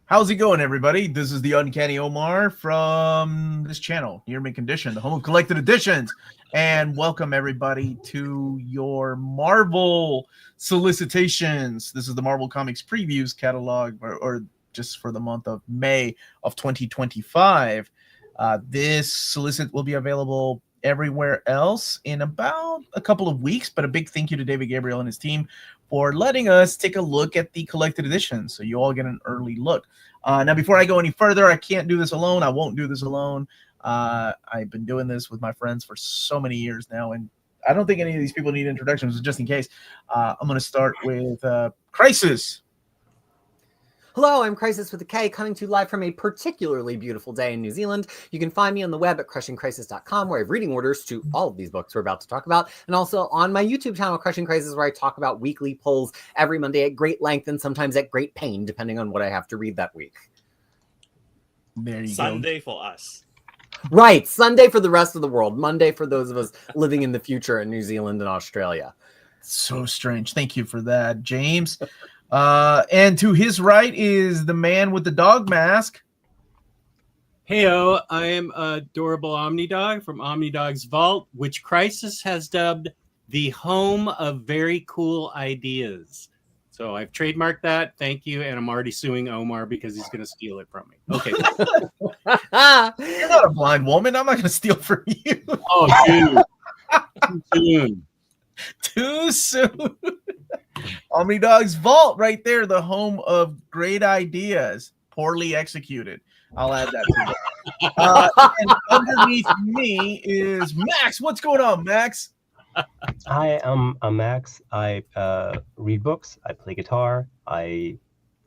How's it going, everybody? This is the Uncanny Omar from this channel, Near Mint Condition, the home of collected editions. And welcome, everybody, to your Marvel Solicitations. This is the Marvel Comics Previews catalog, or just for the month of May of 2025. This solicit will be available everywhere else in about a couple of weeks, but a big thank you to David Gabriel and his team for letting us take a look at the collected editions, so you all get an early look. Now, before I go any further, I can't do this alone. I won't do this alone. I've been doing this with my friends for so many years now, and I don't think any of these people need introductions, just in case. I'm going to start with Crisis. Hello, I'm Crisis with a K, coming to you live from a particularly beautiful day in New Zealand. You can find me on the web at crushingcrisis.com, where I have reading orders to all of these books we're about to talk about, and also on my YouTube channel, Crushing Crisis, where I talk about weekly polls every Monday at great length and sometimes at great pain, depending on what I have to read that week. There you Sunday go. for us. Right, Sunday for the rest of the world, Monday for those of us living in the future in New Zealand and Australia. So strange. Thank you for that, James. And to his right is the man with the dog mask. Heyo, I am adorable Omnidog from Omnidog's Vault, which Crisis has dubbed the home of very cool ideas. So I've trademarked that. Thank you. And I'm already suing Omar because he's going to steal it from me. Okay. You're not a blind woman. I'm not going to steal from you. Oh, dude. Too soon. Too soon. Omnidog's Vault, right there, the home of great ideas, poorly executed. I'll add that to that. And underneath me is Max. What's going on, Max? Hi, I'm Max. I read books, I play guitar, I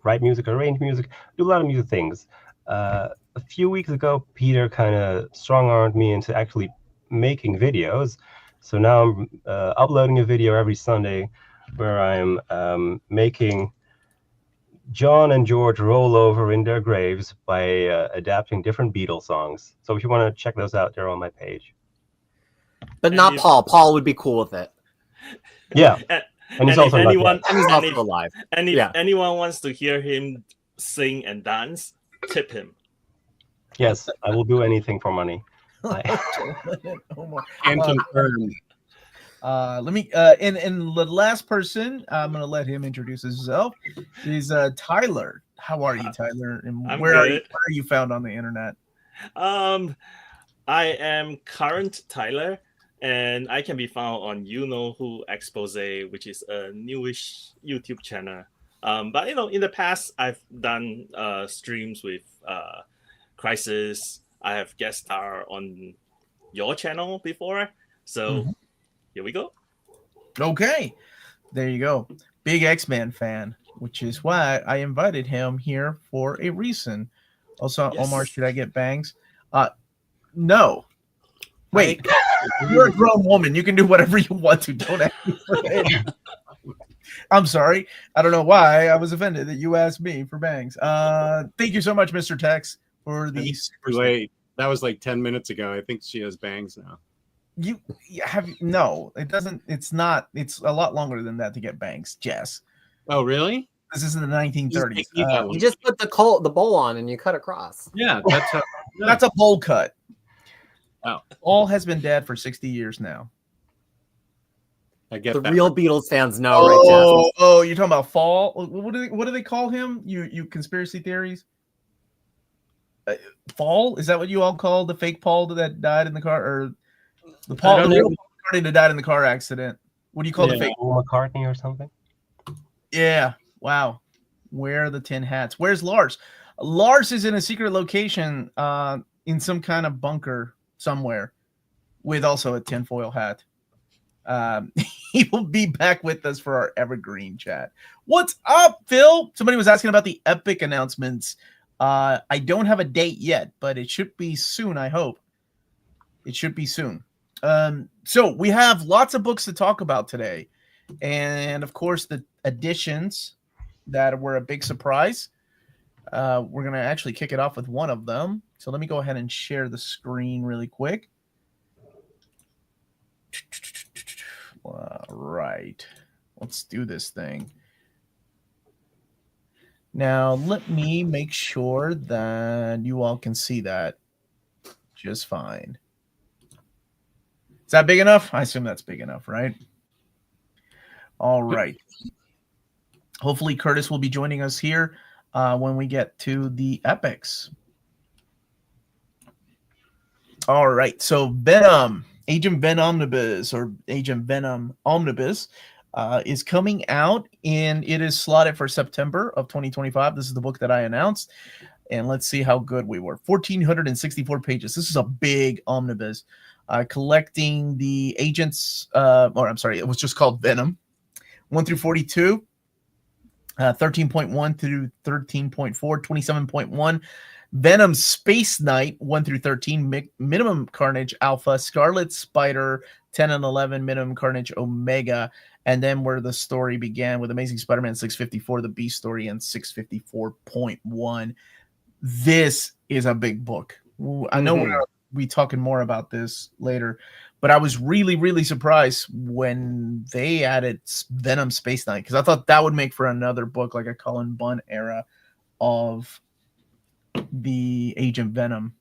write music, arrange music, do a lot of music things. A few weeks ago, Peter kind of strong-armed me into actually making videos. So now I'm uploading a video every Sunday where I'm making John and George roll over in their graves by adapting different Beatles songs. So if you want to check those out, they're on my page. But not Paul. Paul would be cool with it. Yeah. And he's also and he's also alive. And if anyone wants to hear him sing and dance, tip him. Yes, I will do anything for money. And confirmed. Let me and the last person, I'm gonna let him introduce himself. Is Tyler. How are you, Tyler? And where are you found on the internet? I am Current Tyler, and I can be found on You Know Who Expose, which is a newish YouTube channel. But in the past I've done streams with Crisis. I have guest star on your channel before, so here we go. Okay, there you go. Big X-Men fan, which is why I invited him here for a reason. Also, yes. Omar, should I get bangs? No. Wait, you're a grown woman. You can do whatever you want to. Don't ask me for it. I'm sorry. I don't know why I was offended that you asked me for bangs. Thank you so much, Mr. Tex, for the super late. That was like 10 minutes ago. I think she has bangs now. You have no, it doesn't. It's not. It's a lot longer than that to get bangs, Jess. Oh, really? This is in the 1930s. You just put the bowl on and you cut across. Yeah, that's a bowl cut. Oh, Paul has been dead for 60 years now. I get the that. Real Beatles fans know, right, Jess? Oh, you're talking about Fall? What do they call him? You conspiracy theories? Fall? Is that what you all call the fake Paul that died in the car, or the real Paul McCartney that died in the car accident? What do you call the fake Paul McCartney or something? Yeah. Wow. Where are the tin hats? Where's Lars? Lars is in a secret location in some kind of bunker somewhere with also a tinfoil hat. He will be back with us for our evergreen chat. What's up, Phil? Somebody was asking about the Epic announcements. I don't have a date yet, but it should be soon, I hope. It should be soon. So we have lots of books to talk about today. And, of course, the editions that were a big surprise. We're going to actually kick it off with one of them. So let me go ahead and share the screen really quick. All right. Let's do this thing. Now, let me make sure that you all can see that just fine. Is that big enough? I assume that's big enough, right? All right. Hopefully, Curtis will be joining us here when we get to the epics. All right. So, Venom, Agent Venom Omnibus, or Agent Venom Omnibus, is coming out, and it is slotted for September of 2025. This is the book that I announced, and let's see how good we were. 1,464 pages. This is a big omnibus, collecting the agents, it was just called Venom, 1 through 42, 13.1 through 13.4, 27.1, Venom Space Knight 1 through 13, Minimum Carnage Alpha, Scarlet Spider 10 and 11, Minimum Carnage Omega, and then where the story began with Amazing Spider-Man 654, the Beast story, and 654.1. This is a big book. I know we're going to be talking more about this later, but I was really, really surprised when they added Venom Space Knight, because I thought that would make for another book, like a Cullen Bunn era of the Agent Venom.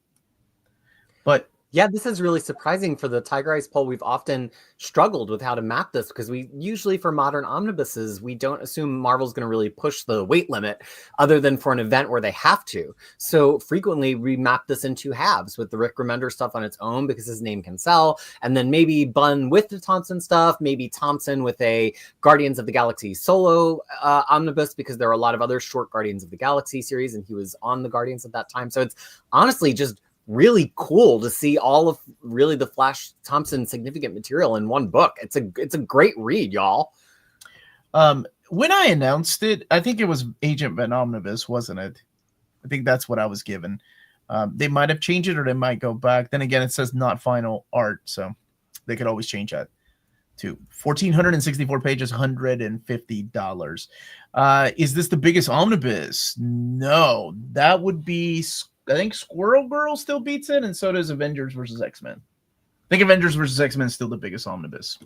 But yeah, this is really surprising for the Tiger Eyes poll. We've often struggled with how to map this because we usually, for modern omnibuses, we don't assume Marvel's going to really push the weight limit other than for an event where they have to. So frequently we map this into halves with the Rick Remender stuff on its own because his name can sell. And then maybe Bunn with the Thompson stuff, maybe Thompson with a Guardians of the Galaxy solo omnibus, because there are a lot of other short Guardians of the Galaxy series and he was on the Guardians at that time. So it's honestly just really cool to see all of really the Flash Thompson significant material in one book. It's a great read, y'all. When I announced it, I think it was Agent Venom Omnibus, wasn't it? I think that's what I was given. They might have changed it or they might go back. Then again, it says not final art, so they could always change that to 1,464 pages, $150. Is this the biggest omnibus? No, that would be, I think Squirrel Girl still beats it, and so does Avengers versus X-Men. I think Avengers versus X-Men is still the biggest omnibus.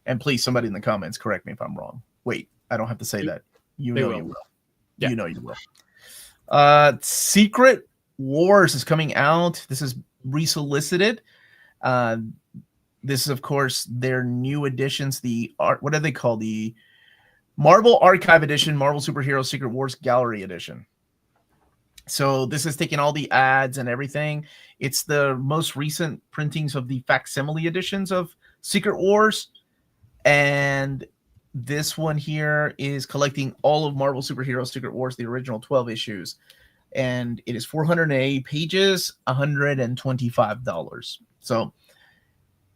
And please, somebody in the comments, correct me if I'm wrong. Wait, I don't have to say that. You know you will. Yeah. You know you will. Secret Wars is coming out. This is resolicited. This is, of course, their new editions. What do they call the Marvel Archive Edition, Marvel Superhero Secret Wars Gallery Edition. So this is taking all the ads and everything. It's the most recent printings of the facsimile editions of Secret Wars. And this one here is collecting all of Marvel Superhero Secret Wars, the original 12 issues. And it is 480 pages, $125. So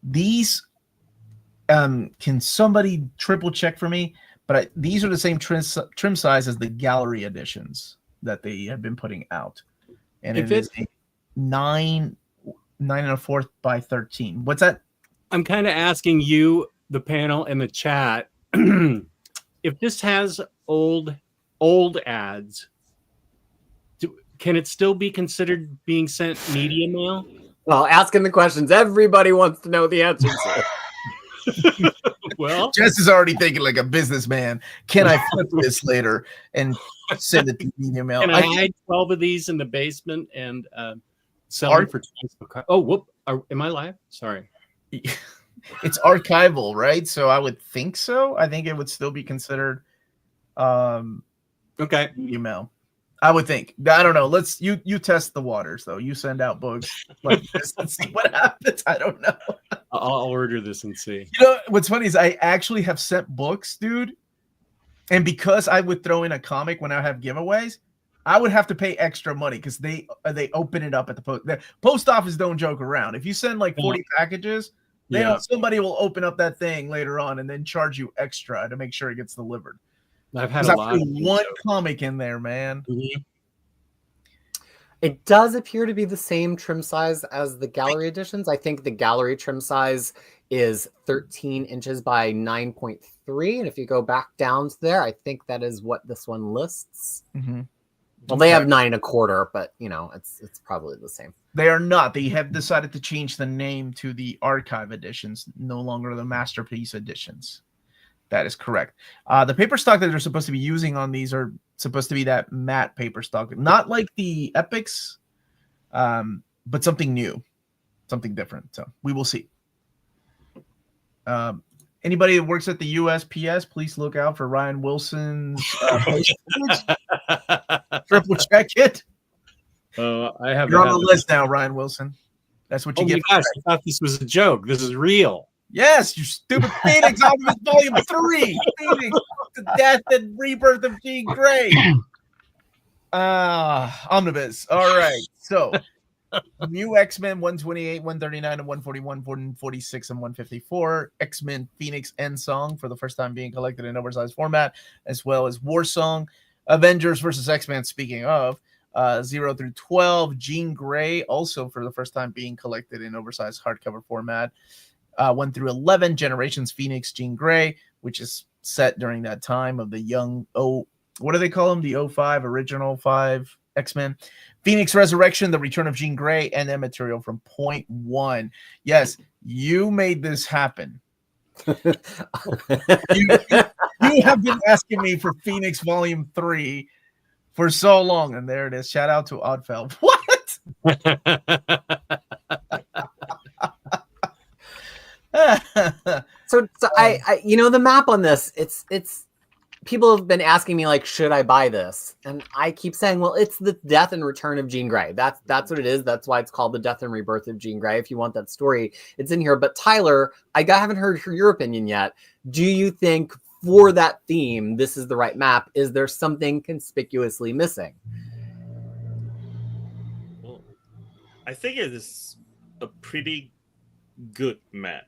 these, can somebody triple check for me? But these are the same trim size as the gallery editions that they have been putting out, and it is a 9 1/4 by 13. What's that? I'm kind of asking you, the panel and the chat, if this has old ads, can it still be considered being sent media mail? Well, asking the questions everybody wants to know the answers to. Well, Jess is already thinking like a businessman. Can I flip this later and send it to media mail? Can I hide 12 of these in the basement and sell them for $20? Oh, whoop! Am I live? Sorry. It's archival, right? So I would think so. I think it would still be considered okay, media mail. I would think. I don't know. You test the waters though. You send out books like this and see what happens. I don't know. I'll order this and see. You know what's funny is I actually have sent books, dude. And because I would throw in a comic when I have giveaways, I would have to pay extra money because they open it up at the post. The post office don't joke around. If you send like 40 packages, they know somebody will open up that thing later on and then charge you extra to make sure it gets delivered. I've had a lot of one comic in there, man. Mm-hmm. It does appear to be the same trim size as the gallery editions. I think the gallery trim size is 13 inches by 9.3. And if you go back down to there, I think that is what this one lists. Mm-hmm. Well, they have 9.25, but you know, it's probably the same. They are not. They have decided to change the name to the archive editions, no longer the masterpiece editions. That is correct. The paper stock that they're supposed to be using on these are supposed to be that matte paper stock, not like the Epics, but something new, something different. So we will see. Anybody that works at the USPS, please look out for Ryan Wilson's triple check it. I have. You're on the list now, Ryan Wilson. That's what you get. Oh my gosh, I thought this was a joke. This is real. Yes, you stupid Phoenix Omnibus Volume 3. Phoenix, the death and rebirth of Jean Grey. Omnibus. All right. So, new X-Men 128, 139, and 141, 146, and 154. X-Men Phoenix End Song for the first time being collected in oversized format, as well as War Song. Avengers versus X-Men, speaking of, 0 through 12. Jean Grey, also for the first time being collected in oversized hardcover format. 1 through 11, Generations Phoenix Jean Grey, which is set during that time of the young, what do they call them? The 05, original 5 X-Men. Phoenix Resurrection, The Return of Jean Grey, and then material from Point One. Yes, you made this happen. you have been asking me for Phoenix Volume 3 for so long, and there it is. Shout out to Oddfell. What? So I you know, the map on this, it's people have been asking me like, should I buy this? And I keep saying, well, it's the death and return of Jean Grey. That's what it is. That's why it's called the death and rebirth of Jean Grey. If you want that story, it's in here. But Tyler, I haven't heard your opinion yet. Do you think for that theme, this is the right map? Is there something conspicuously missing? Well, I think it is a pretty good map.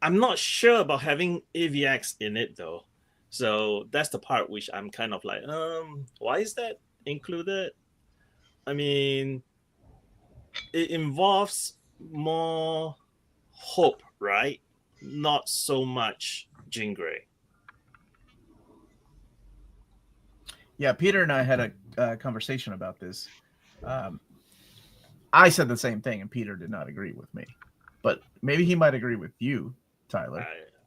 I'm not sure about having AVX in it though. So that's the part which I'm kind of like, why is that included? I mean, it involves more Hope, right? Not so much Jean Grey. Yeah, Peter and I had a conversation about this. I said the same thing, and Peter did not agree with me. But maybe he might agree with you, Tyler.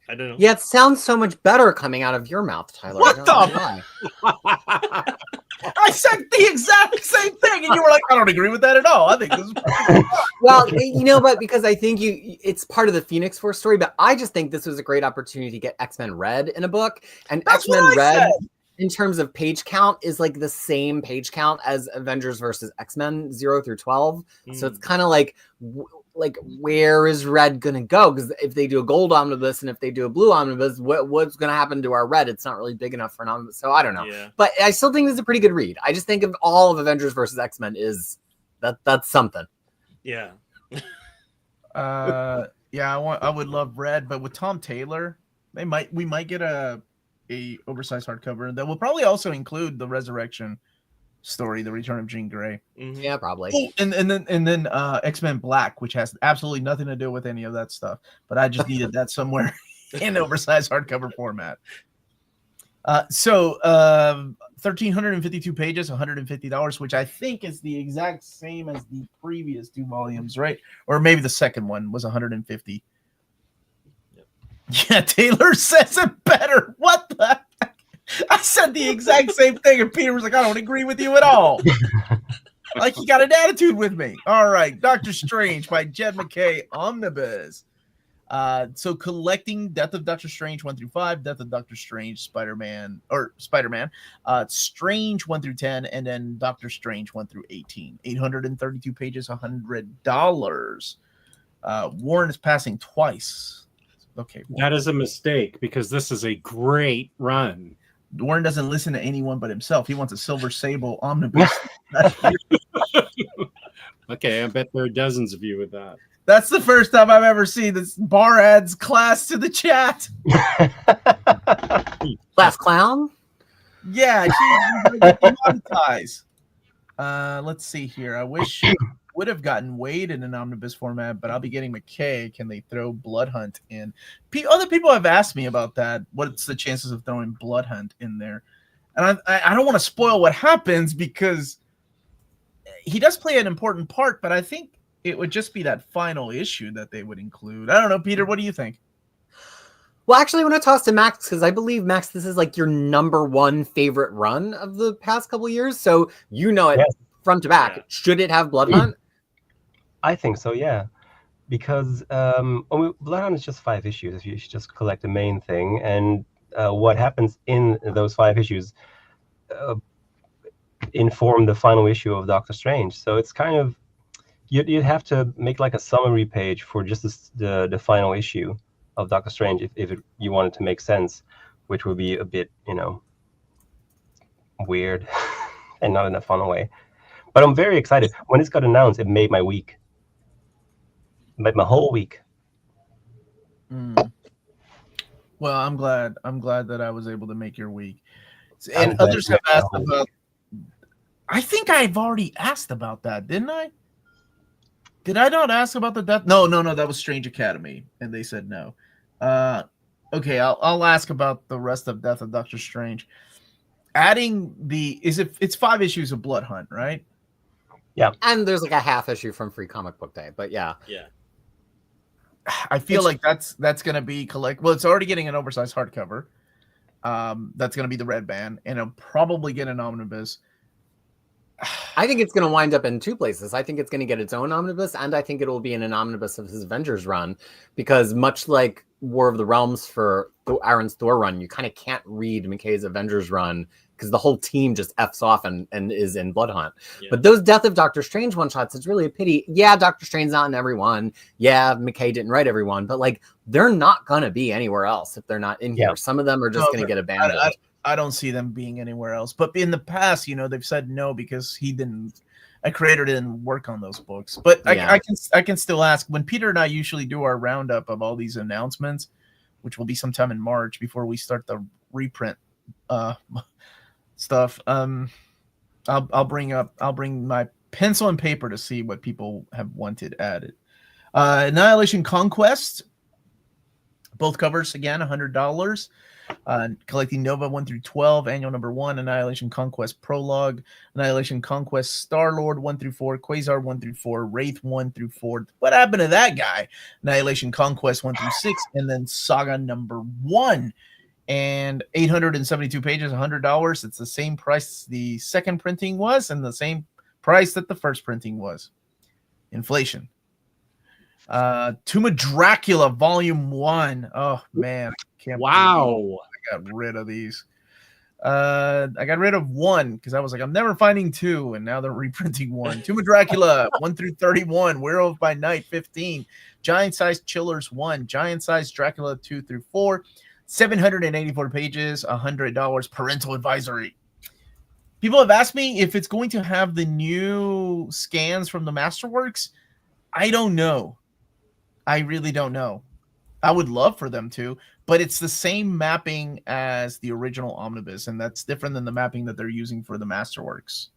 I don't know. Yeah, it sounds so much better coming out of your mouth, Tyler. What the? I said the exact same thing, and you were like, I don't agree with that at all. I think this is well, you know, but because I think it's part of the Phoenix Force story, but I just think this was a great opportunity to get X-Men Red in a book. And X-Men Red, in terms of page count, is like the same page count as Avengers versus X-Men 0 through 12. So it's kind of like where is Red gonna go? Because if they do a gold omnibus and if they do a blue omnibus, what's gonna happen to our Red? It's not really big enough for an omnibus, so I don't know. Yeah. But I still think this is a pretty good read. I just think of all of Avengers versus X-Men is that's something. Yeah. I would love Red, but with Tom Taylor, we might get a oversized hardcover that will probably also include the Resurrection story, The Return of Jean Grey. Mm-hmm. Yeah, probably. Oh, and then X-Men Black, which has absolutely nothing to do with any of that stuff, but I just needed that somewhere in oversized hardcover format. So 1,352 pages, $150, which I think is the exact same as the previous 2 volumes, right? Or maybe the second one was 150. Yep. Yeah, Taylor says it better. What the heck? I said the exact same thing, and Peter was like, I don't agree with you at all. Like he got an attitude with me. All right, Doctor Strange by Jed MacKay, Omnibus. So collecting Death of Doctor Strange 1 through 5, Death of Doctor Strange, Spider-Man, Strange 1 through 10, and then Doctor Strange 1 through 18. 832 pages, $100. Warren is passing twice. Okay. That is a mistake because this is a great run. Warren doesn't listen to anyone but himself. He wants a Silver Sable omnibus. Okay, I bet there are dozens of you with that. That's the first time I've ever seen this. Bar adds class to the chat. Class clown. Yeah, she's monetized. Let's see here. I wish would have gotten Wade in an omnibus format, but I'll be getting McKay. Can they throw Blood Hunt in? Other people have asked me about that. What's the chances of throwing Blood Hunt in there? And I don't want to spoil what happens because he does play an important part, but I think it would just be that final issue that they would include. I don't know, Peter, what do you think? Well, actually, I want to toss to Max because I believe, Max, this is like your number one favorite run of the past couple years. So you know it front to back. Yeah. Should it have Blood Hunt? I think so, yeah. Because Blood Hunt is just 5 issues. If you should just collect the main thing. And what happens in those 5 issues inform the final issue of Doctor Strange. So it's kind of, you'd have to make like a summary page for just the final issue of Doctor Strange if you wanted to make sense, which would be a bit, weird and not in a fun way. But I'm very excited. When this got announced, it made my week. It made my whole week. Well, I'm glad that I was able to make your week. And others have asked about. I think I've already asked about that, didn't I? Did I not ask about the death? No, that was Strange Academy, and they said no. Okay, I'll ask about the rest of Death of Doctor Strange. Adding it's 5 issues of Blood Hunt, right? Yeah. And there's like a half issue from Free Comic Book Day, but yeah. Yeah. I feel like that's going to be well, it's already getting an oversized hardcover. That's going to be the red band, and it'll probably get an omnibus. I think it's going to wind up in 2 places. I think it's going to get its own omnibus, and I think it will be in an omnibus of his Avengers run, because much like War of the Realms for Aaron's Thor run, you kind of can't read McKay's Avengers run because the whole team just F's off and is in Blood Hunt. Yeah. But those Death of Doctor Strange one-shots, it's really a pity. Yeah, Doctor Strange's not in every one. Yeah, McKay didn't write every one, but like they're not going to be anywhere else if they're not in here. Some of them are just going to get abandoned. I don't see them being anywhere else. But in the past, they've said no because a creator didn't work on those books. But I can still ask. When Peter and I usually do our roundup of all these announcements, which will be sometime in March before we start the reprint stuff, I'll bring my pencil and paper to see what people have wanted added. Annihilation Conquest, both covers again, $100. Collecting Nova 1 through 12, annual number 1, Annihilation Conquest Prologue, Annihilation Conquest Star-Lord 1 through 4, Quasar 1 through 4, Wraith 1 through 4. What happened to that guy? Annihilation Conquest 1 through 6, and then Saga number 1. And 872 pages, $100. It's the same price the second printing was, and the same price that the first printing was. Inflation. Tomb of Dracula, Volume 1. Oh, man. Wow. I got rid of these. I got rid of 1 because I was like, I'm never finding 2, and now they're reprinting 1. Tomb of Dracula, 1 through 31. Werewolf by Night, 15. Giant-Sized Chillers, 1. Giant-Sized Dracula, 2 through 4. 784 pages, $100. Parental Advisory. People have asked me if it's going to have the new scans from the Masterworks. I don't know. I really don't know. I would love for them to, but it's the same mapping as the original Omnibus, and that's different than the mapping that they're using for the Masterworks.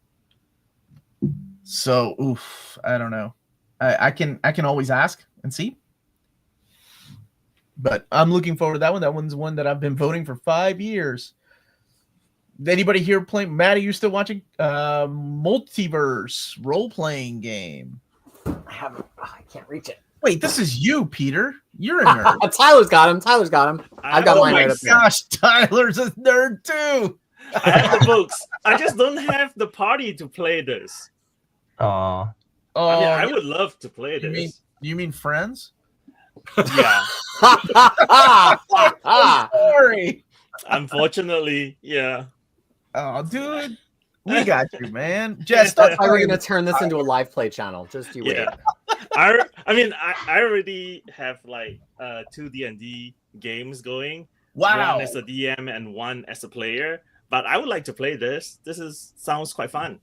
So, I don't know. I can always ask and see. But I'm looking forward to that one. That one's one that I've been voting for 5 years. Anybody here playing? Matt, are you still watching? Multiverse role-playing game. I can't reach it. Wait, this is you, Peter. You're a nerd. Tyler's got him. I've got mine right up there. Oh my gosh, Tyler's a nerd too. I have the books. I just don't have the party to play this. Aww. I would love to play this. You mean friends? Yeah. Sorry. Unfortunately, yeah. Oh, dude. We got you, man. Jess, we're going to turn this into a live play channel. Just you wait. Yeah. I already have like 2 D&D games going, Wow. One as a DM and one as a player. But I would like to play this. Sounds quite fun.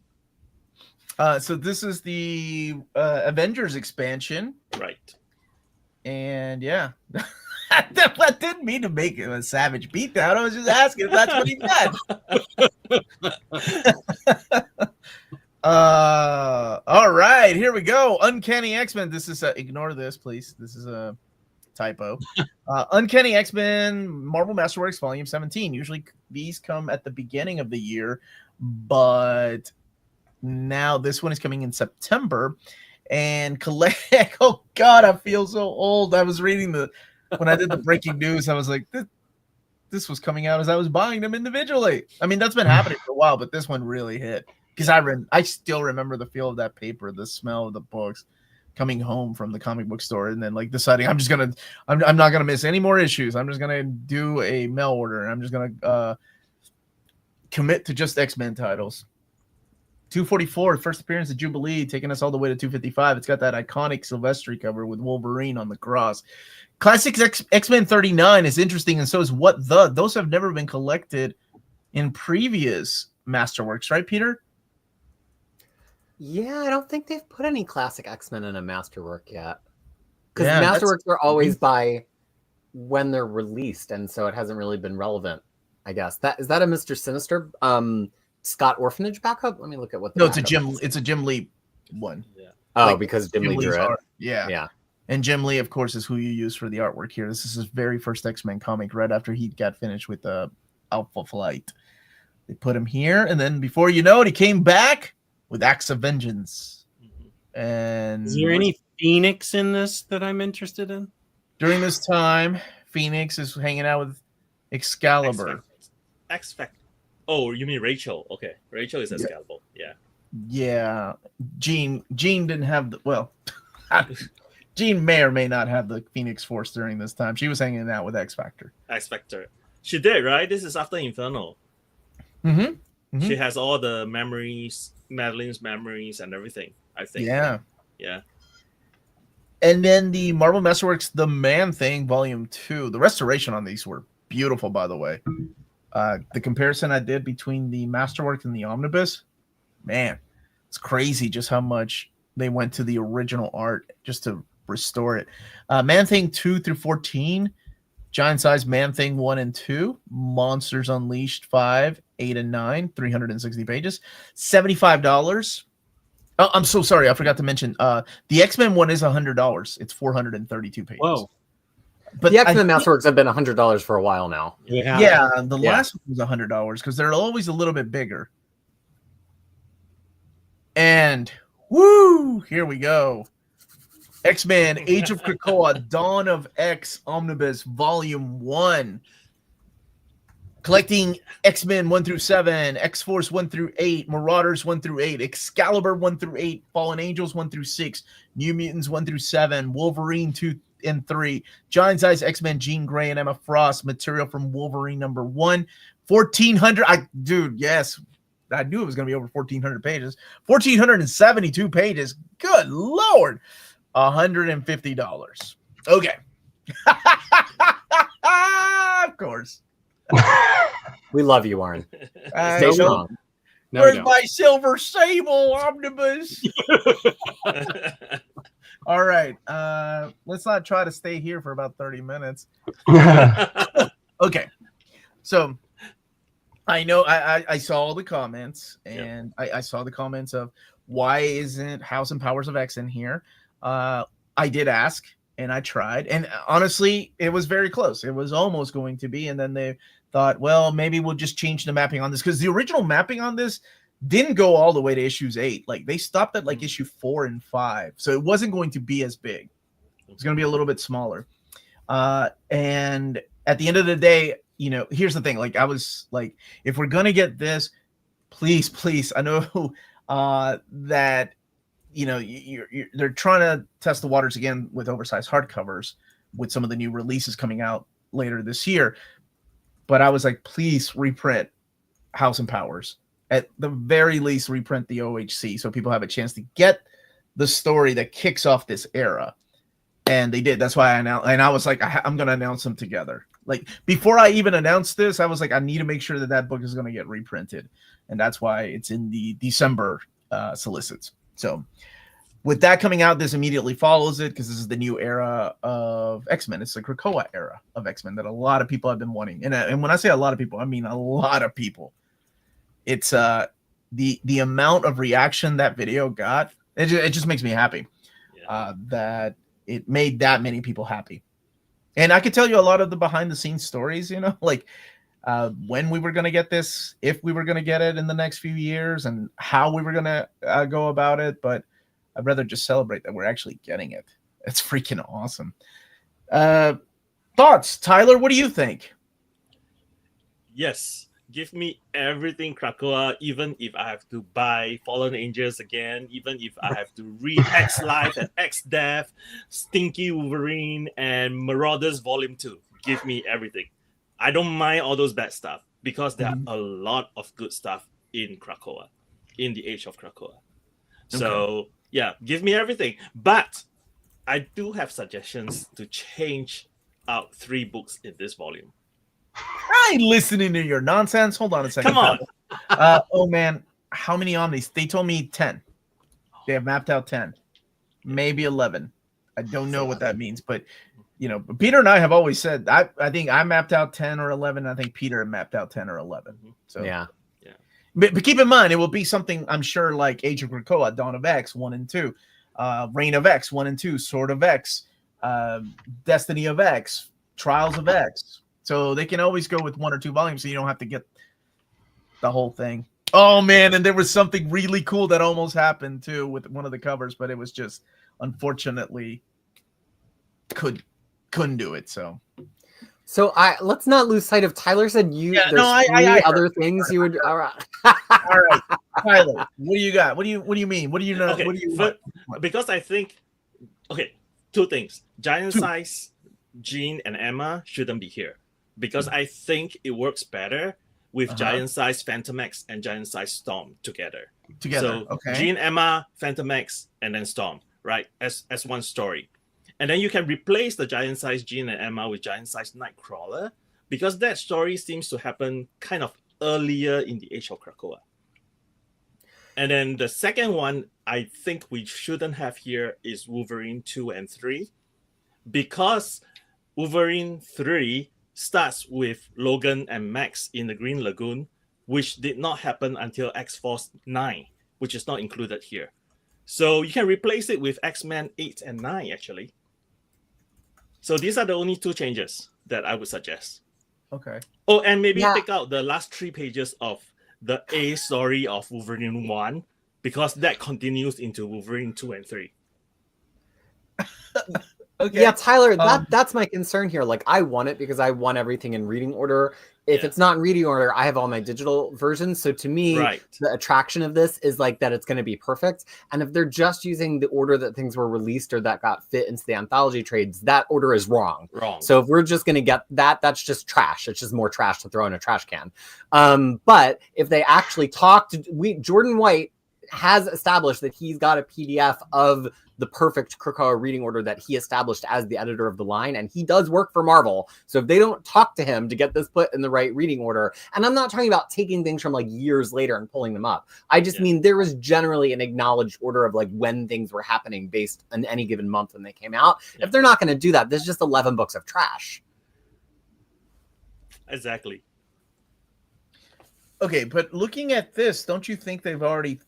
So this is the Avengers expansion. Right. And yeah. I didn't mean to make it a savage beatdown. I was just asking if that's what he meant. All right, here we go. Uncanny X-Men. This is ignore this, please. This is a typo. Uncanny X-Men Marvel Masterworks Volume 17. Usually these come at the beginning of the year, but now this one is coming in September. And collect. Oh God, I feel so old. I was reading when I did the breaking news. I was like, this was coming out as I was buying them individually. I mean, that's been happening for a while, but this one really hit because I still remember the feel of that paper, the smell of the books, coming home from the comic book store, and then like deciding I'm not gonna miss any more issues. I'm just gonna do a mail order, and I'm just gonna commit to just X-Men titles. 244, first appearance of Jubilee, taking us all the way to 255. It's got that iconic Silvestri cover with Wolverine on the cross. Classics X-Men 39 is interesting, and so is What the. Those have never been collected in previous Masterworks, right, Peter? Yeah, I don't think they've put any classic X-Men in a Masterwork yet. Because Yeah, Masterworks are always by when they're released, and so it hasn't really been relevant, I guess. Is that a Mr. Sinister Scott Orphanage backup? Let me look at what the No, it's a Jim Lee one. Yeah. Oh, like, because Jim Lee drew it. art. Yeah. Yeah. And Jim Lee, of course, is who you use for the artwork here. This is his very first X-Men comic right after he got finished with Alpha Flight. They put him here, and then before you know it, he came back with Acts of Vengeance. And Is there any Phoenix in this that I'm interested in? During this time, Phoenix is hanging out with Excalibur. X-Factor. Oh, you mean Rachel? Okay, Rachel is Excalibur. Yeah. Yeah, Jean didn't have the Jean may or may not have the Phoenix Force during this time. She was hanging out with X-Factor. X-Factor. She did, right? This is after Inferno. Mm-hmm. She has all the memories, Madeline's memories, and everything. I think. Yeah. Yeah. And then the Marvel Masterworks The Man Thing Volume 2. The restoration on these were beautiful, by the way. The comparison I did between the Masterworks and the Omnibus, man, it's crazy just how much they went to the original art just to restore it. Man Thing 2 through 14, Giant Size Man Thing 1 and 2, Monsters Unleashed 5, 8 and 9, 360 pages, $75. Oh, I'm so sorry, I forgot to mention the X-Men one is $100. It's 432 pages. Whoa. But the X-Men Masterworks have been $100 for a while now. Yeah, the last one was $100 because they're always a little bit bigger. And woo, here we go. X-Men Age of Krakoa, Dawn of X Omnibus Volume 1. Collecting X-Men 1 through 7, X-Force 1 through 8, Marauders 1 through 8, Excalibur 1 through 8, Fallen Angels 1 through 6, New Mutants 1 through 7, Wolverine 2 and 3, Giant Size X-Men Jean Grey and Emma Frost, material from Wolverine number 1, 1,400. Dude, yes, I knew it was going to be over 1,400 pages. 1,472 pages. Good Lord. $150. Okay. Of course. We love you, Warren. I Stay know. strong. No, Where's no. my Silver Sable Omnibus? All right. Let's not try to stay here for about 30 minutes. Okay. So I know I saw all the comments, and I saw the comments of why isn't House and Powers of X in here? I did ask, and I tried, and honestly, it was very close. It was almost going to be, and then they thought, well, maybe we'll just change the mapping on this, because the original mapping on this didn't go all the way to issues 8. Like, they stopped at like issue 4 and 5, so it wasn't going to be as big. It was going to be a little bit smaller. And at the end of the day, you know, here's the thing. Like, I was like, if we're going to get this, please, I know that, you know, they're trying to test the waters again with oversized hardcovers with some of the new releases coming out later this year. But I was like, please reprint House and Powers. At the very least, reprint the OHC so people have a chance to get the story that kicks off this era. And they did. That's why I announced. And I was like, I'm going to announce them together. Like before I even announced this, I was like, I need to make sure that book is going to get reprinted, and that's why it's in the December solicits. So with that coming out, this immediately follows it because this is the new era of X-Men. It's the Krakoa era of X-Men that a lot of people have been wanting, and when I say a lot of people, I mean a lot of people. It's the amount of reaction that video got. It just makes me happy that it made that many people happy. And I could tell you a lot of the behind the scenes stories, like when we were going to get this, if we were going to get it in the next few years, and how we were going to go about it. But I'd rather just celebrate that we're actually getting it. It's freaking awesome. Thoughts, Tyler? What do you think? Yes. Give me everything Krakoa, even if I have to buy Fallen Angels again, even if I have to read X Life and X Death, Stinky Wolverine, and Marauders Volume 2. Give me everything. I don't mind all those bad stuff because there are a lot of good stuff in Krakoa, in the Age of Krakoa. So, yeah, give me everything. But I do have suggestions to change out 3 books in this volume. I ain't listening to your nonsense. Hold on a second. Come on. Oh, man. How many Omnis? They told me 10. They have mapped out 10. Maybe 11. I don't know what that means. But, Peter and I have always said, I think I mapped out 10 or 11. I think Peter mapped out 10 or 11. So yeah. But keep in mind, it will be something, I'm sure, like Age of Krakoa, Dawn of X, 1 and 2. Reign of X, 1 and 2. Sword of X. Destiny of X. Trials of X. So they can always go with 1 or 2 volumes, so you don't have to get the whole thing. Oh, man, and there was something really cool that almost happened, too, with one of the covers, but it was just, unfortunately, couldn't do it, so. So let's not lose sight of Tyler said there's 3 other things you would. All right. All right, Tyler, what do you got? What do you mean? What do you know? Okay, what do you want? Because I think, 2 things. Giant size Jean and Emma shouldn't be here. Because I think it works better with Giant Size Phantom X and Giant Size Storm together. So Jean, Emma, Phantom X, and then Storm, right? As one story. And then you can replace the Giant Size Jean and Emma with Giant Size Nightcrawler, because that story seems to happen kind of earlier in the Age of Krakoa. And then the second one I think we shouldn't have here is Wolverine 2 and 3, because Wolverine 3 starts with Logan and Max in the Green Lagoon, which did not happen until X-Force 9, which is not included here. So you can replace it with X-Men 8 and 9, actually. So these are the only 2 changes that I would suggest. Okay. Oh, and maybe take out the last 3 pages of the A story of Wolverine 1, because that continues into Wolverine 2 and 3. Okay. Yeah, Tyler, that's my concern here. Like, I want it because I want everything in reading order. If it's not in reading order, I have all my digital versions. So to me, the attraction of this is like that it's going to be perfect. And if they're just using the order that things were released or that got fit into the anthology trades, that order is wrong. So if we're just going to get that, that's just trash. It's just more trash to throw in a trash can. But if they actually Jordan White has established that he's got a PDF of the perfect Krakoa reading order that he established as the editor of the line, and he does work for Marvel. So if they don't talk to him to get this put in the right reading order, and I'm not talking about taking things from like years later and pulling them up. I just mean there was generally an acknowledged order of like when things were happening based on any given month when they came out. If they're not going to do that, there's just 11 books of trash. Exactly. Okay, but looking at this, don't you think they've already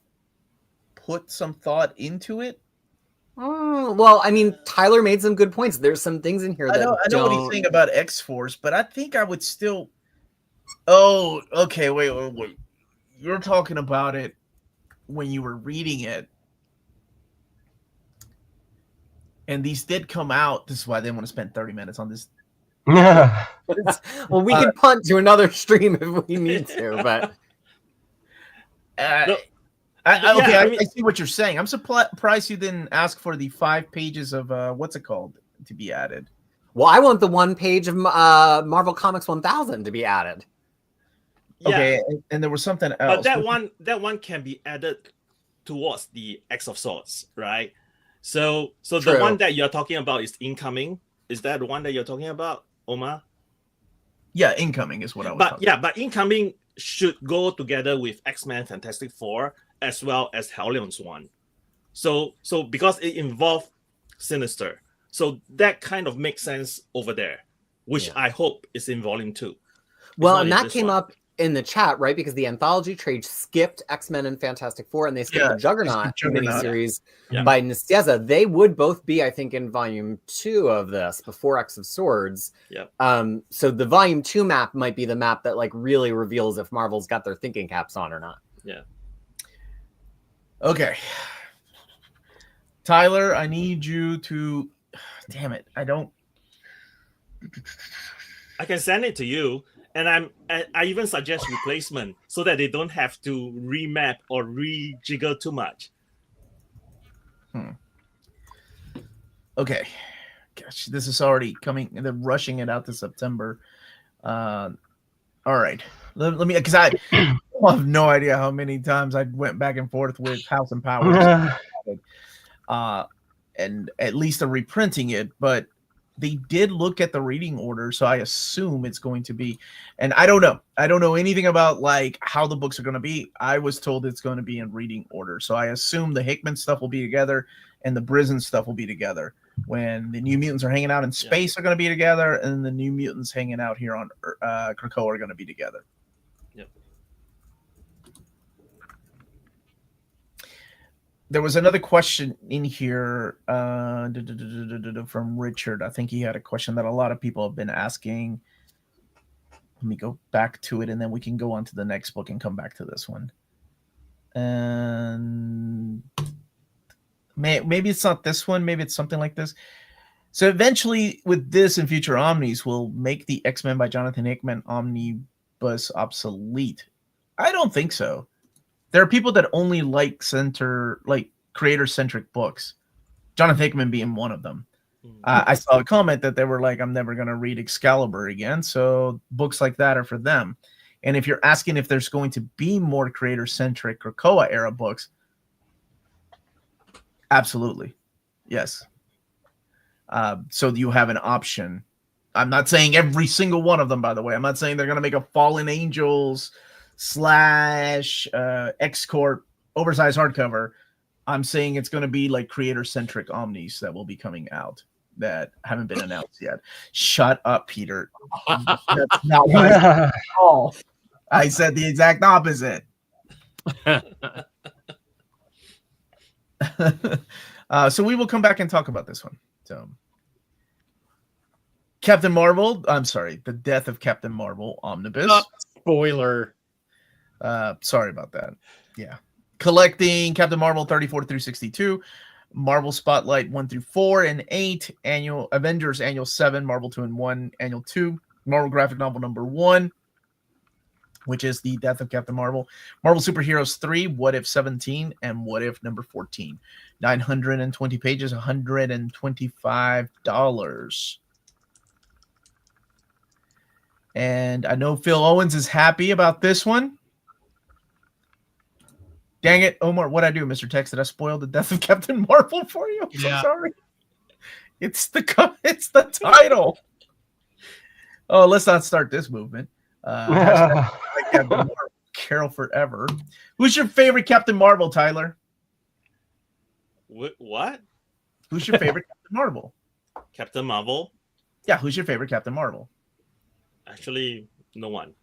put some thought into it? Oh, well, I mean, Tyler made some good points. There's some things in here that I know what he's saying about X-Force, but I think I would still. Oh, okay. Wait. You're talking about it when you were reading it, and these did come out. This is why I didn't want to spend 30 minutes on this. Well, we can punt to another stream if we need to, but. I see what you're saying. I'm surprised you didn't ask for the 5 pages of what's it called to be added. Well, I want the 1 page of Marvel Comics 1000 to be added. Okay, and there was something else. But that one can be added towards the X of Swords, right? So the one that you're talking about is incoming. Is that the one that you're talking about, Omar? Yeah, incoming is what I was But talking yeah, but incoming should go together with X-Men Fantastic Four as well as Hellions one. So because it involved Sinister, so that kind of makes sense over there, which Yeah. I hope is in volume 2. Well, not and in that this came one. up in the chat, right? Because the anthology trade skipped X-Men and Fantastic Four, and they skipped Yeah, the Juggernaut Juggernaut. miniseries Yeah. by Nestieza. They would both be, I think, in volume 2 of this before X of Swords. Yep. So the volume 2 map might be the map that like really reveals if Marvel's got their thinking caps on or not. Yeah. Okay. Tyler, I need you to. Damn it! I don't. I can send it to you, and I even suggest replacement so that they don't have to remap or rejigger too much. Okay. Gosh, this is already coming. They're rushing it out to September. All right. Let me, because I have no idea how many times I went back and forth with House and Powers. And at least they're reprinting it, but they did look at the reading order, so I assume it's going to be. And I don't know. I don't know anything about like how the books are going to be. I was told it's going to be in reading order, so I assume the Hickman stuff will be together and the Brisen stuff will be together. When the New Mutants are hanging out in space are going to be together, and the New Mutants hanging out here on Krakoa are going to be together. Yep. There was another question in here from Richard. I think he had a question that a lot of people have been asking. Let me go back to it, and then we can go on to the next book and come back to this one. And maybe it's not this one. Maybe it's something like this. So eventually, with this and future Omnis, we'll make the X-Men by Jonathan Hickman Omnibus obsolete. I don't think so. There are people that only like creator-centric books. Jonathan Hickman being one of them. I saw a comment that they were like, I'm never going to read Excalibur again. So books like that are for them. And if you're asking if there's going to be more creator-centric Krakoa era books, absolutely. Yes. So you have an option. I'm not saying every single one of them, by the way. I'm not saying they're going to make a Fallen Angels / X-Corp oversized hardcover. I'm saying it's going to be like creator-centric Omnis that will be coming out that haven't been announced yet. Shut up, Peter. That's not what I said at all. I said the exact opposite. So we will come back and talk about this one. So Captain Marvel, I'm sorry, the Death of Captain Marvel Omnibus. Spoiler. Sorry about that. Yeah. Collecting Captain Marvel 34 through 62, Marvel Spotlight 1 through 4 and 8, Annual Avengers Annual 7, Marvel 2 and 1, Annual 2, Marvel Graphic Novel number 1, which is the Death of Captain Marvel, Marvel Superheroes 3, What If 17, and What If number 14. 920 pages, $125. And I know Phil Owens is happy about this one. Dang it, Omar, what'd I do, Mr. Tex? Did I spoil the Death of Captain Marvel for you? I'm so sorry. It's the title. Oh, let's not start this movement. Captain Marvel, Carol forever. Who's your favorite Captain Marvel, Tyler? What? Who's your favorite Captain Marvel? Captain Marvel? Yeah, who's your favorite Captain Marvel? Actually, no one.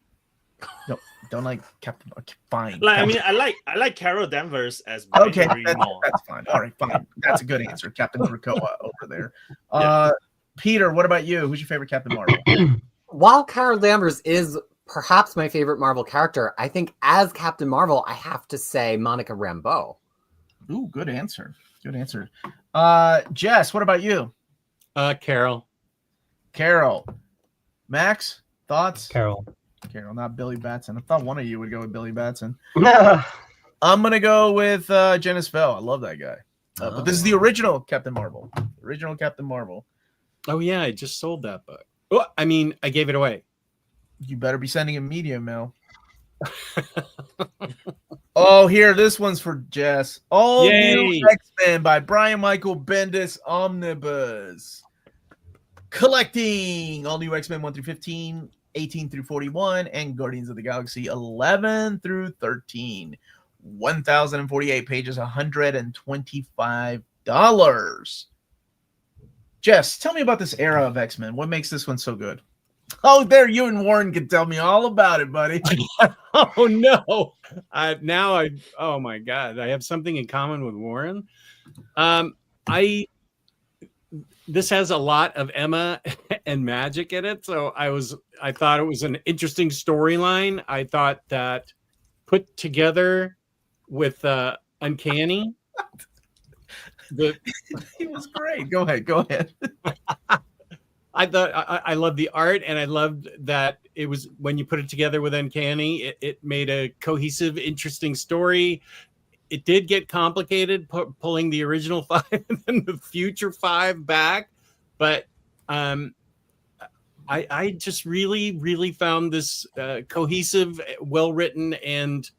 No, don't like Captain Marvel. Fine. Like, I mean, I like Carol Danvers as okay, Binary Maw. that's fine. All right, fine. That's a good answer. Captain Krakoa over there. Peter, what about you? Who's your favorite Captain Marvel? While Carol Danvers is perhaps my favorite Marvel character, I think as Captain Marvel, I have to say Monica Rambeau. Ooh, good answer. Good answer. Jess, what about you? Carol. Carol. Max, thoughts? Carol. Carol, not Billy Batson. I thought one of you would go with Billy Batson. No. I'm going to go with Janice Fell. I love that guy. But this is the original Captain Marvel. Original Captain Marvel. Oh, yeah, I just sold that book. Oh, I mean, I gave it away. You better be sending a media mail. Oh, here, this one's for Jess. All New X-Men by Brian Michael Bendis Omnibus. Collecting All New X-Men 1 through 15, 18 through 41, and Guardians of the Galaxy 11 through 13. 1,048 pages, $125. Jess, tell me about this era of X-Men. What makes this one so good? Oh, there, you and Warren can tell me all about it, buddy. Oh no! Oh my God! I have something in common with Warren. This has a lot of Emma and magic in it, so I thought it was an interesting storyline. I thought that put together with Uncanny. He was great. Go ahead. I thought I loved the art, and I loved that it was when you put it together with Uncanny, it made a cohesive, interesting story. It did get complicated pulling the original 5 and then the future 5 back, but I just really found this cohesive, well written, and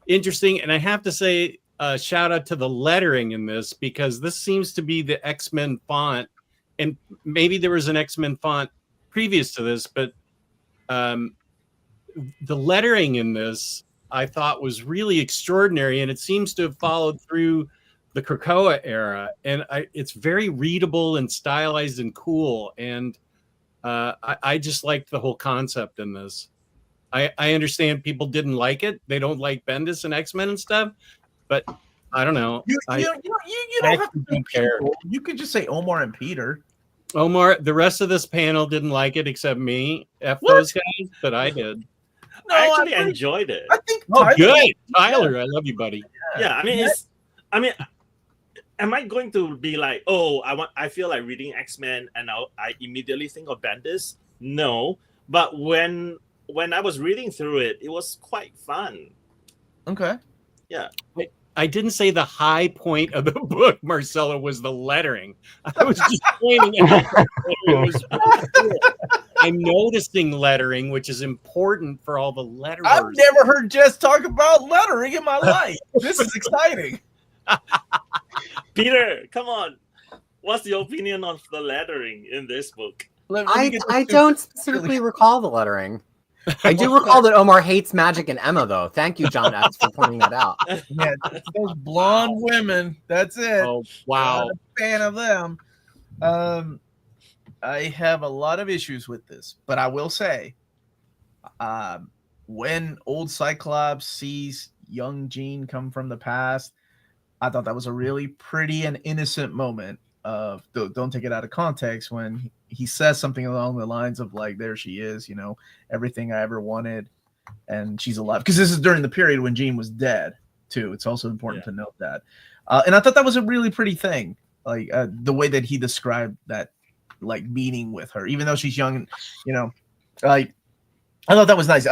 interesting. And I have to say, shout out to the lettering in this, because this seems to be the X-Men font. And maybe there was an X-Men font previous to this, but the lettering in this I thought was really extraordinary, and it seems to have followed through the Krakoa era. And it's very readable and stylized and cool. And I just liked the whole concept in this. I understand people didn't like it; they don't like Bendis and X-Men and stuff, but I don't know. You don't have to be people. You could just say Omar and Peter. Omar, the rest of this panel didn't like it except me. Those guys, but I did. No, I actually enjoyed it. I think. Good, Tyler. I love you, buddy. Yeah, I mean, am I going to be like, oh, I feel like reading X-Men, and I immediately think of Bendis? No, but when I was reading through it, it was quite fun. Okay. Yeah. I didn't say the high point of the book, Marcelo, was the lettering. I was just pointing out I'm noticing lettering, which is important for all the letterers. I've never heard Jess talk about lettering in my life. This is exciting. Peter, come on. What's your opinion on the lettering in this book? I don't specifically recall the lettering. I do recall that Omar hates magic and Emma, though. Thank you, John S., for pointing that out. Yeah, those blonde women. That's it. Oh, wow. Not a fan of them. I have a lot of issues with this, but I will say, when old Cyclops sees young Jean come from the past, I thought that was a really pretty and innocent moment of, don't take it out of context, when he says something along the lines of like, there she is, everything I ever wanted, and she's alive. Because this is during the period when Jean was dead too. It's also important to note that. And I thought that was a really pretty thing, like the way that he described that, like, meeting with her, even though she's young, and like, I thought that was nice.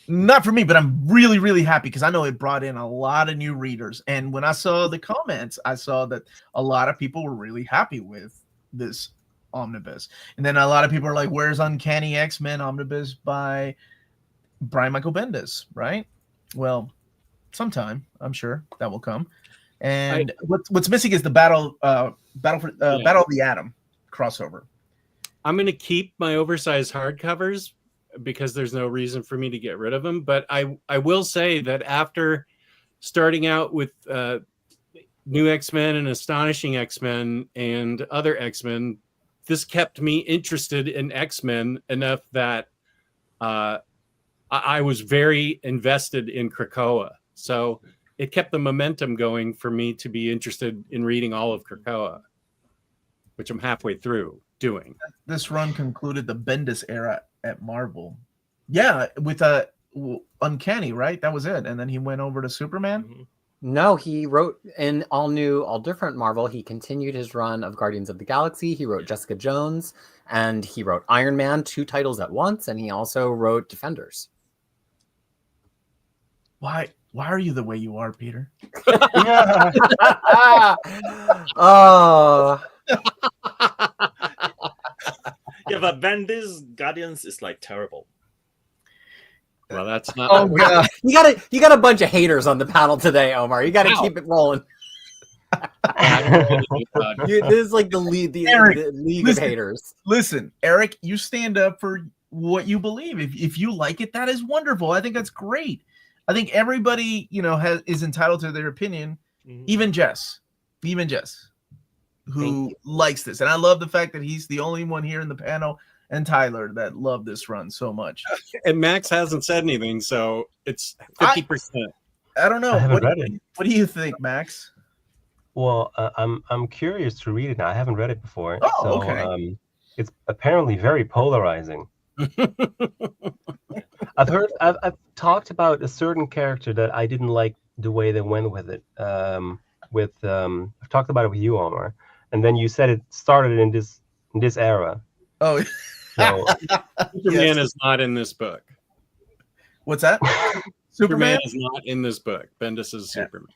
Not for me, but I'm really, really happy because I know it brought in a lot of new readers. And when I saw the comments, I saw that a lot of people were really happy with this omnibus. And then a lot of people are like, where's Uncanny X-Men Omnibus by Brian Michael Bendis, right? Well, sometime, I'm sure that will come. And what's missing is the Battle of the Atom crossover. I'm going to keep my oversized hardcovers because there's no reason for me to get rid of them. But I will say that after starting out with New X-Men and Astonishing X-Men and other X-Men, this kept me interested in X-Men enough that I was very invested in Krakoa. So it kept the momentum going for me to be interested in reading all of Krakoa, which I'm halfway through doing. This run concluded the Bendis era at Marvel. Yeah, with Uncanny, right? That was it. And then he went over to Superman. Mm-hmm. No, he wrote in all new, all different Marvel. He continued his run of Guardians of the Galaxy. He wrote Jessica Jones, and he wrote Iron Man, 2 titles at once, and he also wrote Defenders. Why are you the way you are, Peter? Oh. Yeah, but Bendis Guardians is like terrible. Well, that's not. Oh god, you got a bunch of haters on the panel today, Omar. You got to keep it rolling. This is like the Eric, league listen. of haters. Listen, Eric, you stand up for what you believe. If you like it, that is wonderful. I think that's great. I think everybody, is entitled to their opinion. Mhm. Even Jess, who likes this, and I love the fact that he's the only one here in the panel, and Tyler that love this run so much. And Max hasn't said anything, so it's 50%. I don't know. I haven't read it. What do you think, Max? Well, I'm curious to read it now. I haven't read it before. Oh, so, okay. It's apparently very polarizing. I've talked about a certain character that I didn't like the way they went with it. I've talked about it with you, Omar, and then you said it started in this era. Oh, So Superman is not in this book. what's that? Superman is not in this book. Bendis is Superman.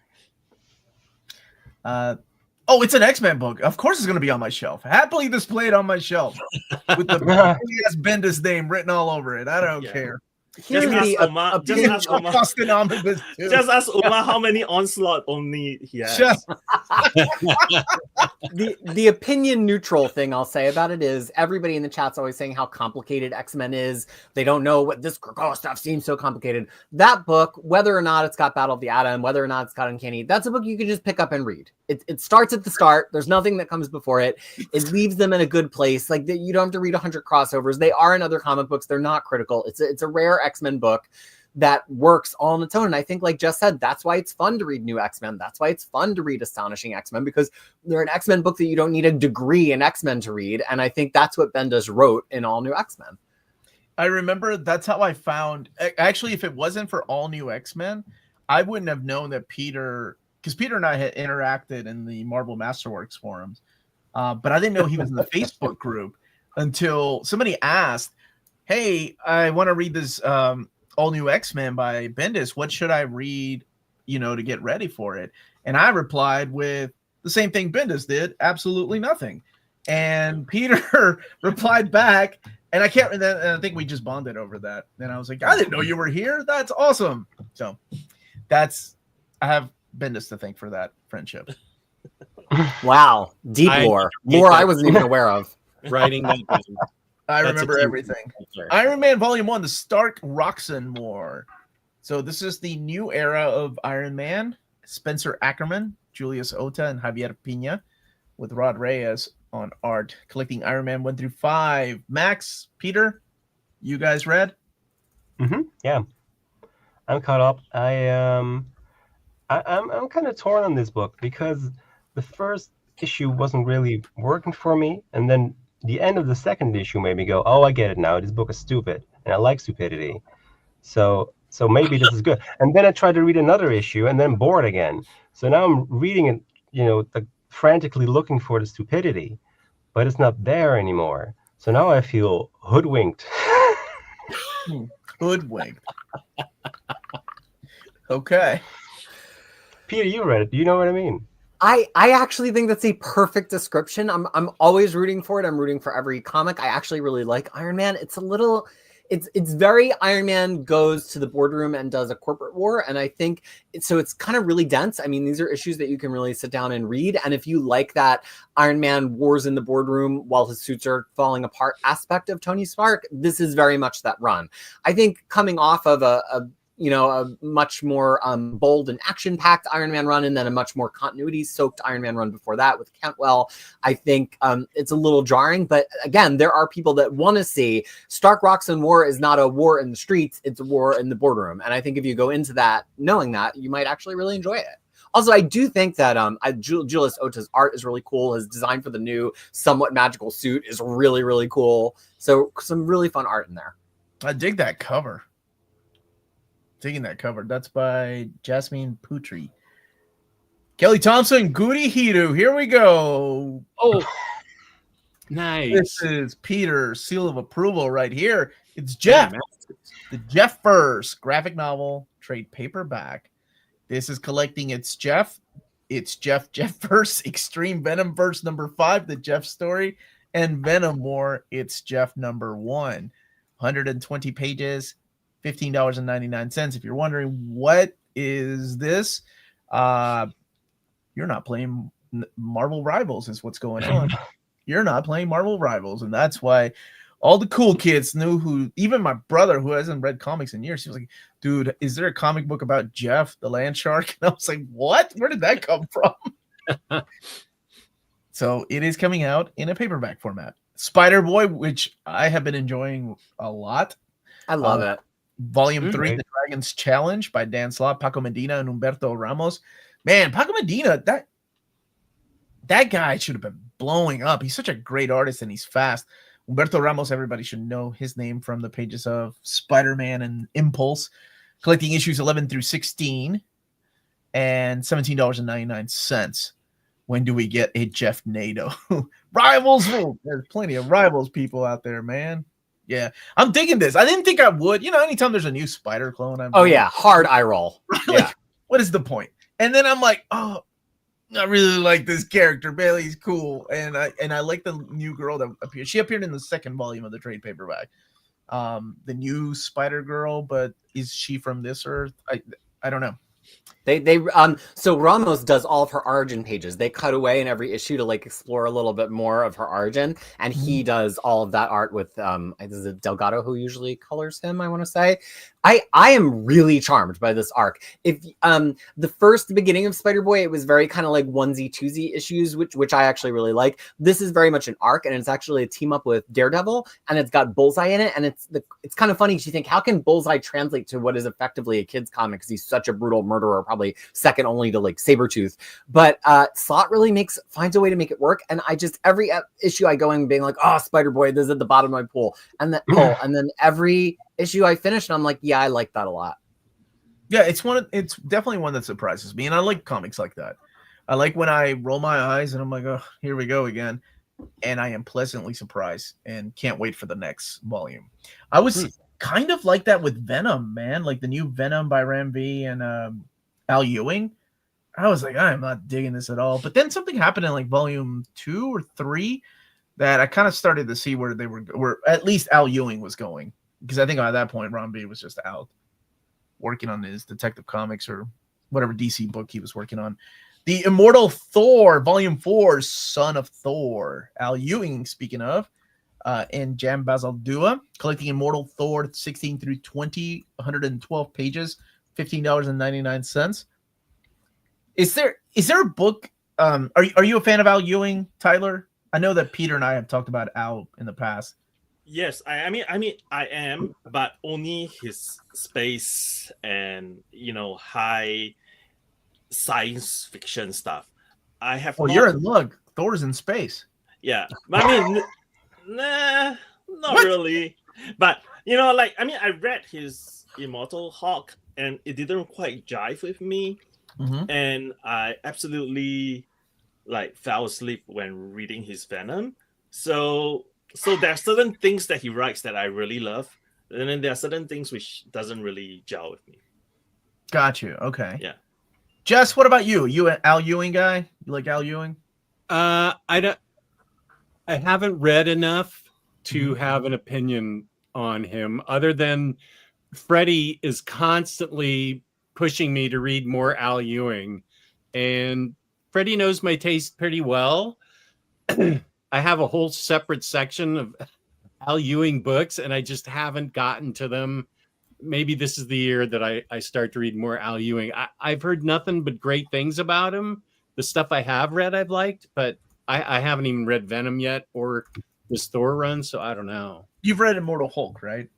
It's an X-Men book. Of course it's going to be on my shelf. Happily displayed on my shelf with the Bendis name written all over it. I don't care. Here's Just the ask Omar. Austin Omnibus too. Just ask Omar how many onslaught only he has. Just- the opinion neutral thing I'll say about it is everybody in the chat's always saying how complicated X-Men is. They don't know what this Krakoa stuff seems so complicated. That book, whether or not it's got Battle of the Atom, whether or not it's got Uncanny, that's a book you can just pick up and read. It starts at the start. There's nothing that comes before it. It leaves them in a good place. Like you don't have to read 100 crossovers. They are in other comic books. They're not critical. It's a rare X-Men book that works all on its own. And I think, like Jess said, that's why it's fun to read New X-Men. That's why it's fun to read Astonishing X-Men, because they're an X-Men book that you don't need a degree in X-Men to read. And I think that's what Bendis wrote in All New X-Men. I remember that's how I found. Actually, if it wasn't for All New X-Men, I wouldn't have known that Peter, because Peter and I had interacted in the Marvel Masterworks forums, but I didn't know he was in the Facebook group until somebody asked, "Hey, I want to read this All New X-Men by Bendis. What should I read, to get ready for it?" And I replied with the same thing Bendis did, absolutely nothing. And Peter replied back, and I think we just bonded over that. And I was like, I didn't know you were here. That's awesome. So I have Bendis to thank for that friendship. Wow. Deep lore. Lore I wasn't even aware of. Writing that down. I remember everything. Iron Man Volume 1, the Stark-Roxxon War. So this is the new era of Iron Man. Spencer Ackerman, Julius Ota, and Javier Pina, with Rod Reyes on art, collecting Iron Man 1 through 5. Max, Peter, you guys read? Yeah, I'm caught up. I'm kind of torn on this book because the first issue wasn't really working for me, and then the end of the second issue made me go, "Oh, I get it now. This book is stupid, and I like stupidity. So maybe this is good." And then I tried to read another issue, and then bored again. So now I'm reading it, like frantically looking for the stupidity, but it's not there anymore. So now I feel hoodwinked. Hoodwinked. Okay. Peter, you read it. Do you know what I mean? I actually think that's a perfect description. I'm always rooting for it. I'm rooting for every comic. I actually really like Iron Man. It's very Iron Man goes to the boardroom and does a corporate war. And I think it's kind of really dense. I mean, these are issues that you can really sit down and read. And if you like that Iron Man wars in the boardroom while his suits are falling apart aspect of Tony Stark, this is very much that run. I think coming off of a much more bold and action-packed Iron Man run, and then a much more continuity-soaked Iron Man run before that with Cantwell, I think it's a little jarring. But again, there are people that want to see Stark-Roxxon War is not a war in the streets, it's a war in the boardroom. And I think if you go into that knowing that, you might actually really enjoy it. Also, I do think that Julius Ota's art is really cool. His design for the new somewhat magical suit is really, really cool. So some really fun art in there. I dig that cover. Digging that cover. That's by Jasmine Putri. Kelly Thompson, Goody Hiru. Here we go. Oh, nice. This is Peter's seal of approval right here. It's Jeff. The Jeff First graphic novel, trade paperback. This is collecting It's Jeff First, Extreme Venom Verse number 5, the Jeff story, and Venom War, It's Jeff number 1. 120 pages. $15.99. If you're wondering what is this, you're not playing Marvel Rivals is what's going on. You're not playing Marvel Rivals. And that's why all the cool kids knew who, even my brother who hasn't read comics in years, he was like, dude, is there a comic book about Jeff, the land shark? And I was like, what? Where did that come from? So it is coming out in a paperback format. Spider-Boy, which I have been enjoying a lot. I love it. Volume 3, The Dragon's Challenge by Dan Slott, Paco Medina, and Humberto Ramos. Man, Paco Medina, that guy should have been blowing up. He's such a great artist and he's fast. Humberto Ramos, everybody should know his name from the pages of Spider-Man and Impulse, collecting issues 11 through 16 and $17.99. When do we get a Jeff Nato? Rivals? There's plenty of Rivals people out there, man. Yeah, I'm digging this. I didn't think I would. Anytime there's a new Spider clone, Hard eye roll. Yeah. What is the point? And then I'm like, oh, I really like this character. Bailey's cool, and I like the new girl that appeared. She appeared in the second volume of the trade paperback. The new Spider Girl, but is she from this Earth? I don't know. So Ramos does all of her origin pages. They cut away in every issue to explore a little bit more of her origin, and he does all of that art with is it Delgado who usually colors him, I want to say. I am really charmed by this arc. If the beginning of Spider-Boy, it was very kind of like onesie twosie issues, which I actually really like. This is very much an arc, and it's actually a team up with Daredevil, and it's got Bullseye in it, and it's kind of funny because you think, how can Bullseye translate to what is effectively a kid's comic because he's such a brutal murderer, probably second only to Sabretooth. But Slott really finds a way to make it work, and every issue I go in being like, oh, Spider-Boy, this is at the bottom of my pool, and then every issue I finish and I'm like, yeah, I like that a lot. Yeah, it's definitely one that surprises me, and I like comics like that. I like when I roll my eyes and I'm like, oh, here we go again, and I am pleasantly surprised and can't wait for the next volume. I was kind of like that with Venom, man, like the new Venom by Ram V and Al Ewing. I was like, I'm not digging this at all. But then something happened in volume 2 or 3 that I kind of started to see where they were at least Al Ewing was going. Because I think at that point, Ron B was just out working on his Detective Comics or whatever DC book he was working on. The Immortal Thor, Volume 4, Son of Thor. Al Ewing, speaking of, and Jam Bazaldua, collecting Immortal Thor 16 through 20, 112 pages, $15.99. Is there a book? Are you a fan of Al Ewing, Tyler? I know that Peter and I have talked about Al in the past. Yes, I mean, I am, but only his space and high science fiction stuff. I have. Oh, you're in luck. Thor's in space. Yeah, I mean, nah, not really. But I read his Immortal Hulk, and it didn't quite jive with me, and I absolutely fell asleep when reading his Venom. So there are certain things that he writes that I really love, and then there are certain things which doesn't really gel with me. Got you. Okay. Yeah. Jess, what about you? You an Al Ewing guy? You like Al Ewing? I haven't read enough to have an opinion on him, other than Freddie is constantly pushing me to read more Al Ewing, and Freddie knows my taste pretty well. I have a whole separate section of Al Ewing books, and I just haven't gotten to them. Maybe this is the year that I start to read more Al Ewing. I've heard nothing but great things about him. The stuff I have read, I've liked, but I haven't even read Venom yet or this Thor run, so I don't know. You've read Immortal Hulk, right?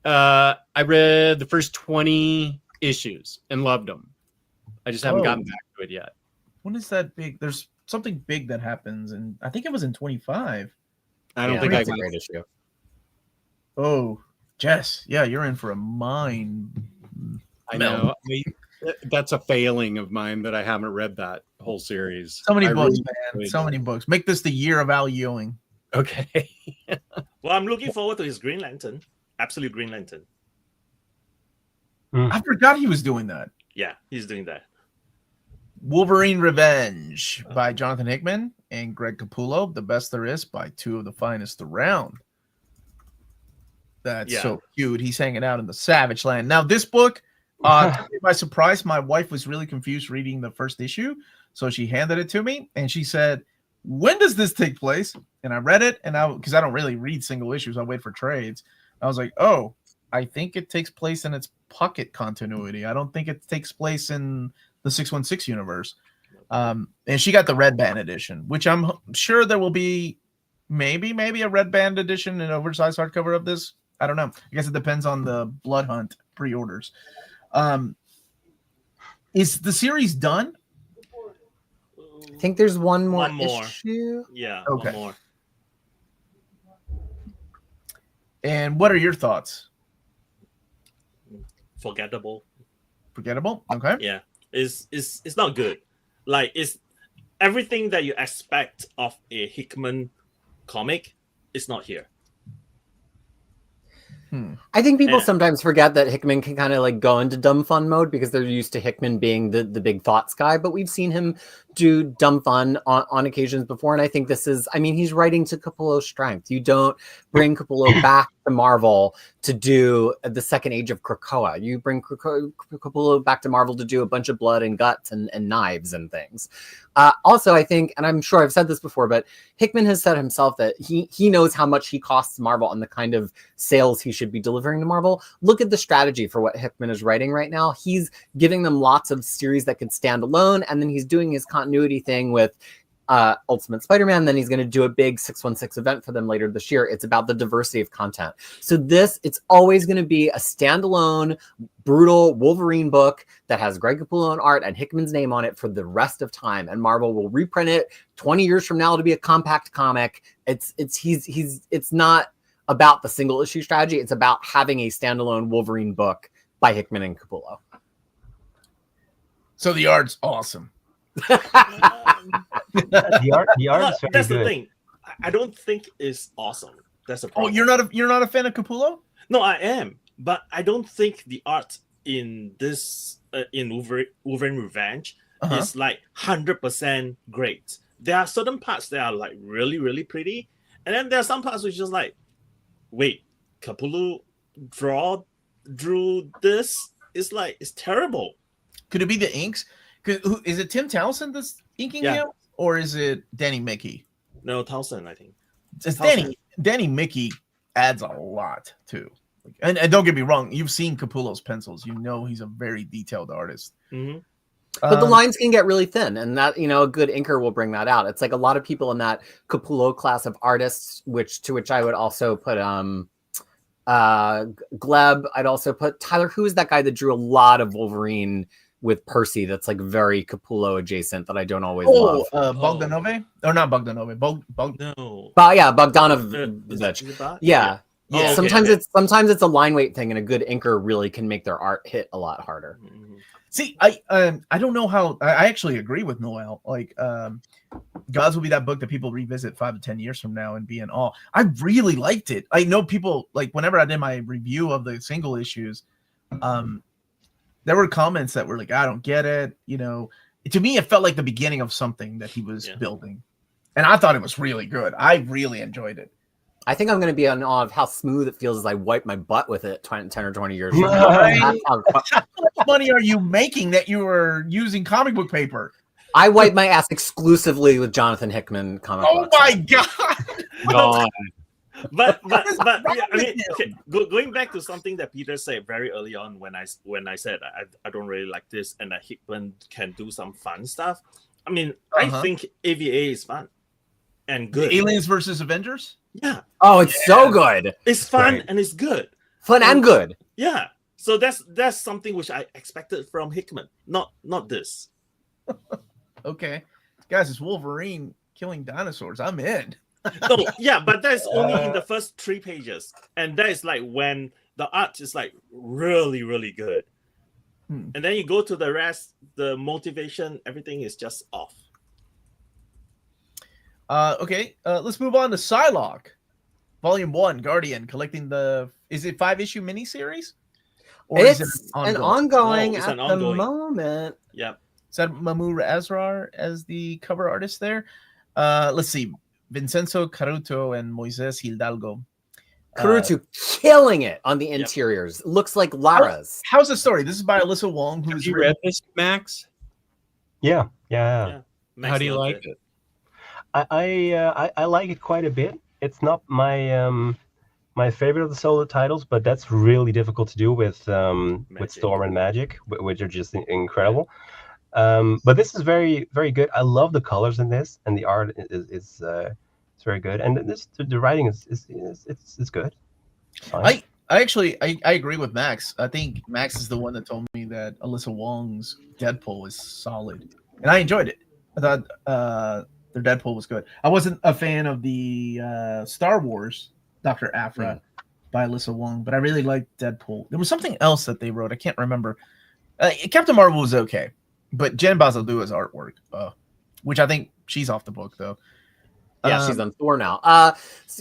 I read the first 20 issues and loved them. I just haven't gotten back to it yet. When is that big? There's something big that happens, and I think it was in 25. I don't think I it's a got great issue. Oh, Jess, yeah, you're in for a mind. I know. That's a failing of mine that I haven't read that whole series. So many books, man. So many books. Make this the year of Al Ewing. Okay. Well, I'm looking forward to his Green Lantern. Absolute Green Lantern. I forgot he was doing that. Yeah, he's doing that. Wolverine Revenge by Jonathan Hickman and Greg Capullo. The Best There Is by two of the finest around. That's so cute. He's hanging out in the Savage Land. Now, this book, took me by surprise. My wife was really confused reading the first issue. So she handed it to me, and she said, "When does this take place?" And I read it, and because I don't really read single issues, I wait for trades. I was like, "Oh, I think it takes place in its pocket continuity. I don't think it takes place in the 616 universe." And she got the red band edition, which I'm sure there will be maybe a red band edition, an oversized hardcover of this. I don't know. I guess it depends on the Blood Hunt pre-orders. Is the series done? I think there's one more more. issue. Yeah, Okay. one more. And what are your thoughts? Forgettable. Forgettable? Okay. Yeah, it's not good. Like, it's everything that you expect of a Hickman comic is not here. I think people sometimes forget that Hickman can kind of like go into dumb fun mode because they're used to Hickman being the big thoughts guy, but we've seen him do dumb fun on occasions before. And I think this is, I mean, he's writing to Capullo's strength. You don't bring Capullo back to Marvel to do the second age of Krakoa. You bring Capullo back to Marvel to do a bunch of blood and guts and knives and things. Also, I think, and I'm sure I've said this before, but Hickman has said himself that he knows how much he costs Marvel and the kind of sales he should be delivering to Marvel. Look at the strategy for what Hickman is writing right now. He's giving them lots of series that could stand alone, and then he's doing his continuity thing with Ultimate Spider-Man. Then he's going to do a big 616 event for them later this year. It's about the diversity of content. So it's always going to be a standalone, brutal Wolverine book that has Greg Capullo on art and Hickman's name on it for the rest of time. And Marvel will reprint it 20 years from now to be a compact comic. It's not about the single issue strategy. It's about having a standalone Wolverine book by Hickman and Capullo. So the art's awesome. The art is very That's good. the thing. I don't think it's awesome. That's a Oh, problem. you're not a fan of Capullo? No, I am, but I don't think the art in this in Wolverine Revenge is like 100% great. There are certain parts that are like really, really pretty, and then there are some parts which is just like, wait, Capullo drew this? It's terrible. Could it be the inks? Is it Tim Townsend that's inking him, or is it Danny Mickey? No, Townsend, I think. It's Danny Mickey adds a lot too. And don't get me wrong, you've seen Capullo's pencils. You know he's a very detailed artist. Mm-hmm. But the lines can get really thin, and that, a good inker will bring that out. It's like a lot of people in that Capullo class of artists, which I would also put Gleb. I'd also put Tyler. Who is that guy that drew a lot of Wolverine with Percy? That's like very Capullo adjacent that I don't always love. Bogdanove? Or not Bogdanove? No. But yeah, Bogdanovich. Yeah. Oh, sometimes it's a line weight thing, and a good inker really can make their art hit a lot harder. Mm-hmm. See, I don't know how. I actually agree with Noel. Like, Gods will be that book that people revisit 5 to 10 years from now and be in awe. I really liked it. I know people, like, whenever I did my review of the single issues, there were comments that were like, I don't get it. To me, it felt like the beginning of something that he was building. And I thought it was really good. I really enjoyed it. I think I'm going to be in awe of how smooth it feels as I wipe my butt with it 10 or 20 years from now. How much money are you making that you are using comic book paper? I wipe my ass exclusively with Jonathan Hickman comic books. Oh my God. But yeah, I mean, okay, going back to something that Peter said very early on when I said I don't really like this and that Hickman can do some fun stuff. I mean, I think AVA is fun and good. Aliens versus Avengers? Yeah. Oh, it's so good. It's fun and it's good. Fun and good. Yeah. So that's something which I expected from Hickman. Not this. Okay. Guys, it's Wolverine killing dinosaurs. I'm in. No, yeah, but that's only in the first 3 pages. And that is like when the art is like really, really good. And then you go to the rest, the motivation, everything is just off. Okay, let's move on to Psylocke. Volume 1, Guardian, collecting is it 5-issue miniseries? Or it's an ongoing at the moment. Yep. Is that Mamour Asrar as the cover artist there? Let's see. Vincenzo Caruto and Moises Hidalgo. Caruto killing it on the interiors. Looks like Lara's. How's the story? This is by Alyssa Wong. Have you read this, Max? Yeah. Max How do you loved like it? I like it quite a bit. It's not my favorite of the solo titles, but that's really difficult to do with Storm and Magic, which are just incredible. But this is very, very good. I love the colors in this, and the art is it's very good. And the writing is it's good. It's fine. I agree with Max. I think Max is the one that told me that Alyssa Wong's Deadpool is solid, and I enjoyed it. I thought their Deadpool was good. I wasn't a fan of the Star Wars Dr. Aphra by Alyssa Wong, but I really liked Deadpool. There was something else that they wrote. I can't remember. Captain Marvel was okay, but Jen Basalua's artwork, which I think she's off the book though. Yeah, she's on Thor now.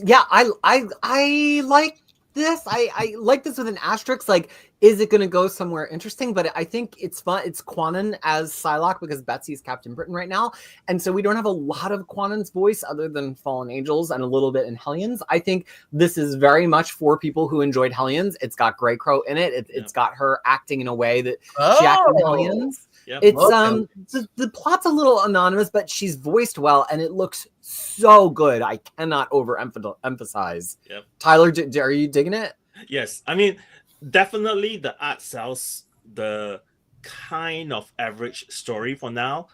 Yeah, I like this. I like this with an asterisk. Like, is it going to go somewhere interesting? But I think it's fun. It's Quanon as Psylocke because Betsy's Captain Britain right now, and so we don't have a lot of Quanon's voice other than Fallen Angels and a little bit in Hellions. I think this is very much for people who enjoyed Hellions. It's got Grey Crow in it. It's got her acting in a way that she acted in Hellions. Yep. It's the plot's a little anonymous, but she's voiced well, and it looks so good. I cannot overemphasize. Yep. Tyler, are you digging it? Yes, I mean, definitely the art sells the kind of average story for now,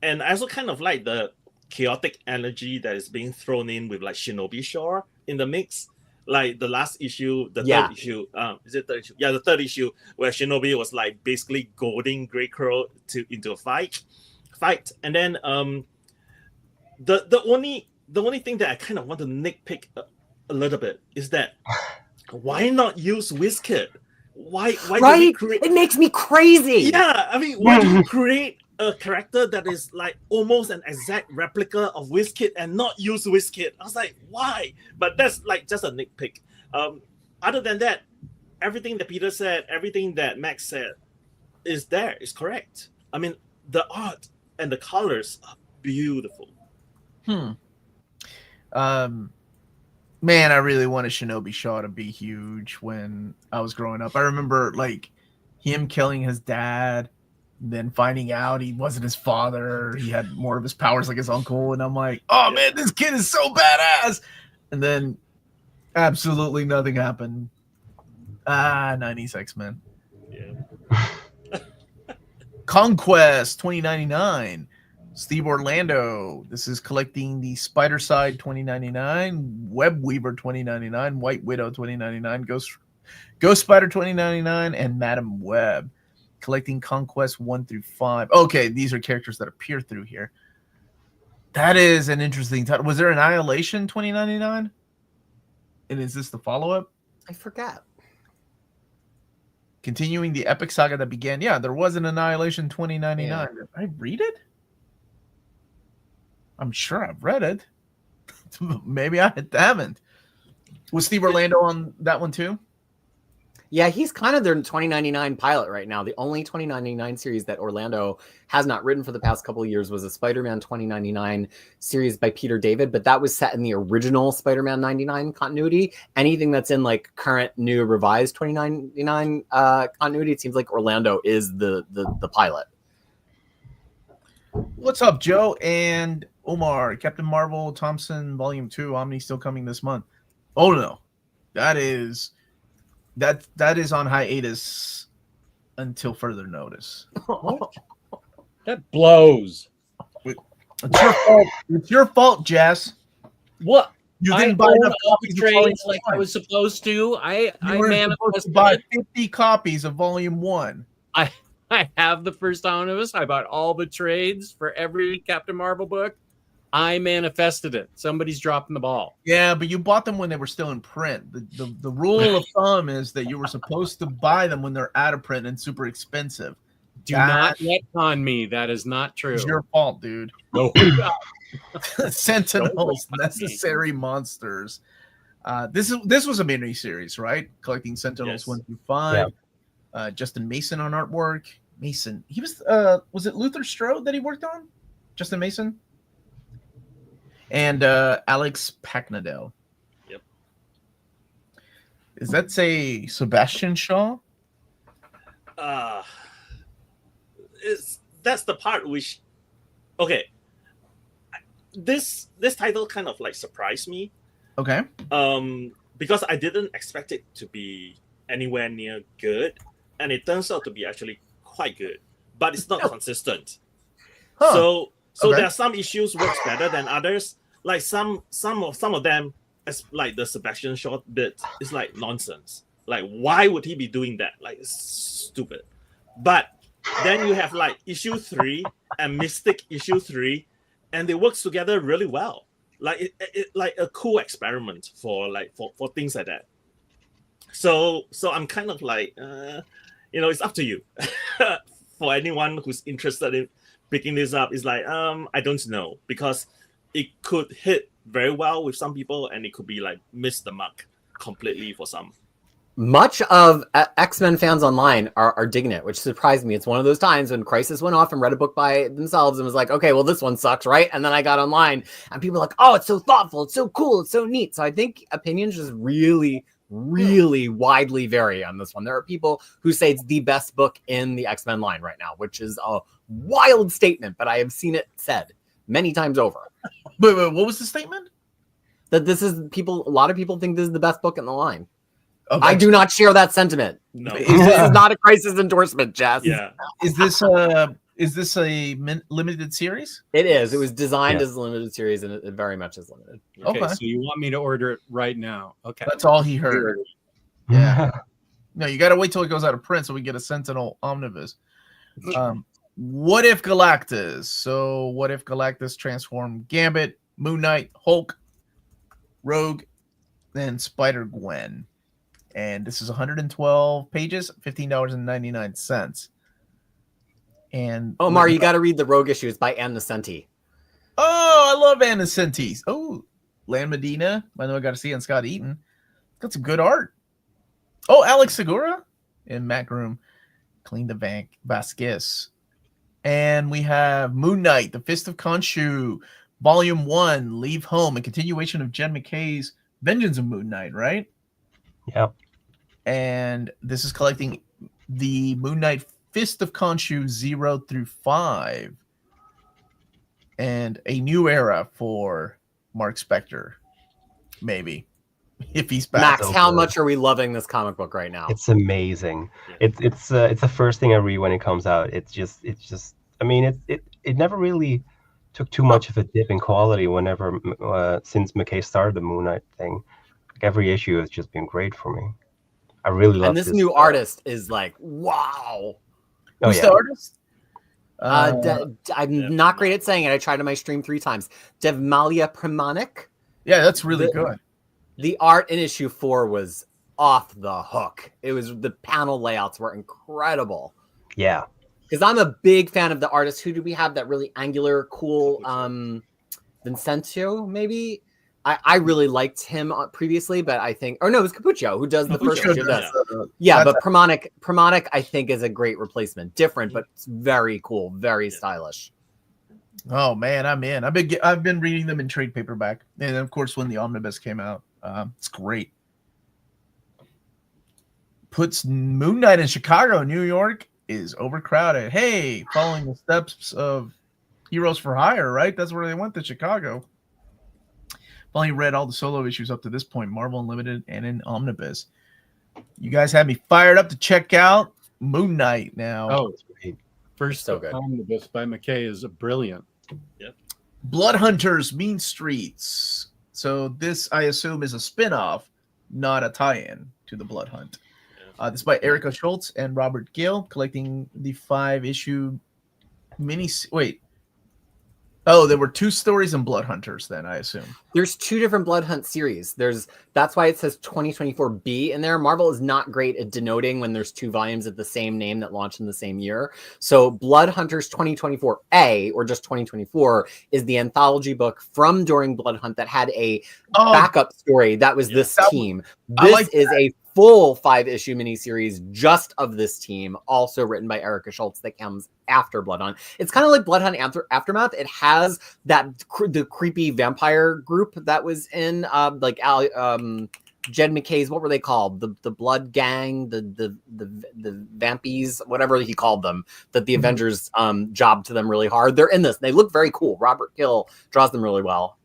and I also kind of like the chaotic energy that is being thrown in with like Shinobi Shore in the mix. Like the last issue, the third issue, is it third issue? Yeah, the third issue where Shinobi was like basically goading Grey Crow into a fight, and then the only thing that I kind of want to nitpick a little bit is that why not use Wizkid? Why Right? It makes me crazy. Yeah, I mean, why do you create a character that is like almost an exact replica of Wizkid and not use Wizkid? I was like, why? But that's like just a nitpick. Other than that, everything that Peter said, everything that Max said is correct. I mean, the art and the colors are beautiful. Man, I really wanted Shinobi Shaw to be huge when I was growing up. I remember like him killing his dad, then finding out he wasn't his father. He had more of his powers like his uncle. And I'm like, oh man, this kid is so badass. And then absolutely nothing happened. 90s X-Men. Yeah. Conquest 2099. Steve Orlando. This is collecting the Spider Side 2099, Web Weaver 2099, White Widow 2099, Ghost Spider 2099, and Madam Web. Collecting Conquest 1 through 5. Okay, these are characters that appear through here. That is an interesting title. Was there Annihilation 2099? And is this the follow-up? I forgot. Continuing the epic saga that began. Yeah, there was an Annihilation 2099. Yeah. Did I read it? I'm sure I've read it. Maybe I haven't. Was Steve Orlando on that one too? Yeah, he's kind of their 2099 pilot right now. The only 2099 series that Orlando has not written for the past couple of years was a Spider-Man 2099 series by Peter David, but that was set in the original Spider-Man 99 continuity. Anything that's in like current, new, revised 2099 continuity, it seems like Orlando is the pilot. What's up, Joe and Omar? Captain Marvel Thompson Volume 2 Omni still coming this month. Oh no, that is on hiatus until further notice. That blows. It's your fault. It's your fault, Jess. What? You I didn't buy enough copies of Volume trades like I 1. was supposed to. I You were supposed to buy 50 copies of Volume 1. I have the first Omnibus. I bought all the trades for every Captain Marvel book. I manifested it. Somebody's dropping the ball. Yeah, but you bought them when they were still in print. The rule of thumb is that you were supposed to buy them when they're out of print and super expensive. Do not retcon me. That is not true. It's your fault, dude. No. Sentinels, necessary monsters. This was a mini series, right? Collecting Sentinels 1 through 5. Yeah. Justin Mason on artwork. Mason. He was it Luther Strode that he worked on? Justin Mason? And Alex Packnadell. Yep. Is that say Sebastian Shaw? That's the part which Okay, this title kind of like surprised me. Okay. Because I didn't expect it to be anywhere near good, and it turns out to be actually quite good, but it's not consistent. Huh. So Okay. there are some issues works better than others. Like some of them, as like the Sebastian Shaw bit, is like nonsense. Like, why would he be doing that? Like, it's stupid. But then you have like issue 3 and Mystic issue 3, and they work together really well. Like it like a cool experiment for things like that. So I'm kind of like, it's up to you. For anyone who's interested in picking this up, it's like, I don't know, because it could hit very well with some people, and it could be like miss the mark completely for some. Much of X-Men fans online are digging it, which surprised me. It's one of those times when Crisis went off and read a book by themselves and was like, okay, well, this one sucks, right? And then I got online and people were like, oh, it's so thoughtful, it's so cool, it's so neat. So I think opinions just really, really widely vary on this one. There are people who say it's the best book in the X-Men line right now, which is a wild statement, but I have seen it said many times over. Wait, what was the statement? That this is a lot of people think this is the best book in the line. Okay. I do not share that sentiment. No. This is not a Crisis endorsement, Jess. Yeah. Is this a limited series? It is. It was designed Yes. as a limited series, and it very much is limited. Okay, Okay. so you want me to order it right now? Okay. That's all he heard. Yeah. No, you got to wait till it goes out of print so we get a Sentinel Omnibus. What if Galactus? So what if Galactus transformed Gambit, Moon Knight, Hulk, Rogue, and Spider-Gwen? And this is 112 pages, $15.99. And Omar, you got to read the Rogue issue. It's by Ann Nesenti. Oh, I love Anna Sentis. Oh, Lan Medina. I know I got to see on Scott Eaton. Got some good art. Oh, Alex Segura and Matt Groom. Clean the Vasquez. And we have Moon Knight, The Fist of Khonshu, Volume 1, Leave Home, a continuation of Jen McKay's Vengeance of Moon Knight, right? Yep. And this is collecting the Moon Knight Fist of Khonshu 0 through 5. And a new era for Mark Spector, maybe, if he's back. Max, so how good. much are we loving this comic book right now? It's amazing. Yeah. It's the first thing I read when it comes out. It's just. I mean, it never really took too much of a dip in quality whenever since McKay started the Moon Knight thing. Like, every issue has just been great for me. I really love And this new artist is like, wow. Oh Who's yeah. the artist? I'm not great at saying it. I tried on my stream 3 times. Devmalia Pramanik. Yeah, that's really good. The art in issue 4 was off the hook. It was, the panel layouts were incredible. Yeah. Because I'm a big fan of the artist. Who do we have that really angular, cool Vincenzo, maybe? I really liked him previously, but I think, or no, it was Capuccio who does the first issue. Yeah, but Pramanik, I think, is a great replacement. Different, but it's very cool, very stylish. Oh man, I'm in. I've been reading them in trade paperback, and of course when the Omnibus came out, it's great. Puts Moon Knight in Chicago. New York is overcrowded. Hey, following the steps of Heroes for Hire, right? That's where they went, to Chicago. I've only read all the solo issues up to this point, Marvel Unlimited and in Omnibus. You guys had me fired up to check out Moon Knight now. Oh, Great. first So good. Omnibus by McKay is brilliant. Blood Hunters, Mean Streets. So this, I assume, is a spin-off, not a tie-in to the Blood Hunt. This is by Erica Schultz and Robert Gill, collecting the 5-issue mini. Wait. Oh, there were 2 stories in Blood Hunters then, I assume. There's 2 different Blood Hunt series. That's why it says 2024B in there. Marvel is not great at denoting when there's 2 volumes of the same name that launched in the same year. So Blood Hunters 2024A, or just 2024, is the anthology book from during Blood Hunt that had a backup story that was this team. This is a full 5-issue miniseries just of this team, also written by Erica Schultz, that comes after Blood Hunt. It's kind of like Blood Hunt Aftermath. It has the creepy vampire group that was in Jed McKay's, what were they called? The Blood Gang, the Vampies, whatever he called them, that the Avengers jobbed to them really hard. They're in this. They look very cool. Robert Gill draws them really well.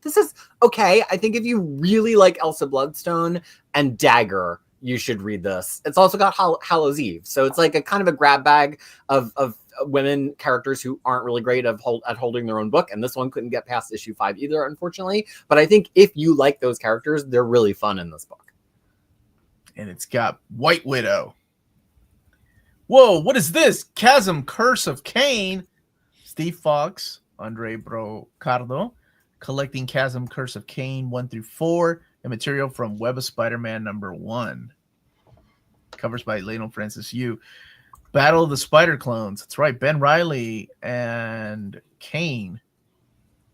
This is okay. I think if you really like Elsa Bloodstone and Dagger, you should read this. It's also got Hallows Eve. So it's like a kind of a grab bag of women characters who aren't really great at holding their own book. And this one couldn't get past issue 5 either, unfortunately. But I think if you like those characters, they're really fun in this book. And it's got White Widow. Whoa, what is this? Chasm Curse of Cain. Steve Fox, Andre Brocardo, collecting Chasm Curse of Cain 1-4, and material from Web of Spider-Man #1. Covers by Lionel Francis Yu. Battle of the Spider Clones. That's right. Ben Reilly and Kane,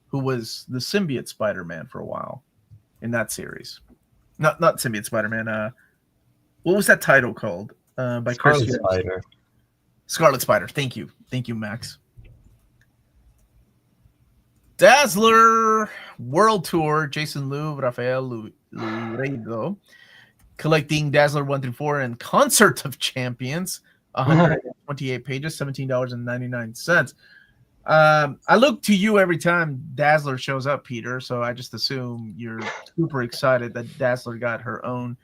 who was the symbiote Spider-Man for a while in that series. Not symbiote Spider-Man. What was that title called? By Scarlet Chris Spider. Scarlet Spider. Thank you, Max. Dazzler World Tour. Jason Liu, Rafael Luredo, collecting Dazzler 1-4 and Concert of Champions. 128 pages, $17.99. I look to you every time Dazzler shows up, Peter, so I just assume you're super excited that Dazzler got her own.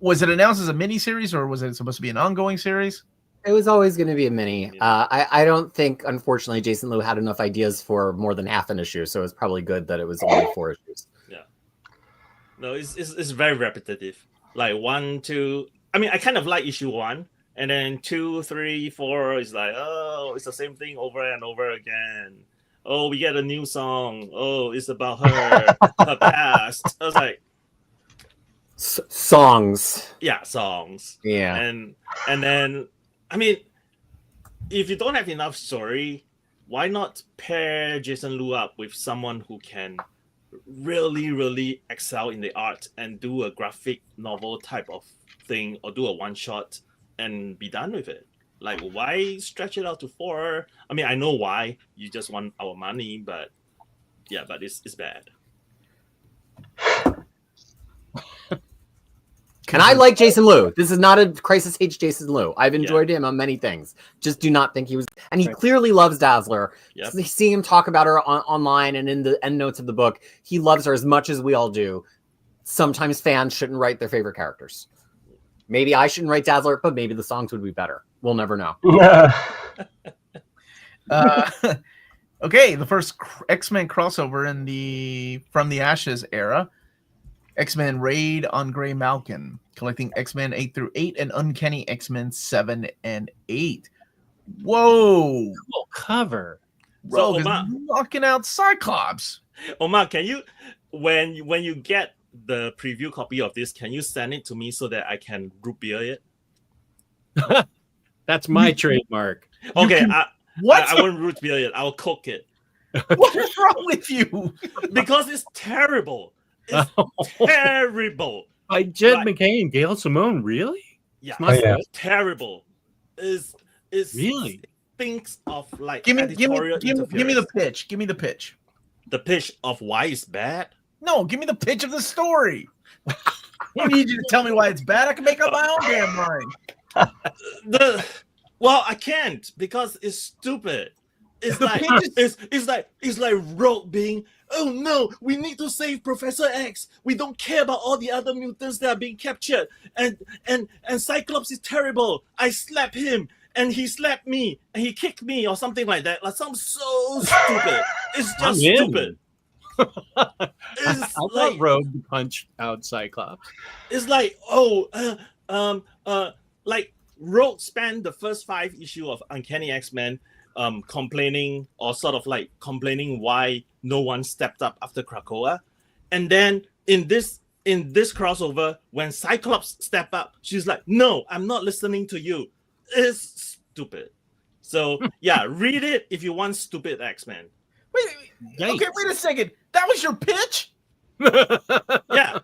Was it announced as a mini-series, or was it supposed to be an ongoing series? It was always going to be a mini. I don't think, unfortunately, Jason Liu had enough ideas for more than half an issue, so it's probably good that it was only 4 issues. Yeah. No, it's very repetitive. Like 1, 2. I mean, I kind of like issue 1. And then 2, 3, 4 is like, oh, it's the same thing over and over again. Oh, we get a new song. Oh, it's about her past. I was like, songs. Yeah, songs. Yeah. And then, I mean, if you don't have enough story, why not pair Jason Liu up with someone who can really, really excel in the art and do a graphic novel type of thing, or do a one-shot and be done with it? Like, why stretch it out to 4? I mean, I know why. You just want our money, but yeah, but it's bad. And I like Jason Liu. This is not a Crisis hates Jason Liu. I've enjoyed him on many things. Just do not think he was. And he clearly loves Dazzler. Yep. Seeing him talk about her online and in the end notes of the book, he loves her as much as we all do. Sometimes fans shouldn't write their favorite characters. Maybe I shouldn't write Dazzler, but maybe the songs would be better. We'll never know. Okay, the first X-Men crossover from the Ashes era. X-Men Raid on Grey Malkin, collecting X-Men 8-8 and Uncanny X-Men 7 and 8. Whoa! Cool cover. Rogue is knocking out Cyclops. Omar, can you, when you get the preview copy of this, can you send it to me so that I can root beer it? That's my trademark. Okay, I won't root beer it. I'll cook it. What is wrong with you? Because it's terrible. It's terrible. By Jed McKay and Gail Simone, really? Yeah, yeah. Terrible. It's really thinks of like give me editorial the pitch. Give me the pitch. The pitch of why it's bad. No, give me the pitch of the story. I don't need you to tell me why it's bad. I can make up my own damn mind. Well, I can't because it's stupid. It's like it's like Rogue being, oh no, we need to save Professor X. We don't care about all the other mutants that are being captured. And Cyclops is terrible. I slapped him and he slapped me and he kicked me or something like that. Like something so stupid. It's just stupid. I thought Rogue punched out Cyclops. It's like, like Rogue spent the first 5 issues of Uncanny X-Men complaining why no one stepped up after Krakoa. And then in this crossover, when Cyclops stepped up, she's like, no, I'm not listening to you. It's stupid. So yeah, read it if you want stupid X-Men. Wait a second. That was your pitch? Yeah.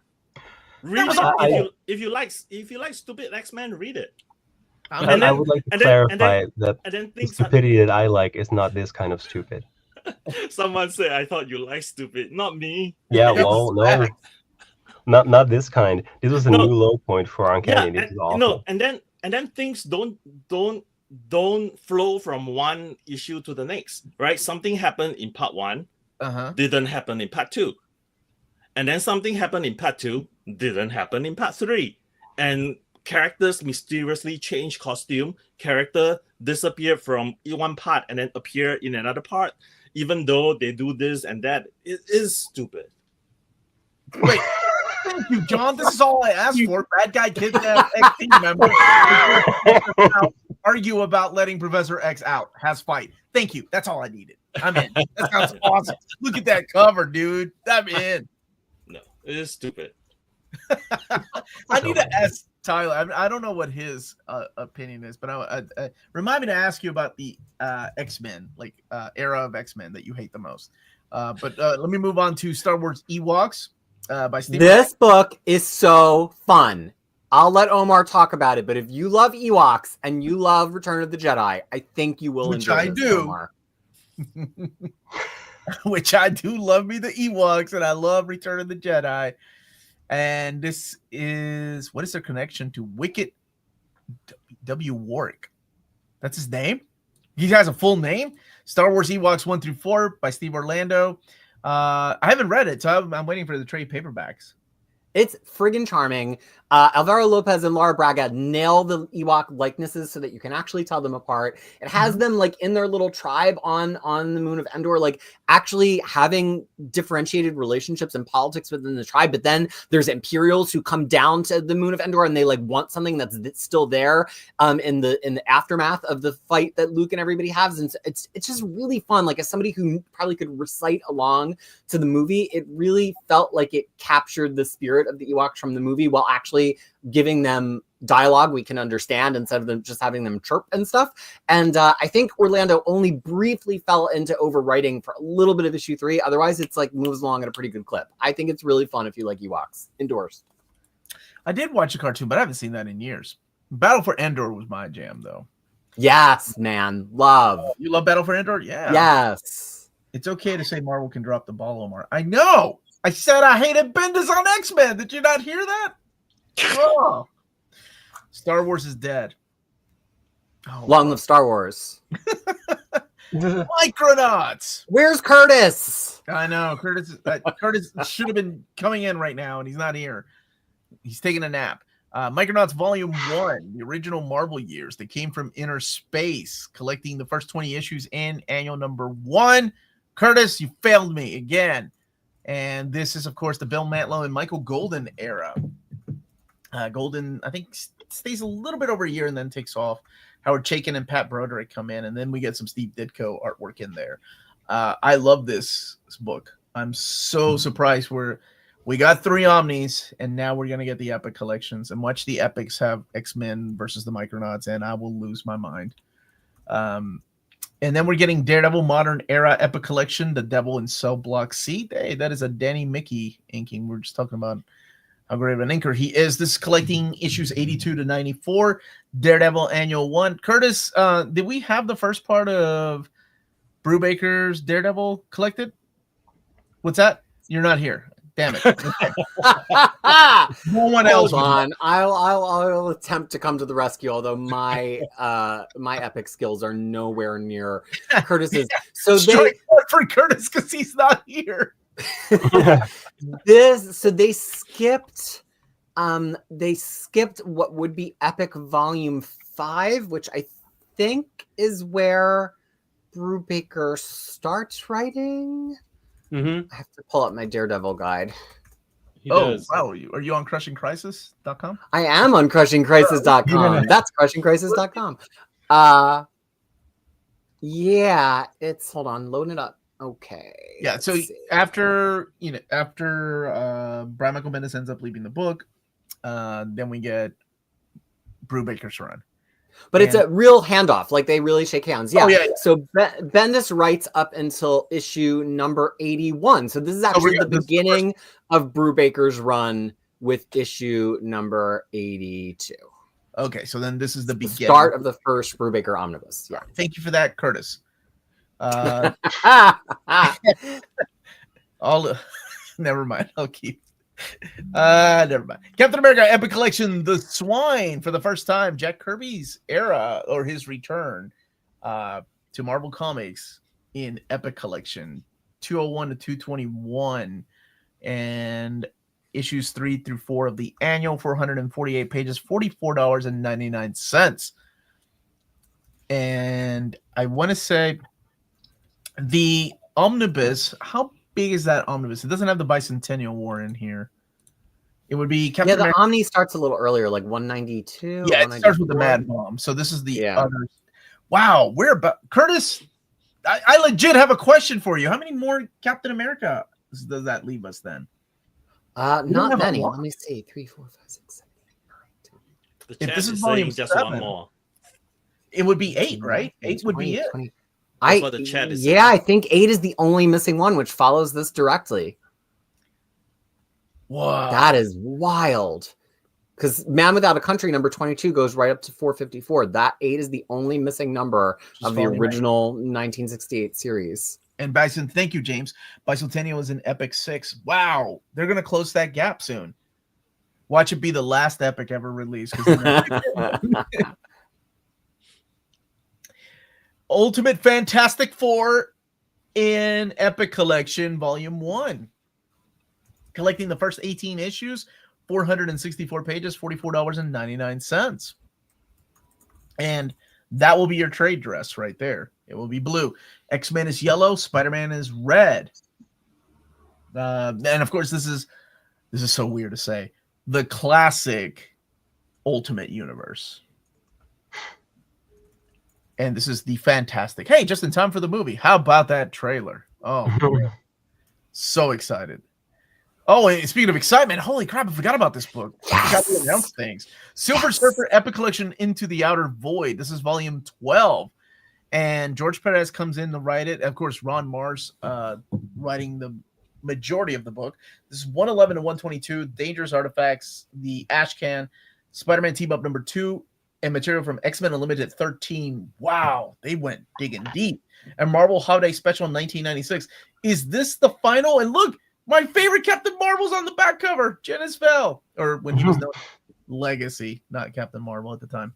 Read it if you like stupid X-Men, read it. I would like to clarify that the stupidity that I like is not this kind of stupid. Someone said I thought you like stupid, not me. Yeah, well, no. not this kind. This was a No. new low point for Uncanny. Yeah, This is awful. and then things don't flow from one issue to the next, right? Something happened in part 1, didn't happen in part 2, and then something happened in part 2, didn't happen in part 3, and characters mysteriously change costume, character disappear from one part and then appear in another part, even though they do this and that. It is stupid. Wait, thank you, John. This is all I asked for. Bad guy kidnap X team member. Argue about letting Professor X out. Has fight. Thank you. That's all I needed. I'm in. That sounds awesome. Look at that cover, dude. I'm in. No, it is stupid. I need to ask Tyler. I don't know what his opinion is, but I remind me to ask you about the X-Men, like era of X-Men that you hate the most. But let me move on to Star Wars Ewoks by Steve. This book is so fun. I'll let Omar talk about it, but if you love Ewoks and you love Return of the Jedi, I think you will Which enjoy I this, do. Omar. Which I do love me the Ewoks, and I love Return of the Jedi. And this is, what is their connection to Wicket W. Warwick? That's his name? He has a full name? Star Wars Ewoks 1-4 by Steve Orlando. I haven't read it, so I'm waiting for the trade paperbacks. It's friggin' charming. Alvaro Lopez and Laura Braga nail the Ewok likenesses so that you can actually tell them apart. It has them like in their little tribe on the moon of Endor, like actually having differentiated relationships and politics within the tribe. But then there's Imperials who come down to the moon of Endor and they like want something that's still there in the aftermath of the fight that Luke and everybody has. And so it's just really fun. Like as somebody who probably could recite along to the movie, it really felt like it captured the spirit of the Ewoks from the movie while actually giving them dialogue we can understand instead of them just having them chirp and stuff. And I think Orlando only briefly fell into overwriting for a little bit of issue 3. Otherwise, it's like moves along at a pretty good clip. I think it's really fun if you like Ewoks. Endorsed. I did watch a cartoon, but I haven't seen that in years. Battle for Endor was my jam, though. Yes, man. Love. You love Battle for Endor? Yeah. Yes. It's okay to say Marvel can drop the ball, Omar. I know. I said I hated Bendis on X-Men. Did you not hear that? Oh. Star Wars is dead. Oh, Long live Star Wars. Micronauts. Where's Curtis? I know. Curtis should have been coming in right now, and he's not here. He's taking a nap. Micronauts Volume 1, the original Marvel years that came from inner space, collecting the first 20 issues in annual number 1. Curtis, you failed me again. And this is, of course, the Bill Mantlo and Michael Golden era. Golden, I think, stays a little bit over a year and then takes off. Howard Chaykin and Pat Broderick come in, and then we get some Steve Ditko artwork in there. I love this book. I'm so surprised we got 3 Omnis, and now we're going to get the Epic collections. And watch the Epics have X-Men versus the Micronauts, and I will lose my mind. And then we're getting Daredevil Modern Era Epic Collection, The Devil in Cell Block C. Hey, that is a Danny Mickey inking. We're just talking about how great of an inker he is. This is collecting issues 82 to 94, Daredevil Annual 1. Curtis, did we have the first part of Brubaker's Daredevil collected? What's that? You're not here. Damn it. Okay. No one else. Hold on. I'll attempt to come to the rescue, although my my epic skills are nowhere near Curtis's. So for Curtis because he's not here. they skipped what would be Epic Volume 5, which I think is where Brubaker starts writing. Mm-hmm. I have to pull up my Daredevil guide. Wow. Are you on crushingcrisis.com? I am on crushingcrisis.com. That's crushingcrisis.com. Yeah, it's, hold on, loading it up. Okay. Yeah, so after Brian Michael Bendis ends up leaving the book, then we get Brubaker's run. But it's a real handoff. Like they really shake hands. Yeah. Oh, yeah. So Bendis writes up until issue number 81. So this is actually the beginning of Brubaker's run with issue number 82. Okay. So then this is the beginning. Start of the first Brubaker omnibus. Yeah. Thank you for that, Curtis. Never mind. I'll keep. Never mind. Captain America Epic Collection, The Swine, for the first time. Jack Kirby's era or his return to Marvel Comics in Epic Collection, 201 to 221, and issues 3 through 4 of the annual, 448 pages, $44.99. And I want to say the Omnibus, how big is that Omnibus? It doesn't have the Bicentennial War in here. It would be Captain the America. Omni starts a little earlier, like 192. Yeah, it starts with the Mad Bomb. So this is the other. Wow, we're about Curtis. I legit have a question for you. How many more Captain America does that leave us then? Not many. Let me see. 3, 4, 5, 6, 7, 8, 9, 10. The If chat this is is volume saying just 7, one more. it would be 8, right? 8 would be it. 20. That's what the chat is Yeah, I think 8 is the only missing one, which follows this directly. Wow, That is wild. Because Man Without a Country number 22 goes right up to 454. That 8 is the only missing number of the original 1968 series. And Bison, thank you, James. Bicentennial is in Epic 6. Wow, they're gonna close that gap soon. Watch it be the last Epic ever released. Ultimate Fantastic Four in Epic Collection, Volume 1. Collecting the first 18 issues, 464 pages, $44.99. And that will be your trade dress right there. It will be blue. X-Men is yellow. Spider-Man is red. And of course, this is so weird to say. The classic Ultimate Universe. And this is the fantastic. Hey, just in time for the movie. How about that trailer? Oh, man. So excited. Oh, and speaking of excitement, holy crap, I forgot about this book. I got to announce things. Silver Surfer Epic Collection Into the Outer Void. This is volume 12. And George Perez comes in to write it. Of course, Ron Mars writing the majority of the book. This is 111 to 122, Dangerous Artifacts, the Ash Can, Spider-Man Team-Up number 2, and material from X-Men Unlimited 13. Wow, they went digging deep. And Marvel Holiday Special 1996. Is this the final? And look, my favorite Captain Marvel's on the back cover, Janice Fell, or when he was known Legacy, not Captain Marvel at the time.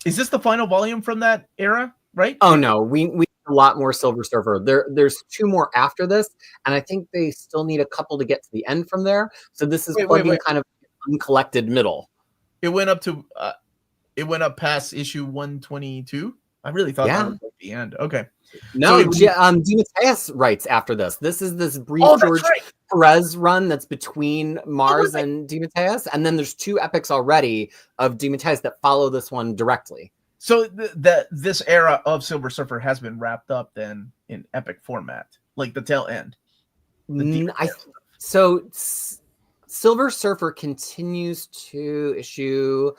Is this the final volume from that era, right? Oh no, we have a lot more Silver Surfer. There's 2 more after this, and I think they still need a couple to get to the end from there. So this is plugging kind of uncollected middle. It went up to it went up past issue 122. I really thought that was like the end. Okay. No, DeMatteis writes after this. This is this brief George Perez run that's between Mars and DeMatteis, and then there's 2 epics already of DeMatteis that follow this one directly. So this era of Silver Surfer has been wrapped up then in epic format, like the tail end. Silver Surfer continues to issue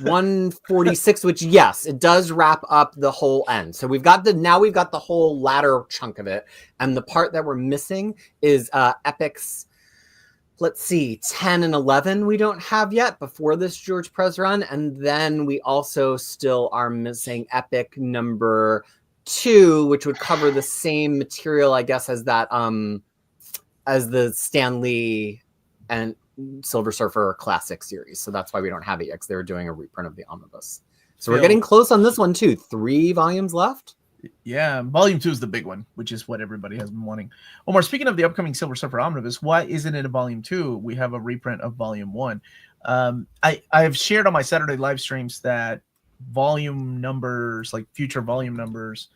146, which yes, it does wrap up the whole end. So we've got the whole latter chunk of it, and the part that we're missing is epics. Let's see, 10 and 11 we don't have yet before this George Perez run, and then we also still are missing epic number 2, which would cover the same material, I guess, as that as the Stan Lee and Silver Surfer Classic series. So that's why we don't have it yet, because they were doing a reprint of the Omnibus. So we're getting close on this one too. 3 volumes left. Yeah, volume 2 is the big one, which is what everybody has been wanting. Omar, speaking of the upcoming Silver Surfer Omnibus, why isn't it a volume 2? We have a reprint of volume 1. I've shared on my Saturday live streams that volume numbers, like future volume numbers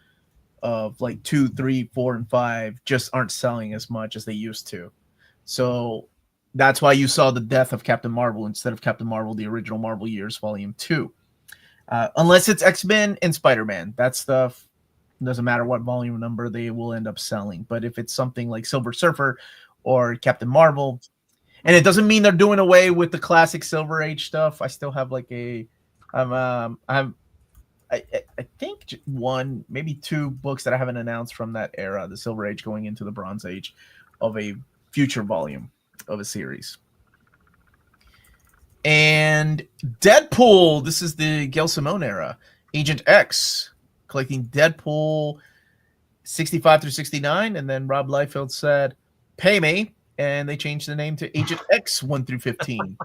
of like 2, 3, 4, and 5 just aren't selling as much as they used to. So that's why you saw the death of Captain Marvel instead of Captain Marvel, the original Marvel Years, Volume 2. Unless it's X-Men and Spider-Man. That stuff doesn't matter what volume number, they will end up selling. But if it's something like Silver Surfer or Captain Marvel, and it doesn't mean they're doing away with the classic Silver Age stuff. I still have like I think 1, maybe 2 books that I haven't announced from that era, the Silver Age going into the Bronze Age, of a future volume of a series. And Deadpool, this is the Gail Simone era. Agent X, collecting Deadpool 65 through 69, and then Rob Liefeld said, "Pay me." and they changed the name to Agent X 1 through 15.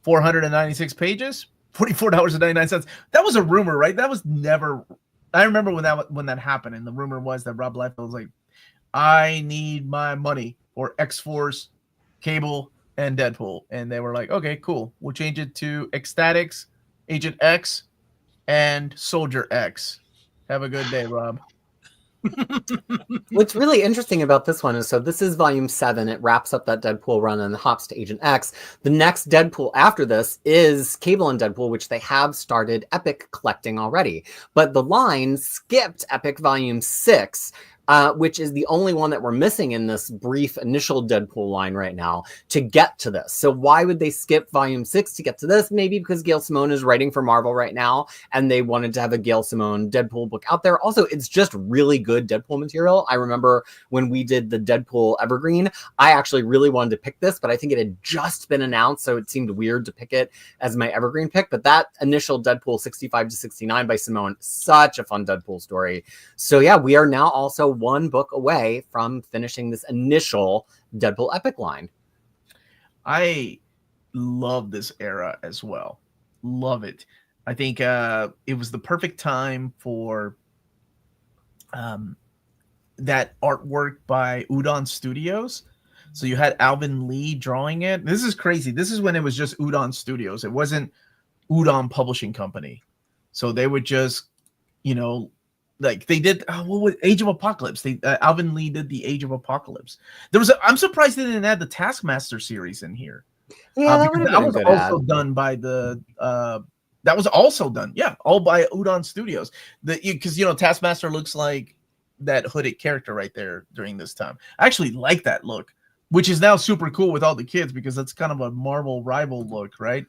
496 pages, $44.99. That was a rumor, right? That was never. I remember when that happened, and the rumor was that Rob Liefeld was like, "I need my money for X-Force, Cable, and Deadpool," and they were like, "Okay, cool. We'll change it to Ecstatics, Agent X, and Soldier X. Have a good day, Rob." What's really interesting about this one is, so this is volume 7. It wraps up that Deadpool run and hops to Agent X. The next Deadpool after this is Cable and Deadpool, which they have started Epic collecting already. But the line skipped Epic volume 6, which is the only one that we're missing in this brief initial Deadpool line right now to get to this. So why would they skip volume 6 to get to this? Maybe because Gail Simone is writing for Marvel right now, and they wanted to have a Gail Simone Deadpool book out there. Also, it's just really good Deadpool material. I remember when we did the Deadpool Evergreen, I actually really wanted to pick this, but I think it had just been announced, so it seemed weird to pick it as my Evergreen pick. But that initial Deadpool 65 to 69 by Simone, such a fun Deadpool story. So yeah, we are now also one book away from finishing this initial Deadpool Epic line. I love this era as well. Love it. I think it was the perfect time for that artwork by Udon Studios. So you had Alvin Lee drawing it. This is crazy. This is when it was just Udon Studios. It wasn't Udon Publishing Company. So they would just, like they did what was Age of Apocalypse. Alvin Lee did the Age of Apocalypse. I'm surprised they didn't add the Taskmaster series in here. Yeah, that was also done by that was also done, all by Udon Studios. Because Taskmaster looks like that hooded character right there during this time. I actually like that look, which is now super cool with all the kids because it's kind of a Marvel rival look, right?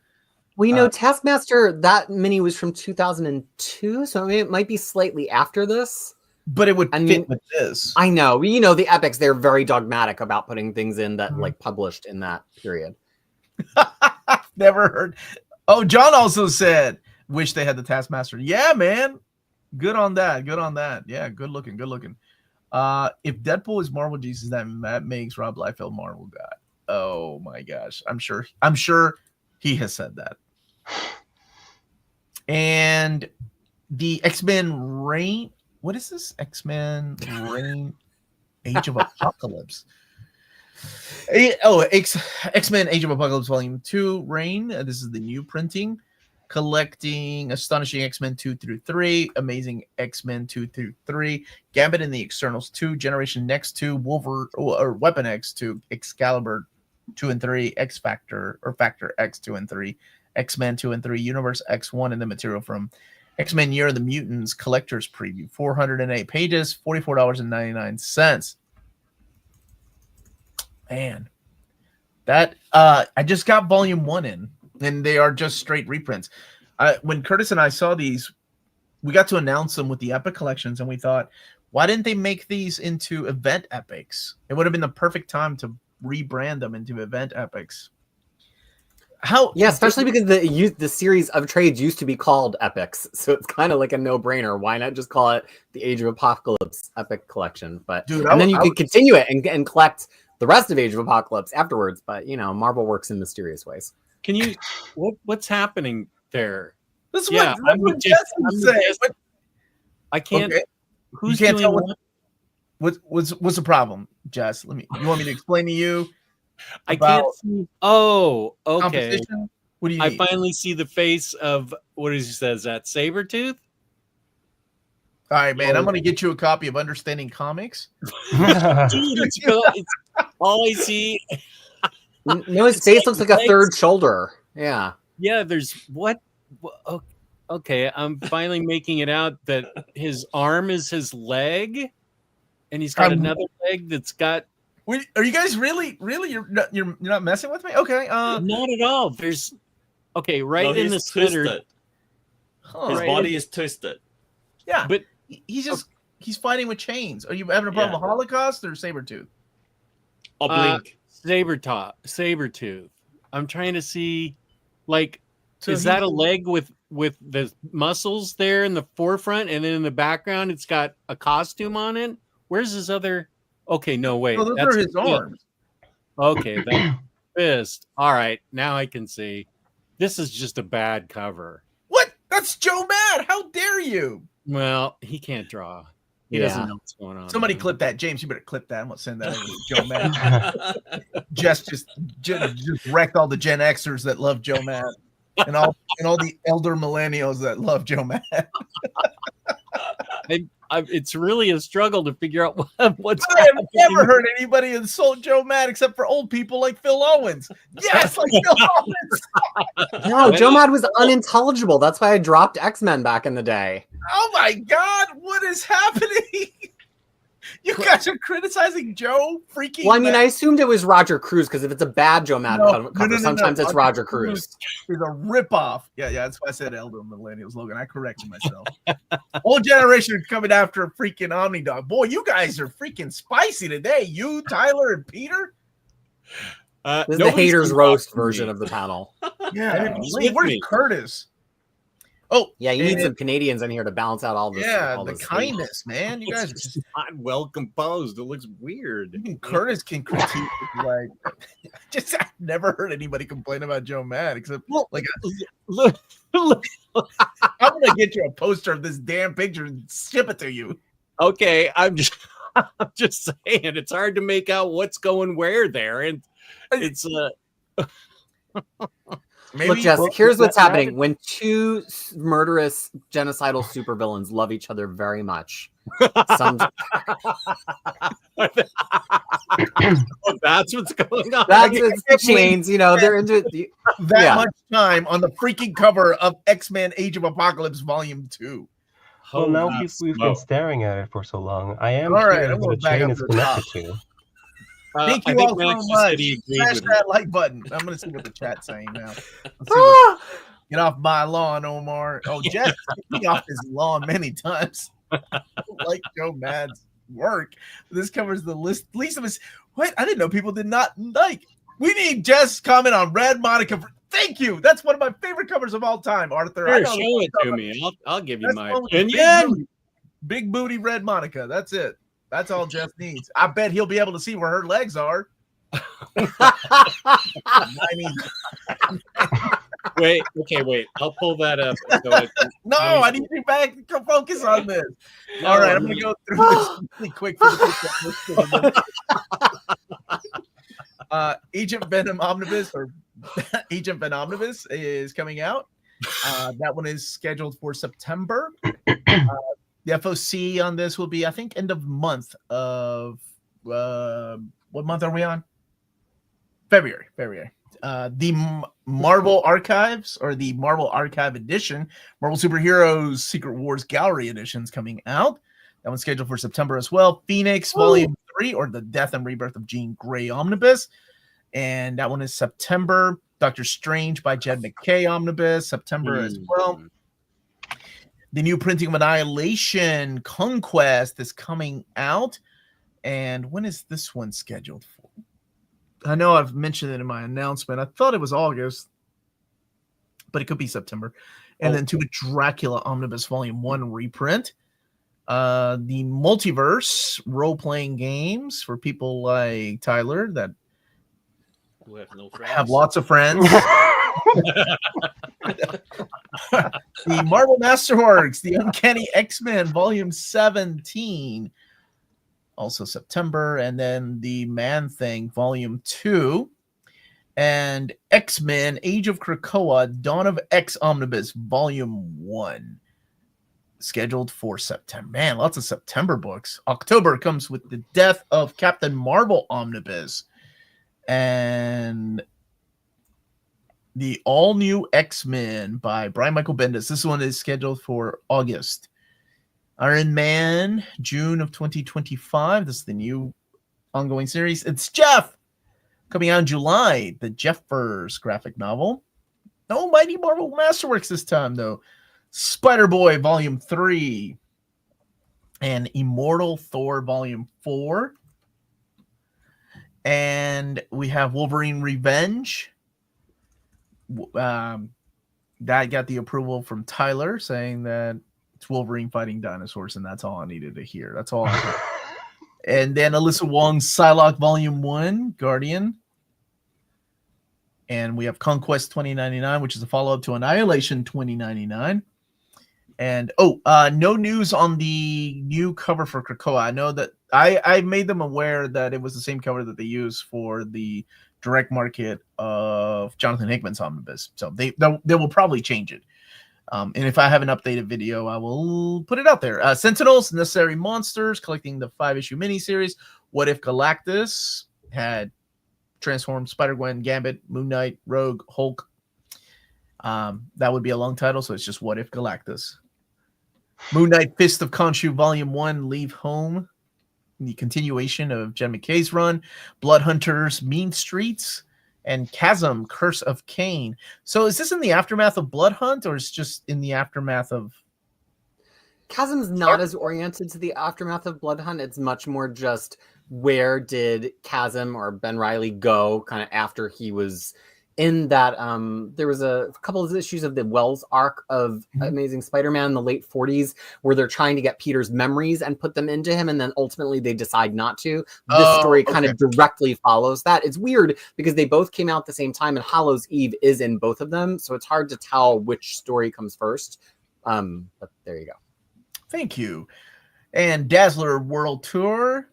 Well, Taskmaster, that mini was from 2002, so I mean, it might be slightly after this. But it would fit with this. I know. The Epics, they're very dogmatic about putting things in that like published in that period. Never heard. Oh, John also said, wish they had the Taskmaster. Yeah, man. Good on that. Yeah, good looking. If Deadpool is Marvel Jesus, that makes Rob Liefeld Marvel God. Oh my gosh. I'm sure he has said that. And the X-Men Reign. What is this? X-Men Reign Age of Apocalypse. X-Men Age of Apocalypse Volume 2 Reign. This is the new printing. Collecting Astonishing X-Men 2 through 3, Amazing X-Men 2 through 3, Gambit and the Externals 2, Generation Next 2, Weapon X 2, Excalibur 2 and 3, X Factor or Factor X 2 and 3, X-Men 2 and 3, Universe X1, and the material from X-Men Year of the Mutants Collector's Preview. 408 pages, $44.99. Man, that I just got volume 1 in, and they are just straight reprints. When Curtis and I saw these, we got to announce them with the Epic collections, and we thought, why didn't they make these into event epics? It would have been the perfect time to rebrand them into event epics. Especially because the series of trades used to be called Epics, so it's kind of like a no-brainer. Why not just call it the Age of Apocalypse Epic Collection? But then you could continue it and collect the rest of Age of Apocalypse afterwards. But Marvel works in mysterious ways. Can you? What's happening there? That's what Jesse said. I can't. Okay. Who's you can't doing tell what's the problem, Jess? You want me to explain to you? I can't see. Oh, okay. What do you I finally see the face of what he says. That Sabretooth. All right, man. I'm going to get you a copy of Understanding Comics. Dude, it's all I see. No, his face looks like a third shoulder. Yeah. Yeah, there's what? Okay, I'm finally making it out that his arm is his leg, and he's got another leg that's got. Wait, are you guys really? You're not messing with me? Okay. Not at all. There's right in the center. His body is twisted. Yeah, but he's fighting with chains. Are you having a problem with Holocaust or Sabretooth? Blink. Sabretooth. I'm trying to see, is that a leg with the muscles there in the forefront, and then in the background it's got a costume on it? Where's his other? Okay, no, wait. No, those are his arms. Okay, that's fist. All right, now I can see. This is just a bad cover. What? That's Joe Mad. How dare you? Well, he can't draw. He doesn't know what's going on. Somebody clip that. James, you better clip that. I'm going to send that over to Joe Mad. Jess just wrecked all the Gen Xers that love Joe Mad. And all the elder millennials that love Joe Mad. It's really a struggle to figure out what's I have never heard anybody insult Joe Mad except for old people like Phil Owens. Yes, like Phil Owens. No, Joe Mad was unintelligible. That's why I dropped X-Men back in the day. Oh my God, what is happening? You guys are criticizing Joe freaking Well, I mean, Mad. I assumed it was Roger Cruz because if it's a bad Joe Mad cover, sometimes it's Roger Cruz. Is a ripoff. Yeah, that's why I said elder millennials, Logan. I corrected myself. Whole generation coming after a freaking Omnidog. Boy, you guys are freaking spicy today. You, Tyler, and Peter. This is the haters roast version of the panel. Yeah, with where's me. Curtis? Oh, Yeah, you need some Canadians in here to balance out all this. yeah, all the this kindness, man. You guys are It's just just not well composed. It looks weird. even Curtis can critique. Like, I've never heard anybody complain about Joe Mad except like Look, I'm gonna get you a poster of this damn picture and ship it to you. okay, I'm just saying it's hard to make out what's going where there, and it's Maybe Look, Jess, here's what's happening when two murderous, genocidal supervillains love each other very much. that's what's going on. That's it's the chains, they're into that much time on the freaking cover of X-Men Age of Apocalypse Volume 2. Well, now we've been staring at it for so long. I am All right, curious I'm what going the back chain up is to the top. connected to. Thank I you think all Max so just much. said he agreed Smash with that like button. I'm going to see what the chat's saying now. Let's see what- Get off my lawn, Omar. Oh, Jeff kicked me off his lawn many times. I don't like Joe Mad's work. This covers the least of his. What? I didn't know people did not like. We need Jess' comment on Red Monica. Thank you. That's one of my favorite covers of all time, Arthur. I Sure, know show it to me. I'll give you That's my the one with the opinion. big booty Red Monica. That's it. That's all Jeff needs. I bet he'll be able to see where her legs are. I mean, Wait. I'll pull that up. no, I need you back to focus on this. All right, I'm going to go through this really quick. For the Agent Venom Omnibus or Agent Venom Omnibus is coming out. That one is scheduled for September. The FOC on this will be, I think, end of month of what month are we on? February. The Marvel Archives or the Marvel Archive Edition, Marvel Superheroes Secret Wars Gallery Edition is coming out. That one's scheduled for September as well. Phoenix Volume 3 or the Death and Rebirth of Jean Grey Omnibus. And that one is September. Doctor Strange by Jed McKay Omnibus, September as well. The new printing of Annihilation Conquest is coming out. And when is this one scheduled for? I know I've mentioned it in my announcement. I thought it was August, but it could be September. And then to a Dracula Omnibus Volume 1 reprint. The Multiverse role-playing games for people like Tyler that Who have no friends. have lots of friends. The Marvel Masterworks, the Uncanny X-Men Volume 17, also September, and then the Man-Thing Volume 2, and X-Men Age of Krakoa Dawn of X Omnibus Volume 1, scheduled for September. Man, lots of September books. October comes with the Death of Captain Marvel Omnibus, and the all-new X-Men by Brian Michael Bendis. This one is scheduled for August. Iron Man, June of 2025. This is the new ongoing series. It's Jeff! Coming out in July, the Jeffers graphic novel. No Mighty Marvel Masterworks this time, though. Spider-Boy, Volume 3. And Immortal Thor, Volume 4. And we have Wolverine Revenge. That got the approval from Tyler saying that it's Wolverine fighting dinosaurs, and that's all I needed to hear. That's all I heard. And then Alyssa Wong's Psylocke Volume 1, Guardian. And we have Conquest 2099, which is a follow-up to Annihilation 2099. And no news on the new cover for Krakoa. I know that I made them aware that it was the same cover that they use for the direct market of Jonathan Hickman's Omnibus. So they will probably change it. And if I have an updated video, I will put it out there. Sentinels, Necessary Monsters, collecting the 5-issue miniseries. What if Galactus had transformed Spider-Gwen, Gambit, Moon Knight, Rogue, Hulk? That would be a long title, so it's just What If Galactus. Moon Knight, Fist of Khonshu, Volume 1, Leave Home. The continuation of Jen McKay's run. Blood Hunters, Mean Streets, and Chasm, Curse of Cain. So is this in the aftermath of Blood Hunt, or is it just in the aftermath of... Chasm's not as oriented to the aftermath of Blood Hunt. It's much more just where did Chasm or Ben Reilly go kind of after he was in that. There was a couple of issues of the Wells arc of Amazing Spider-Man in the late 40s where they're trying to get Peter's memories and put them into him, and then ultimately they decide not to. This story kind of directly follows that. It's weird because they both came out at the same time, and Hallows Eve is in both of them, so it's hard to tell which story comes first. But there you go. Thank you. And Dazzler World Tour,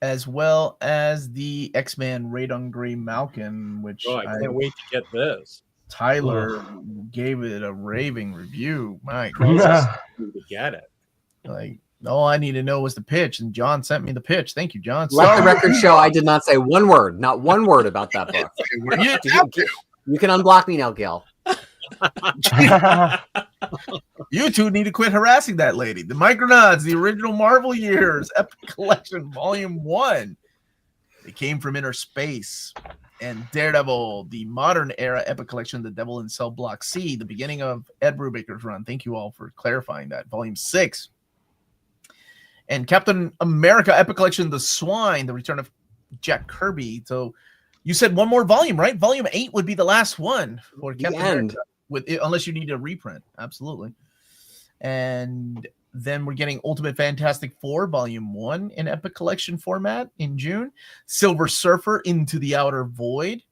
as well as the X-Men Raid on Grey Malkin, which I can't wait to get this. Tyler gave it a raving review. My To God. get it. Like, all I need to know was the pitch, and John sent me the pitch. Thank you, John. Let the record show I did not say one word, not one word about that book. You can unblock me now, Gil. You two need to quit harassing that lady. The Micronauts, the original Marvel Years, Epic Collection, Volume 1. They came from inner space. And Daredevil, the modern era Epic Collection, The Devil in Cell Block C, the beginning of Ed Brubaker's run. Thank you all for clarifying that. Volume 6. And Captain America Epic Collection, The Swine, the return of Jack Kirby. So you said one more volume, right? Volume 8 would be the last one for Captain America. Unless you need a reprint. Absolutely. And then we're getting Ultimate Fantastic Four, Volume 1 in Epic Collection format in June. Silver Surfer, Into the Outer Void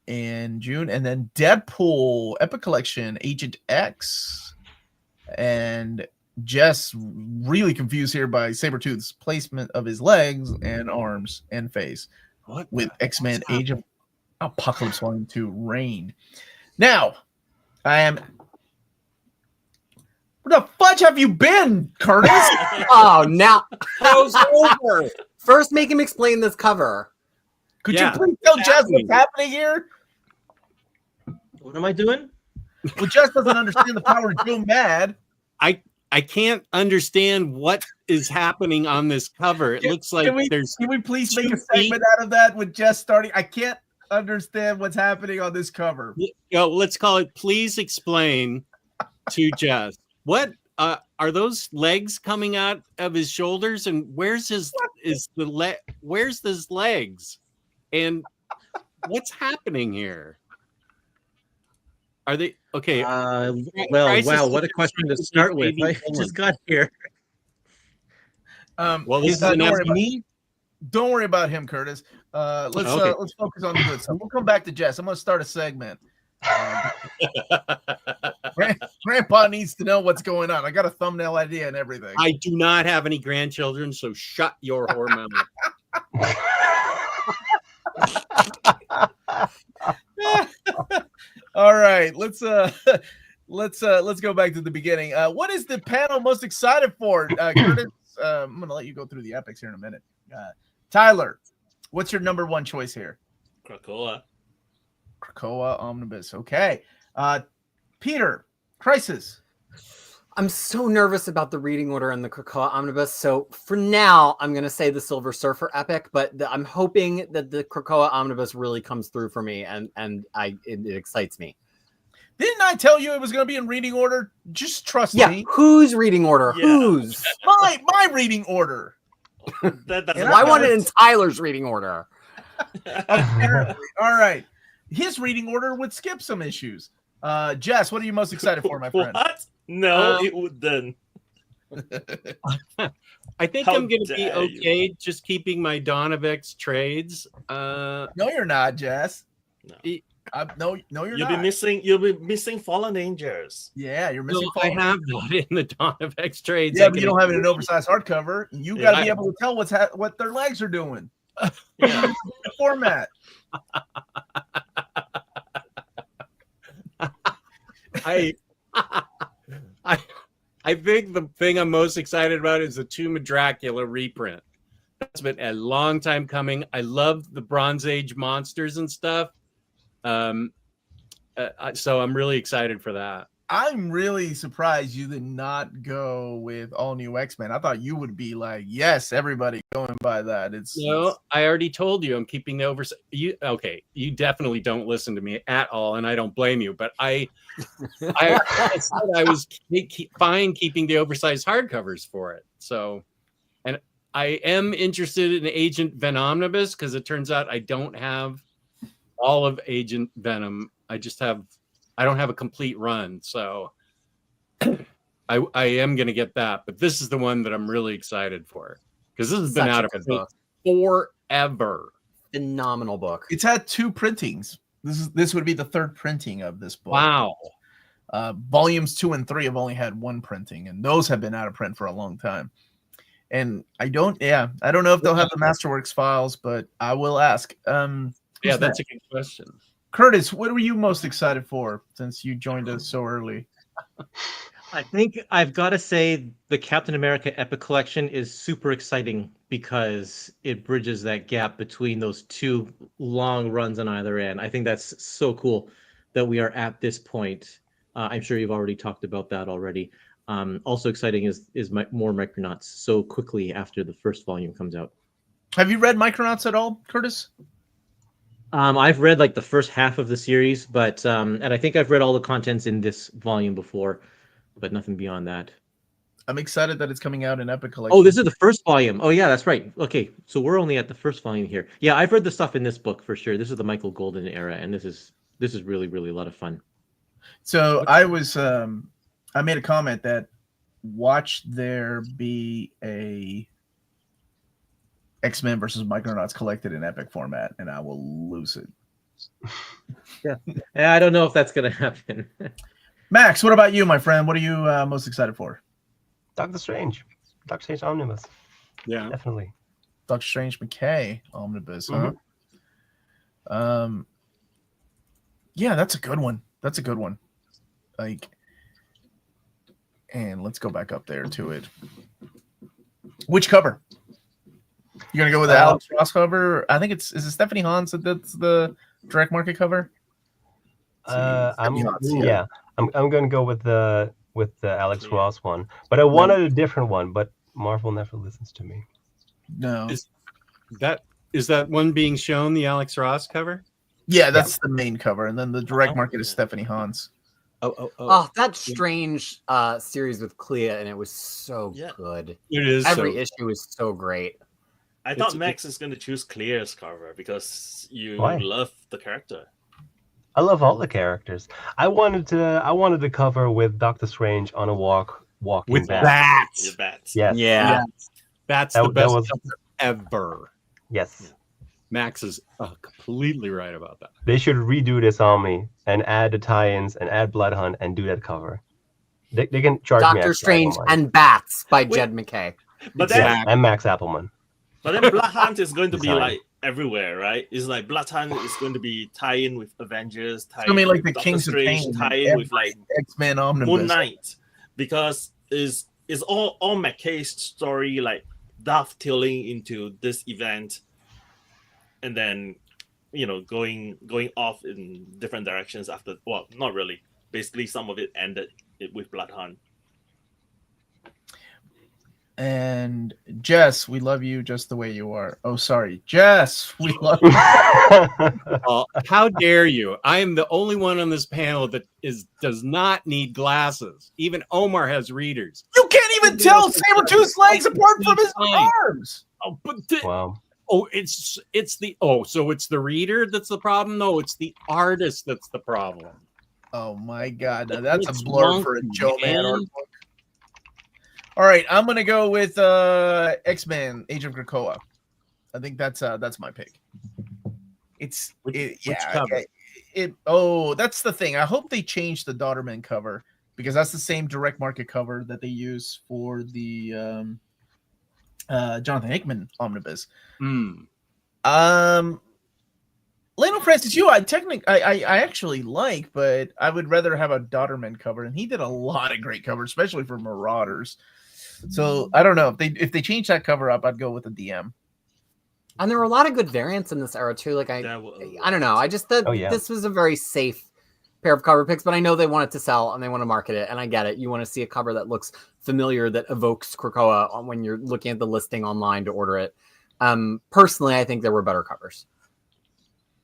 in June. And then Deadpool, Epic Collection, Agent X. And Jess really confused here by Sabretooth's placement of his legs and arms and face. With X-Men Age of Apocalypse Volume 2, Reign. Now, where the fudge have you been, Curtis? Oh, now show's over. First, make him explain this cover. Could you please tell Jess what's happening here? What am I doing? Well, Jess doesn't understand the power of Joe Mad. I can't understand what is happening on this cover. It looks like there's... Can we please make a segment out of that with Jess starting? I can't understand what's happening on this cover. Let's call it Please Explain to Jess. What are those legs coming out of his shoulders, and where's his legs? And what's happening here? Are they okay? Well, wow, what a question to start with. I just got here. Well, this is an me. Don't worry about him, Curtis. Let's focus on the good stuff. We'll come back to Jess. I'm going to start a segment. Grandpa needs to know what's going on. I got a thumbnail idea and everything. I do not have any grandchildren, so shut your whore mouth. All right, let's go back to the beginning. What is the panel most excited for, Curtis? I'm going to let you go through the epics here in a minute. Tyler, what's your number one choice here? Krakoa Omnibus. Okay. Peter, Crisis. I'm so nervous about the reading order in the Krakoa Omnibus. So for now, I'm going to say the Silver Surfer epic, but I'm hoping that the Krakoa Omnibus really comes through for me, and it excites me. Didn't I tell you it was going to be in reading order? Just trust me. Whose reading order? Yeah. Whose? My reading order. I want it in Tyler's reading order. Apparently. All right. His reading order would skip some issues. Jess, what are you most excited for, my friend? What? No, it wouldn't. I think I'm going to be okay just keeping my Donovix trades. No, you're not, Jess. No. No, you're You'll not. be missing Fallen Angels. Yeah, you're missing. I have that in the Dawn of X trades. Yeah, but you don't have it in an oversized hardcover. You got to be able to tell what their legs are doing. Yeah. The format. I think the thing I'm most excited about is the Tomb of Dracula reprint. That's been a long time coming. I love the Bronze Age monsters and stuff. So I'm really excited for that. I'm really surprised you did not go with all new X-Men. I thought you would be like, yes, everybody going by that. I already told you I'm keeping the oversight. You definitely don't listen to me at all, and I don't blame you. But I said I was fine keeping the oversized hardcovers for it. So, and I am interested in Agent Omnibus because it turns out I don't have all of Agent Venom. I don't have a complete run, so I am going to get that. But this is the one that I'm really excited for because this has been out of print forever. Phenomenal book. It's had 2 printings. This would be the 3rd printing of this book. Wow. Volumes 2 and 3 have only had 1 printing, and those have been out of print for a long time. And I don't know if they'll have the Masterworks files, but I will ask. Yeah, that's a good question. Curtis, what were you most excited for since you joined us so early? I think I've got to say the Captain America Epic Collection is super exciting because it bridges that gap between those 2 long runs on either end. I think that's so cool that we are at this point. I'm sure you've already talked about that already. Also exciting is more Micronauts so quickly after the first volume comes out. Have you read Micronauts at all, Curtis? I've read like the first half of the series, but and I think I've read all the contents in this volume before, but nothing beyond that. I'm excited that it's coming out in Epic Collection. Oh, this is the first volume. Oh yeah, that's right. Okay, so we're only at the first volume here. Yeah, I've read the stuff in this book for sure. This is the Michael Golden era, and this is really, really a lot of fun. So I made a comment that watch there be a X-Men versus Micronauts collected in Epic format, and I will lose it. Yeah, I don't know if that's going to happen. Max, what about you, my friend? What are you most excited for? Doctor Strange Omnibus. Yeah, definitely. Doctor Strange McKay Omnibus, huh? Mm-hmm. Yeah, that's a good one. Like, and let's go back up there to it. Which cover? You're gonna go with the Alex Ross cover? I think is it Stephanie Hans that's the direct market cover? I'm gonna go with the Alex Ross one, but I wanted a different one, but Marvel never listens to me. No, is that one being shown, the Alex Ross cover? Yeah, that's the main cover, and then the direct market is Stephanie Hans. Oh, that Strange series with Clea, and it was so good. It is. Every issue is so great. I thought Max is going to choose Clear's cover because you love the character. I love all the characters. I wanted to cover with Doctor Strange on a walking with bats. With bats. Yes. Yeah. That's the best cover ever. Yes. Max is completely right about that. They should redo this army and add the tie-ins and add Blood Hunt and do that cover. They can charge me. Doctor Strange and Bats by Jed McKay. But then, and Max Appleman. But then Blood Hunt is going to be like everywhere, right? It's like Blood Hunt is going to be tie-in with Avengers, tie-in like with the Kings of Pain, tie-in with like X-Men Omnibus, Moon Knight, because is all McKay's story like dovetailing into this event, and then going off in different directions after. Well, not really. Basically, some of it ended with Blood Hunt. And Jess, we love you just the way you are. Oh, sorry, Jess, we love you. How dare you? I am the only one on this panel that does not need glasses. Even Omar has readers. You can't even tell Sabretooth's legs apart from his arms. Oh, but wow. Oh, so it's the reader that's the problem? No, it's the artist that's the problem. Oh my God, now that's a blur for a Joe Man art book. All right, I'm gonna go with X-Men: Age of Krakoa. I think that's my pick. Which cover? That's the thing. I hope they change the Daughterman cover because that's the same direct market cover that they use for the Jonathan Hickman omnibus. Lionel Francis, I actually like, but I would rather have a Daughterman cover, and he did a lot of great covers, especially for Marauders. So I don't know if they change that cover up, I'd go with a DM. And there were a lot of good variants in this era too. Like I don't know. I just thought this was a very safe pair of cover picks, but I know they want it to sell and they want to market it, and I get it. You want to see a cover that looks familiar, that evokes Krakoa when you're looking at the listing online to order it. Personally, I think there were better covers.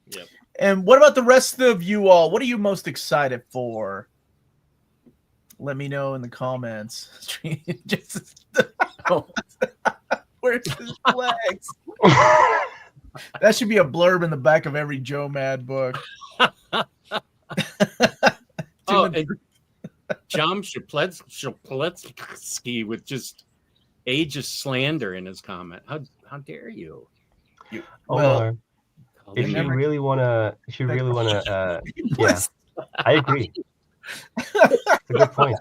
Yep. And what about the rest of you all? What are you most excited for? Let me know in the comments. Where's his flags? That should be a blurb in the back of every Joe Mad book. And John Shapletsky with just ageist slander in his comment. How dare you? Omar, if you really wanna, yeah, I agree. It's a good point.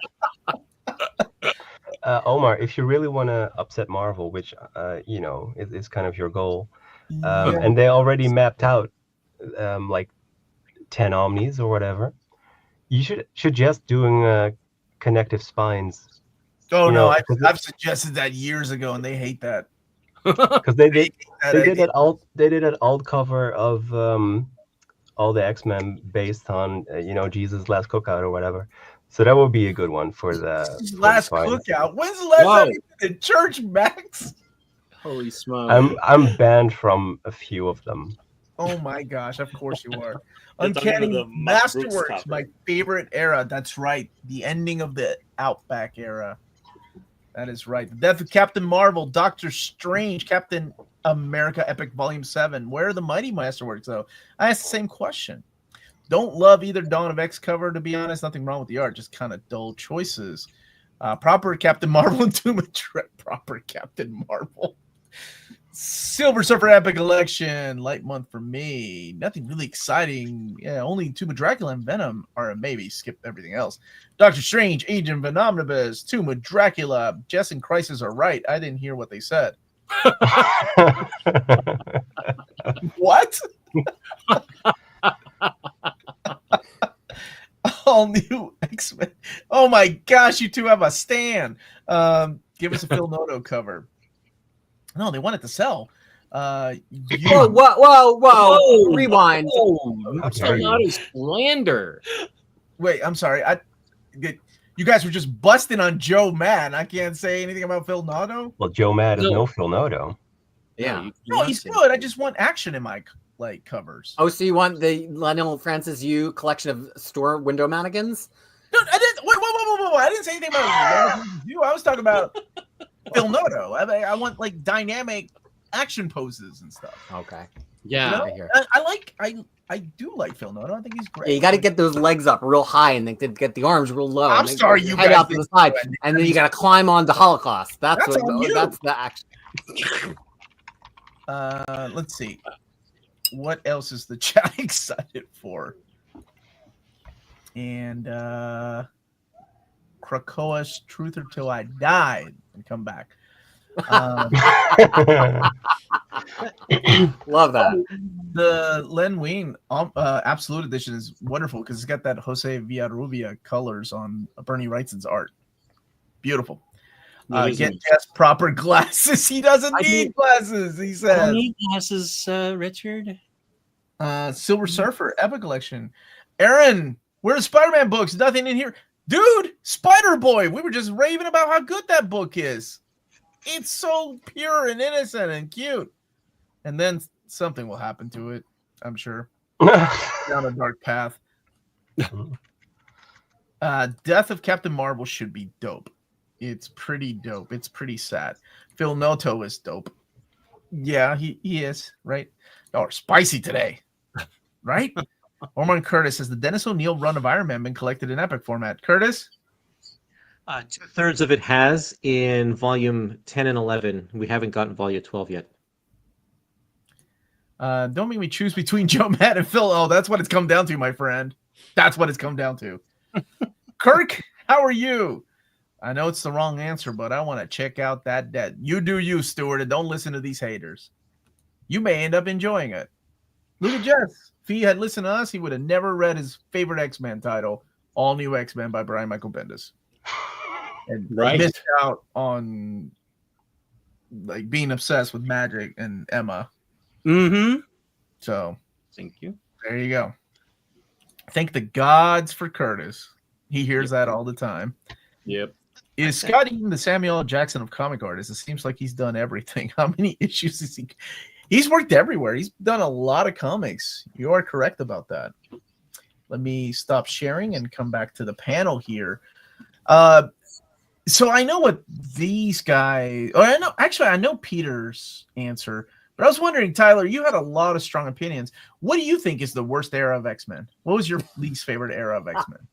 Omar, if you really want to upset Marvel, which is kind of your goal, and they already mapped out like 10 omnis or whatever, you should suggest doing connective spines. Oh no, I've suggested that years ago, and they hate that because they did that alt cover of all the X-Men based on Jesus' Last Cookout or whatever. So that would be a good one for the last cookout. When's the last time you been in church, Max? Holy smokes! I'm banned from a few of them. Oh my gosh! Of course you are. Uncanny Masterworks, my favorite era. That's right. The ending of the Outback era. That is right. The Death of Captain Marvel, Doctor Strange, Captain America Epic Volume 7. Where are the Mighty Masterworks, though? I asked the same question. Don't love either Dawn of X cover, to be honest. Nothing wrong with the art, just kind of dull choices. Proper Captain Marvel and Tomb of Dread. Proper Captain Marvel. Silver Surfer Epic Collection. Light month for me. Nothing really exciting. Yeah, only Tomb of Dracula and Venom are a maybe. Skip everything else. Doctor Strange, Agent of Omnibus, Tomb of Dracula. Jess and Crisis are right. I didn't hear what they said. What? All new X-Men. Oh my gosh, you two have a stand. Give us a Phil Noto cover. No, they want it to sell. Whoa! Rewind. That's not a slander. Wait, I'm sorry. You guys were just busting on Joe Mad. I can't say anything about Phil Noto. Well, Joe Mad is no Phil Noto. Yeah. No, he's good. I just want action in my covers. Oh, so you want the Lionel Francis Yu collection of store window mannequins? No, I didn't. Whoa! I didn't say anything about Lionel Francis Yu. I was talking about Phil Noto. I want like dynamic action poses and stuff. Okay. Yeah. I do like Phil Noto. I think he's great. Yeah, you got to get those legs up real high and then get the arms real low. I'm sorry, you head guys out to the side, and then you got to climb onto Holocaust. That's the action. Let's see. What else is the chat excited for? And Krakoa's Truth or Till I Die and come back. Love that. The Len Wein Absolute Edition is wonderful because it's got that Jose Villarrubia colors on Bernie Wrightson's art. Beautiful. Get Jess proper glasses. He doesn't need glasses, he says. I don't need glasses, Richard. Silver Surfer Epic Collection. Aaron, where's Spider-Man books? Nothing in here. Dude, Spider-Boy. We were just raving about how good that book is. It's so pure and innocent and cute. And then something will happen to it, I'm sure. Down a dark path. Death of Captain Marvel should be dope. It's pretty dope. It's pretty sad. Phil Noto is dope. Yeah, he is, right? Oh, spicy today, right? Ormond Curtis says the Dennis O'Neil run of Iron Man been collected in epic format. Curtis? 2/3 of it has in volume 10 and 11. We haven't gotten volume 12 yet. Don't make me choose between Joe, Matt, and Phil. Oh, that's what it's come down to, my friend. That's what it's come down to. Kirk, how are you? I know it's the wrong answer, but I want to check out that debt. You do you, Stuart, and don't listen to these haters. You may end up enjoying it. Look at Jess. If he had listened to us, he would have never read his favorite X-Men title, All New X-Men by Brian Michael Bendis. And Right. missed out on like being obsessed with Magic and Emma. Mm-hmm. So Thank you. there you go. Thank the gods for Curtis. He hears that all the time. Yep. Is Scott Eaton the Samuel L. Jackson of comic artists? It seems like he's done everything. How many issues is he? He's worked everywhere. He's done a lot of comics. You are correct about that. Let me stop sharing and come back to the panel here. So I know what these guys, or I know Peter's answer, but I was wondering, Tyler, you had a lot of strong opinions. What do you think is the worst era of X-Men? What was your least favorite era of X-Men?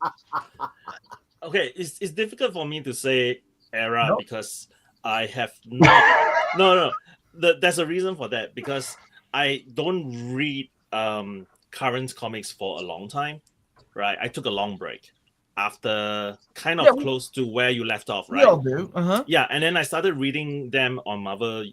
Okay, it's difficult for me to say era Nope. because I have not. No. There's a reason for that because I don't read current comics for a long time, right? I took a long break after kind of close to where you left off, We right? all do. Uh-huh. Yeah, and then I started reading them on Marvel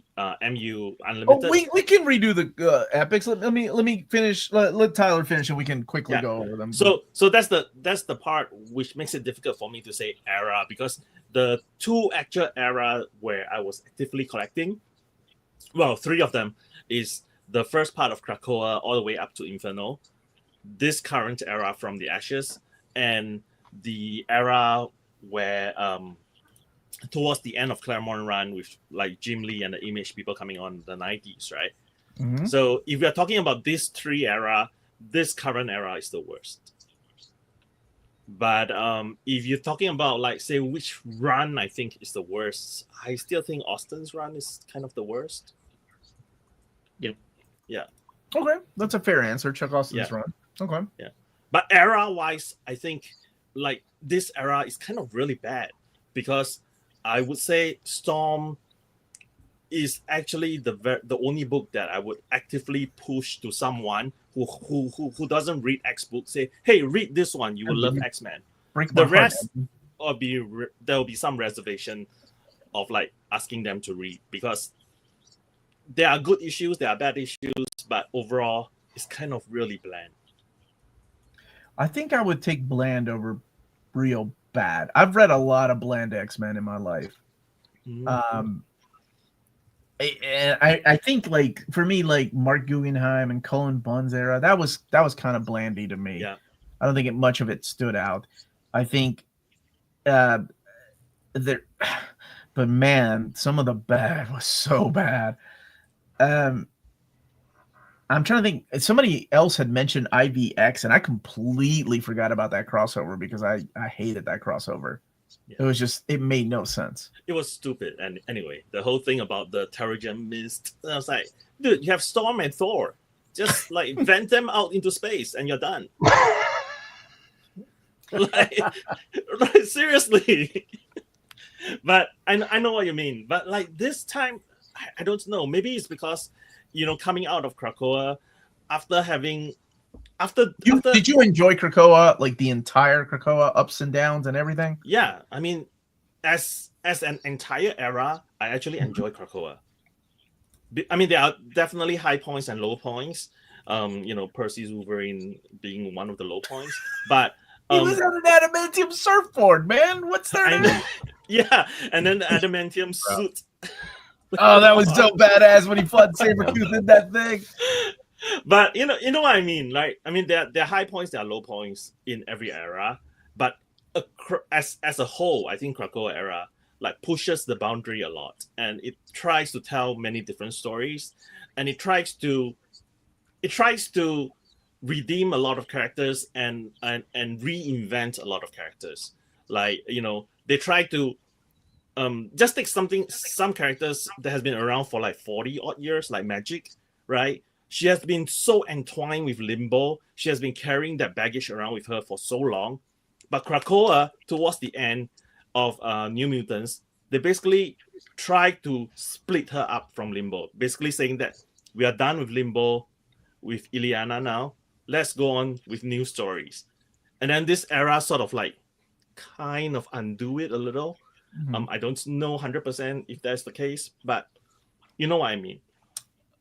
MU Oh, Unlimited. we can redo the epics. Let me finish. Let Tyler finish, and we can quickly Yeah. go over them. So that's the part which makes it difficult for me to say era because the two actual era where I was actively collecting, well, three of them is the first part of Krakoa all the way up to Inferno, this current era from the Ashes, and the era where towards the end of Claremont run with like Jim Lee and the Image people coming on in the 90s, right? Mhm. So if we are talking about these three era, this current era is the worst. But if you're talking about like say which run I think is the worst, I still think Austin's run is kind of the worst. Okay, that's a fair answer. Chuck Austin's Yeah. run. Okay. But era wise, I think like this era is kind of really bad because I would say Storm is actually the only book that I would actively push to someone who doesn't read X books. Say, hey, read this one. You will love X-Men. Break The my heart, rest Evan. will there will be some reservation of like asking them to read because there are good issues, there are bad issues, but overall it's kind of really bland. I think I would take bland over real bad. I've read a lot of bland X-Men in my life. I think like for me, like Mark Guggenheim and Cullen Bunn's era, that was kind of blandy to me. Yeah. I don't think much of it stood out. I think there, but man, some of the bad was so bad. I'm trying to think. Somebody else had mentioned IVX, and I completely forgot about that crossover because I hated that crossover. Yeah. It was just, it made no sense. It was stupid. And anyway, the whole thing about the Terrigen Mist, I was like, dude, you have Storm and Thor. Just like vent them out into space and you're done. like seriously. But I know what you mean. But like this time, I don't know. Maybe it's because, coming out of Krakoa, did you enjoy Krakoa, like the entire Krakoa ups and downs and everything? Yeah, I mean, as an entire era, I actually enjoy Krakoa. I mean, there are definitely high points and low points. Percy's Wolverine being one of the low points, but he was on an adamantium surfboard, man. What's there? Yeah, and then the adamantium suit. Oh, that was so badass when he fought Sabretooth in that thing. But you know what I mean. Like, I mean, there are high points, there are low points in every era. But as a whole, I think Krakoa era like pushes the boundary a lot, and it tries to tell many different stories, and it tries to redeem a lot of characters and reinvent a lot of characters. Like, they try to just take some characters that has been around for like 40 odd years, like Magic, right? She has been so entwined with Limbo. She has been carrying that baggage around with her for so long. But Krakoa, towards the end of New Mutants, they basically try to split her up from Limbo, basically saying that we are done with Limbo. with Ileana now. Let's go on with new stories. And then this era sort of like kind of undo it a little. Mhm. I don't know 100% if that's the case, but you know what I mean.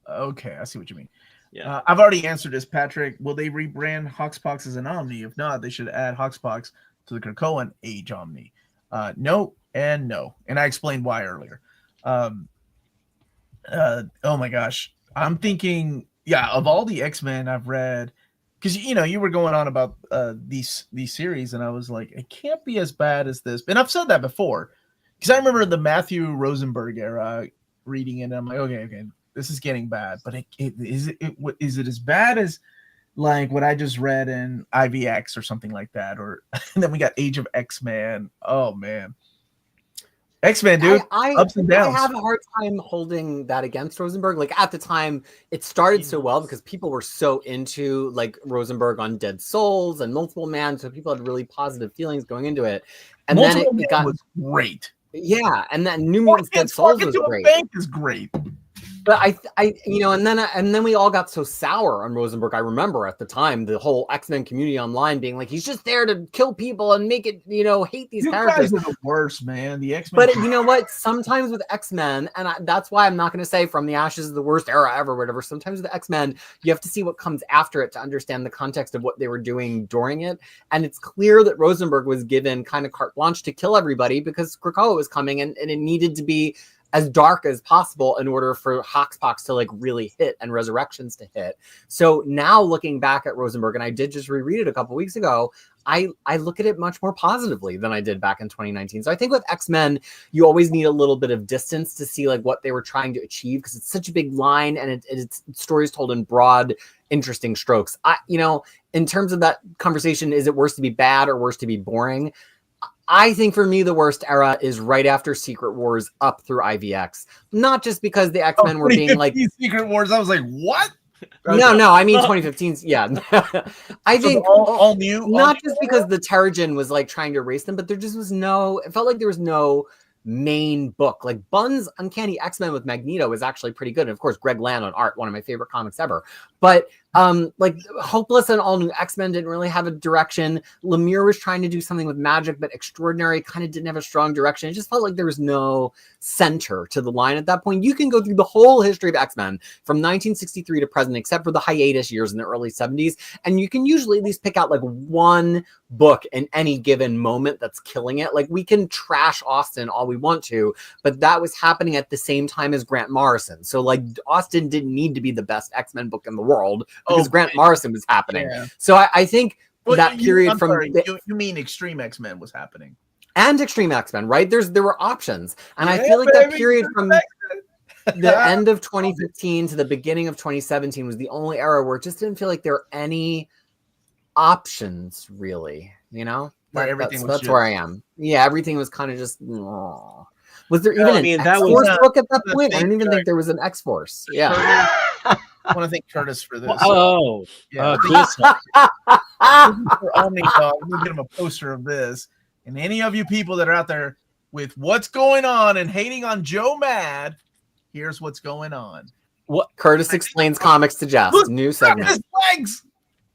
Okay, I see what you mean. Yeah. I've already answered this, Patrick. Will they rebrand Hoxpox as an Omni? If not, they should add Hoxpox to the Krakoan Age Omni. No and no. And I explained why earlier. Oh my gosh. I'm thinking, yeah, of all the X-Men I've read, because you were going on about these series, and I was like, it can't be as bad as this. And I've said that before. Because I remember the Matthew Rosenberg era reading it, and I'm like, okay, this is getting bad. But is it as bad as like what I just read in IVX or something like that? Or and then we got Age of X-Men. Oh man, X-Men, dude, ups and downs. I have a hard time holding that against Rosenberg. Like at the time, it started so well because people were so into like Rosenberg on Dead Souls and Multiple Man, so people had really positive feelings going into it. And Multiple then it got was great. Yeah, and that New Mutants Dead Souls was great. Bank is great. But and then we all got so sour on Rosenberg. I remember at the time the whole X-Men community online being like, he's just there to kill people and make it, hate these characters. Guys are the worst, man. The X-Men. But you know what? Sometimes with X-Men, and that's why I'm not going to say From the Ashes is the worst era ever, whatever. Sometimes with X-Men, you have to see what comes after it to understand the context of what they were doing during it. And it's clear that Rosenberg was given kind of carte blanche to kill everybody because Krakoa was coming, and it needed to be as dark as possible in order for Hoxpox to like really hit and Resurrections to hit. So now looking back at Rosenberg, and I did just reread it a couple weeks ago, I look at it much more positively than I did back in 2019. So I think with X-Men, you always need a little bit of distance to see like what they were trying to achieve because it's such a big line and it's stories told in broad, interesting strokes. In terms of that conversation, is it worse to be bad or worse to be boring? I think for me, the worst era is right after Secret Wars up through IVX. Not just because the X-Men were being like Secret Wars. I was like, what? No, I mean 2015's. Yeah, I think all new. Not just because the Terrigen was like trying to erase them, but there just was no. It felt like there was no main book. Like Bunn's Uncanny X-Men with Magneto is actually pretty good, and of course Greg Land on art, one of my favorite comics ever. But like Hopeless and All New X-Men didn't really have a direction. Lemire was trying to do something with magic, but Extraordinary kind of didn't have a strong direction. It just felt like there was no center to the line at that point. You can go through the whole history of X-Men from 1963 to present, except for the hiatus years in the early 70s, and you can usually at least pick out like one book in any given moment that's killing it. Like we can trash Austin all we want to, but that was happening at the same time as Grant Morrison. So like Austin didn't need to be the best X-Men book in the world because Grant Morrison was happening. Yeah. So I think that period you mean Extreme X-Men was happening. And Extreme X-Men, right? There were options. And I feel like that period from the end of 2015 to the beginning of 2017 was the only era where it just didn't feel like there were any options really, that's where I am. Yeah, everything was kind of just was there even an X-Force book at that point? I didn't even think there was an X-Force. Yeah. I want to thank Curtis for this. This for Omni Dog. We'll get him a poster of this. And any of you people that are out there with what's going on and hating on Joe Mad, here's what's going on. What Curtis explains comics to Jess. New segment. His legs,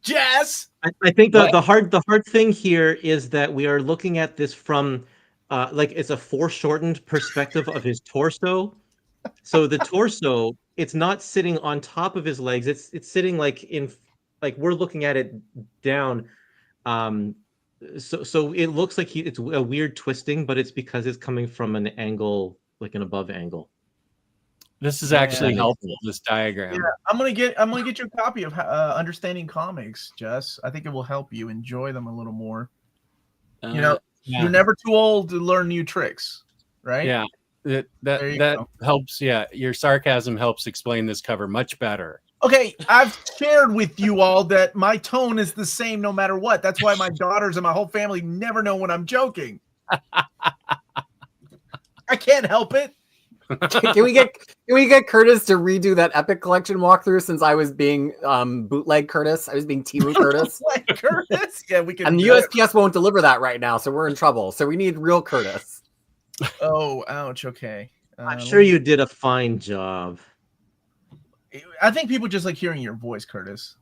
Jess. I think the hard thing here is that we are looking at this from like it's a foreshortened perspective of his torso. So the torso, it's not sitting on top of his legs. It's sitting like we're looking at it down. So it looks like it's a weird twisting, but it's because it's coming from an angle, like an above angle. This is actually helpful. This diagram. Yeah, I'm gonna get you a copy of Understanding Comics, Jess. I think it will help you enjoy them a little more. You're never too old to learn new tricks, right? Yeah, that helps. Yeah, your sarcasm helps explain this cover much better. Okay, I've shared with you all that my tone is the same no matter what. That's why my daughters and my whole family never know when I'm joking. I can't help it. Can we get Curtis to redo that Epic Collection walkthrough since I was being bootleg Curtis? I was being Timu Curtis. Curtis? Yeah, we can. And the USPS won't deliver that right now, so we're in trouble. So we need real Curtis. Oh, ouch. Okay. I'm sure you did a fine job. I think people just like hearing your voice, Curtis.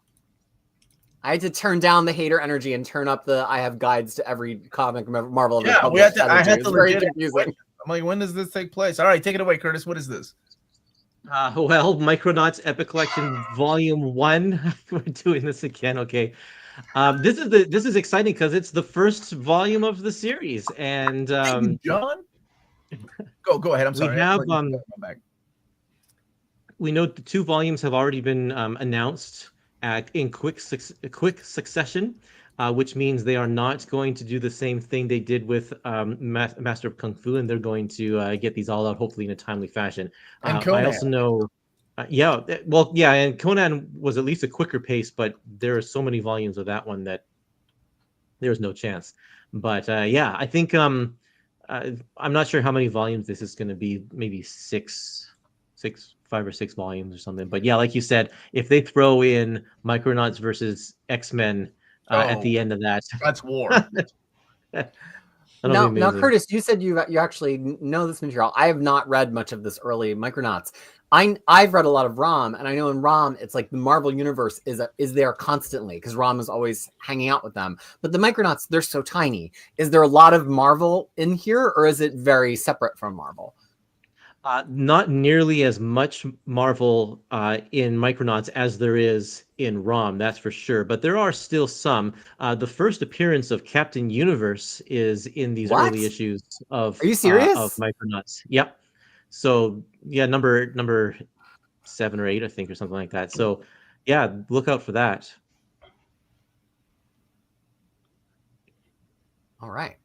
I had to turn down the hater energy and turn up the I have guides to every comic Marvel ever Yeah, published. I had It's to very legit. confusing. I'm like, when does this take place? All right, take it away, Curtis. What is this? Well, Micronauts Epic Collection Volume 1. We're doing this again. Okay. This is exciting because it's the first volume of the series, and Thank you, John. Go ahead. I'm sorry. we have we know the 2 volumes have already been announced in quick succession, which means they are not going to do the same thing they did with Master of Kung Fu, and they're going to get these all out hopefully in a timely fashion. And I Conan. also know, and Conan was at least a quicker pace, but there are so many volumes of that one that there's no chance. But I think I'm not sure how many volumes this is going to be. Maybe 5 or 6 volumes or something. But yeah, like you said, if they throw in Micronauts versus X-Men at the end of that, that's war. Now, Curtis, you said you actually know this material. I have not read much of this early Micronauts. I've read a lot of ROM, and I know in ROM it's like the Marvel universe is there constantly because ROM is always hanging out with them. But the Micronauts, they're so tiny. Is there a lot of Marvel in here, or is it very separate from Marvel? Not nearly as much Marvel in Micronauts as there is in ROM, that's for sure. But there are still some. The first appearance of Captain Universe is in these early issues of. Are you serious? Of Micronauts. Yep. So yeah, number 7 or 8, I think, or something like that. So yeah, look out for that. All right.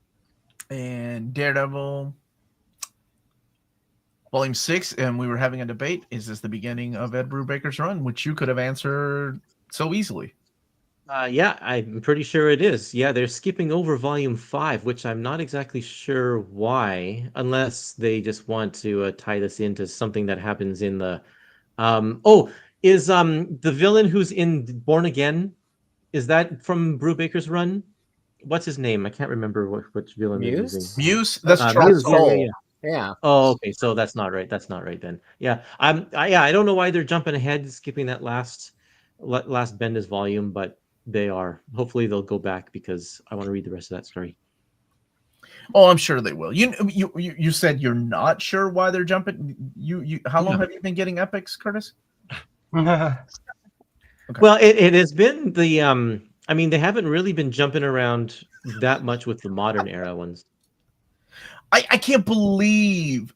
And Daredevil. Volume 6, and we were having a debate. Is this the beginning of Ed Brubaker's run, which you could have answered so easily? Yeah, I'm pretty sure it is. Yeah, they're skipping over Volume 5, which I'm not exactly sure why, unless they just want to tie this into something that happens in the... is the villain who's in Born Again, is that from Brubaker's run? What's his name? I can't remember which villain they're using. Muse? That's Charles Soule. Yeah. Oh, okay. So that's not right. That's not right then. Yeah. I don't know why they're jumping ahead, skipping that last Bendis volume, but they are. Hopefully they'll go back because I want to read the rest of that story. Oh, I'm sure they will. You said you're not sure why they're jumping. How long have you been getting epics, Curtis? Okay. Well, it has been the I mean, they haven't really been jumping around that much with the modern era ones. I can't believe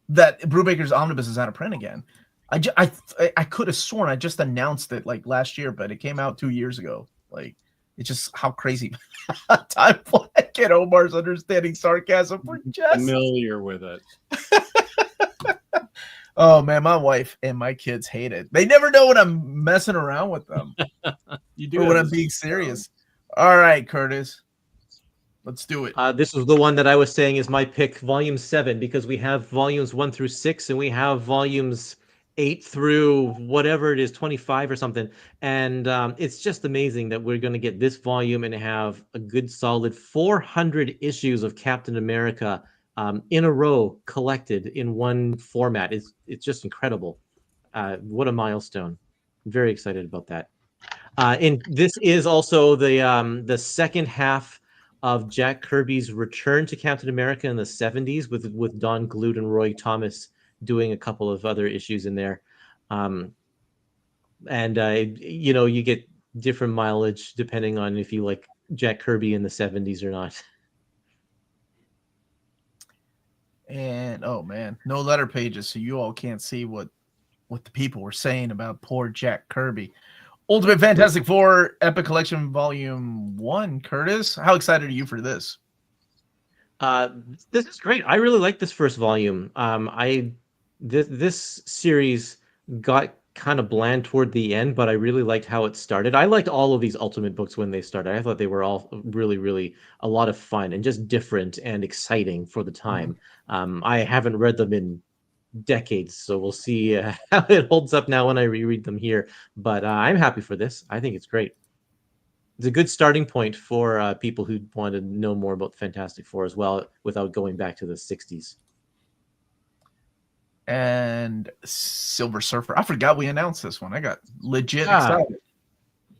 that Brubaker's Omnibus is out of print again. I could have sworn I just announced it like last year, but it came out 2 years ago. Like, it's just how crazy time flies. Get Omar's understanding sarcasm for just familiar with it. Oh man, my wife and my kids hate it. They never know when I'm messing around with them. You do, or when I'm being serious. All right, Curtis. Let's do it. This was the one that I was saying is my pick, Volume 7, because we have volumes 1 through 6, and we have volumes 8 through whatever it is, 25 or something. And it's just amazing that we're going to get this volume and have a good solid 400 issues of Captain America in a row collected in one format. It's just incredible. What a milestone. I'm very excited about that. And this is also the second half of Jack Kirby's return to Captain America in the 70s with Don Bluth and Roy Thomas doing a couple of other issues in there. You get different mileage depending on if you like Jack Kirby in the 70s or not. And oh man, no letter pages, so you all can't see what the people were saying about poor Jack Kirby. Ultimate Fantastic Four Epic Collection Volume 1, Curtis. How excited are you for this? This is great. I really like this first volume. This series got kind of bland toward the end, but I really liked how it started. I liked all of these Ultimate books when they started. I thought they were all really, really a lot of fun and just different and exciting for the time. I haven't read them in decades, so we'll see how it holds up now when I reread them here. But I'm happy for this. I think it's great. It's a good starting point for people who want to know more about the Fantastic Four as well, without going back to the 60s. and Silver Surfer. I forgot we announced this one. I got legit excited.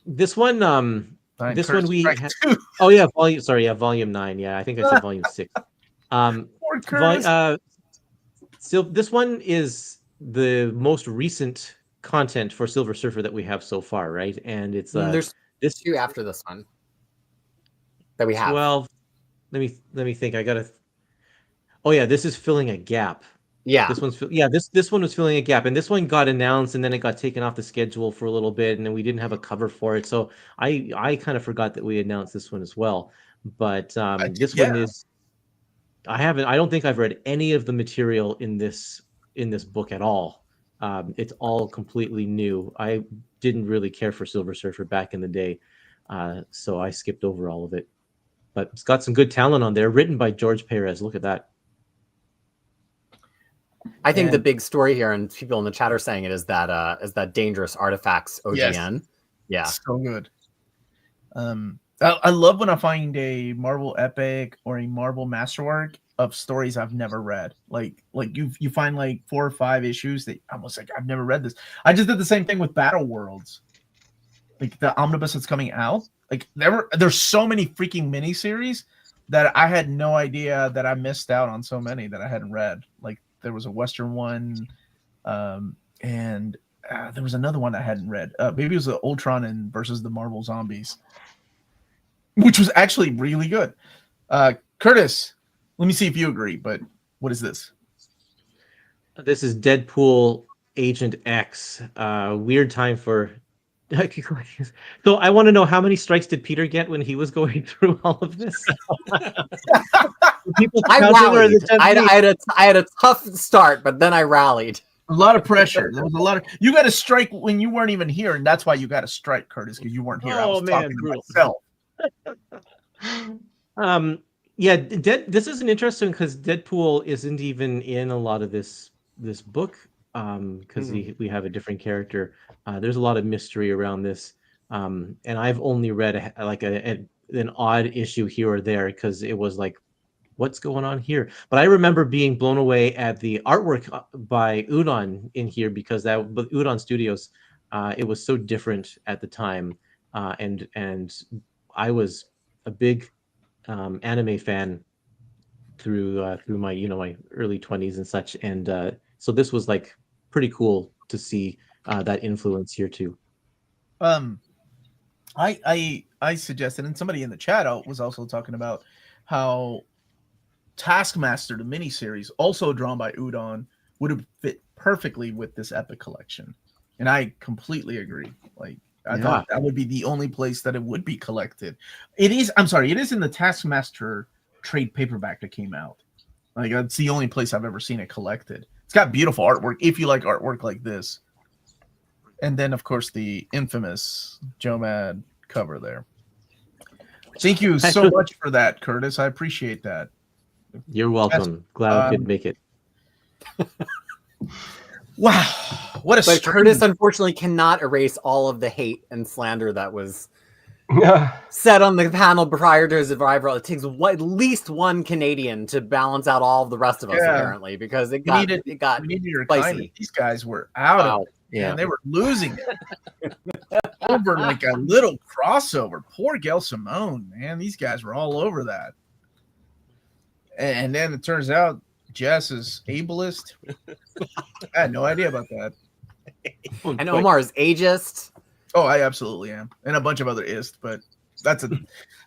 This one, this one we Strike had. 2. Oh yeah, volume 9. Yeah, I think I said volume 6. Poor Curtis. So this one is the most recent content for Silver Surfer that we have so far, right? And it's There's this 2 after this one that we have. 12. Let me think. I gotta. Oh yeah, this is filling a gap. Yeah. This one's this one was filling a gap, and this one got announced, and then it got taken off the schedule for a little bit, and then we didn't have a cover for it. So I kind of forgot that we announced this one as well. But this one is. I don't think I've read any of the material in this book at all. It's all completely new. I didn't really care for Silver Surfer back in the day, so I skipped over all of it. But it's got some good talent on there, written by George Perez. Look at that. I think the big story here, and people in the chat are saying it, is that Dangerous Artifacts OGN. Yes. Yeah, so good. I love when I find a Marvel epic or a Marvel masterwork of stories I've never read. Like you find like 4 or 5 issues that almost like I've never read this. I just did the same thing with Battle Worlds, like the omnibus that's coming out. Like there's so many freaking miniseries that I had no idea that I missed out on so many that I hadn't read. Like there was a Western one, and there was another one I hadn't read. Maybe it was the Ultron and versus the Marvel Zombies, which was actually really good. Curtis, let me see if you agree, but what is this? This is Deadpool Agent X. Weird time for. So I want to know, how many strikes did Peter get when he was going through all of this? I rallied. I had a tough start, but then I rallied. A lot of pressure. There was a lot of. You got to strike when you weren't even here, and that's why you got to strike, Curtis, because you weren't here. I was talking to myself. Yeah, this is an interesting, because Deadpool isn't even in a lot of this book, because we have a different character. There's a lot of mystery around this, and I've only read an odd issue here or there, because it was like, what's going on here? But I remember being blown away at the artwork by Udon in here, because Udon Studios, it was so different at the time, and I was a big anime fan through my my early 20s and such, and so this was like pretty cool to see that influence here too. I suggested, and somebody in the chat was also talking about how Taskmaster, the miniseries, also drawn by Udon, would have fit perfectly with this epic collection, and I completely agree. Like I thought that would be the only place that it would be collected. It is. I'm sorry. It is in the Taskmaster trade paperback that came out. Like it's the only place I've ever seen it collected. It's got beautiful artwork if you like artwork like this. And then, of course, the infamous Joe Mad cover there. Thank you so much for that, Curtis. I appreciate that. You're welcome. Glad I could make it. Wow. What a But Curtis unfortunately cannot erase all of the hate and slander that was said on the panel prior to his arrival. It takes at least one Canadian to balance out all of the rest of us, apparently, because it got spicy. These guys were out of it. Yeah, they were losing it over like a little crossover. Poor Gail Simone, man. These guys were all over that. And then it turns out Jess is ableist. I had no idea about that. And Omar is ageist. Oh, I absolutely am. And a bunch of other ist, but that's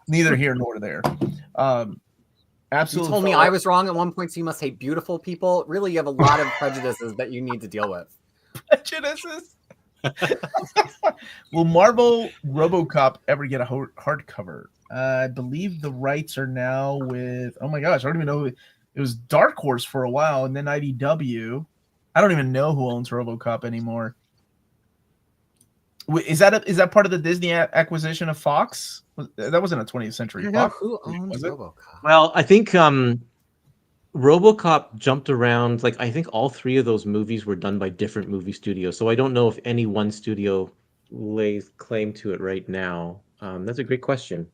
neither here nor there. Absolutely. You told me I was wrong at one point, so you must hate beautiful people. Really, you have a lot of prejudices that you need to deal with. Prejudices? Will Marvel RoboCop ever get a hardcover? I believe the rights are now with, oh my gosh, I don't even know. It was Dark Horse for a while, and then IDW. I don't even know who owns RoboCop anymore. Is that part of the Disney acquisition of Fox? That wasn't a 20th Century Fox. Who owns RoboCop? Well, I think RoboCop jumped around. Like, I think all 3 of those movies were done by different movie studios. So I don't know if any one studio lays claim to it right now. That's a great question.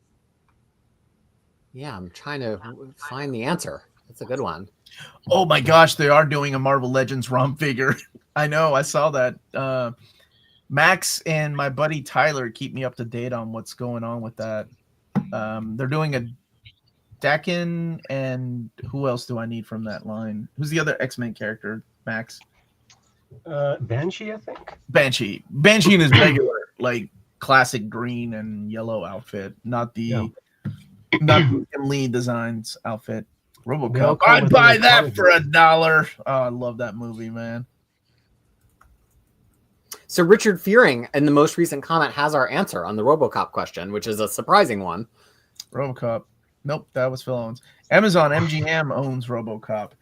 Yeah, I'm trying to find the answer. That's a good one. Oh my gosh, they are doing a Marvel Legends ROM figure. I know, I saw that. Max and my buddy Tyler keep me up to date on what's going on with that. They're doing a Dakin, and who else do I need from that line? Who's the other X-Men character, Max? Banshee, I think. Banshee in his regular, like, classic green and yellow outfit, not the Lee Designs outfit. RoboCop. I'd buy that for $1. Oh, I love that movie, man. So Richard Fearing in the most recent comment has our answer on the RoboCop question, which is a surprising one. RoboCop. Nope, that was Phil Owens. Amazon MGM owns RoboCop.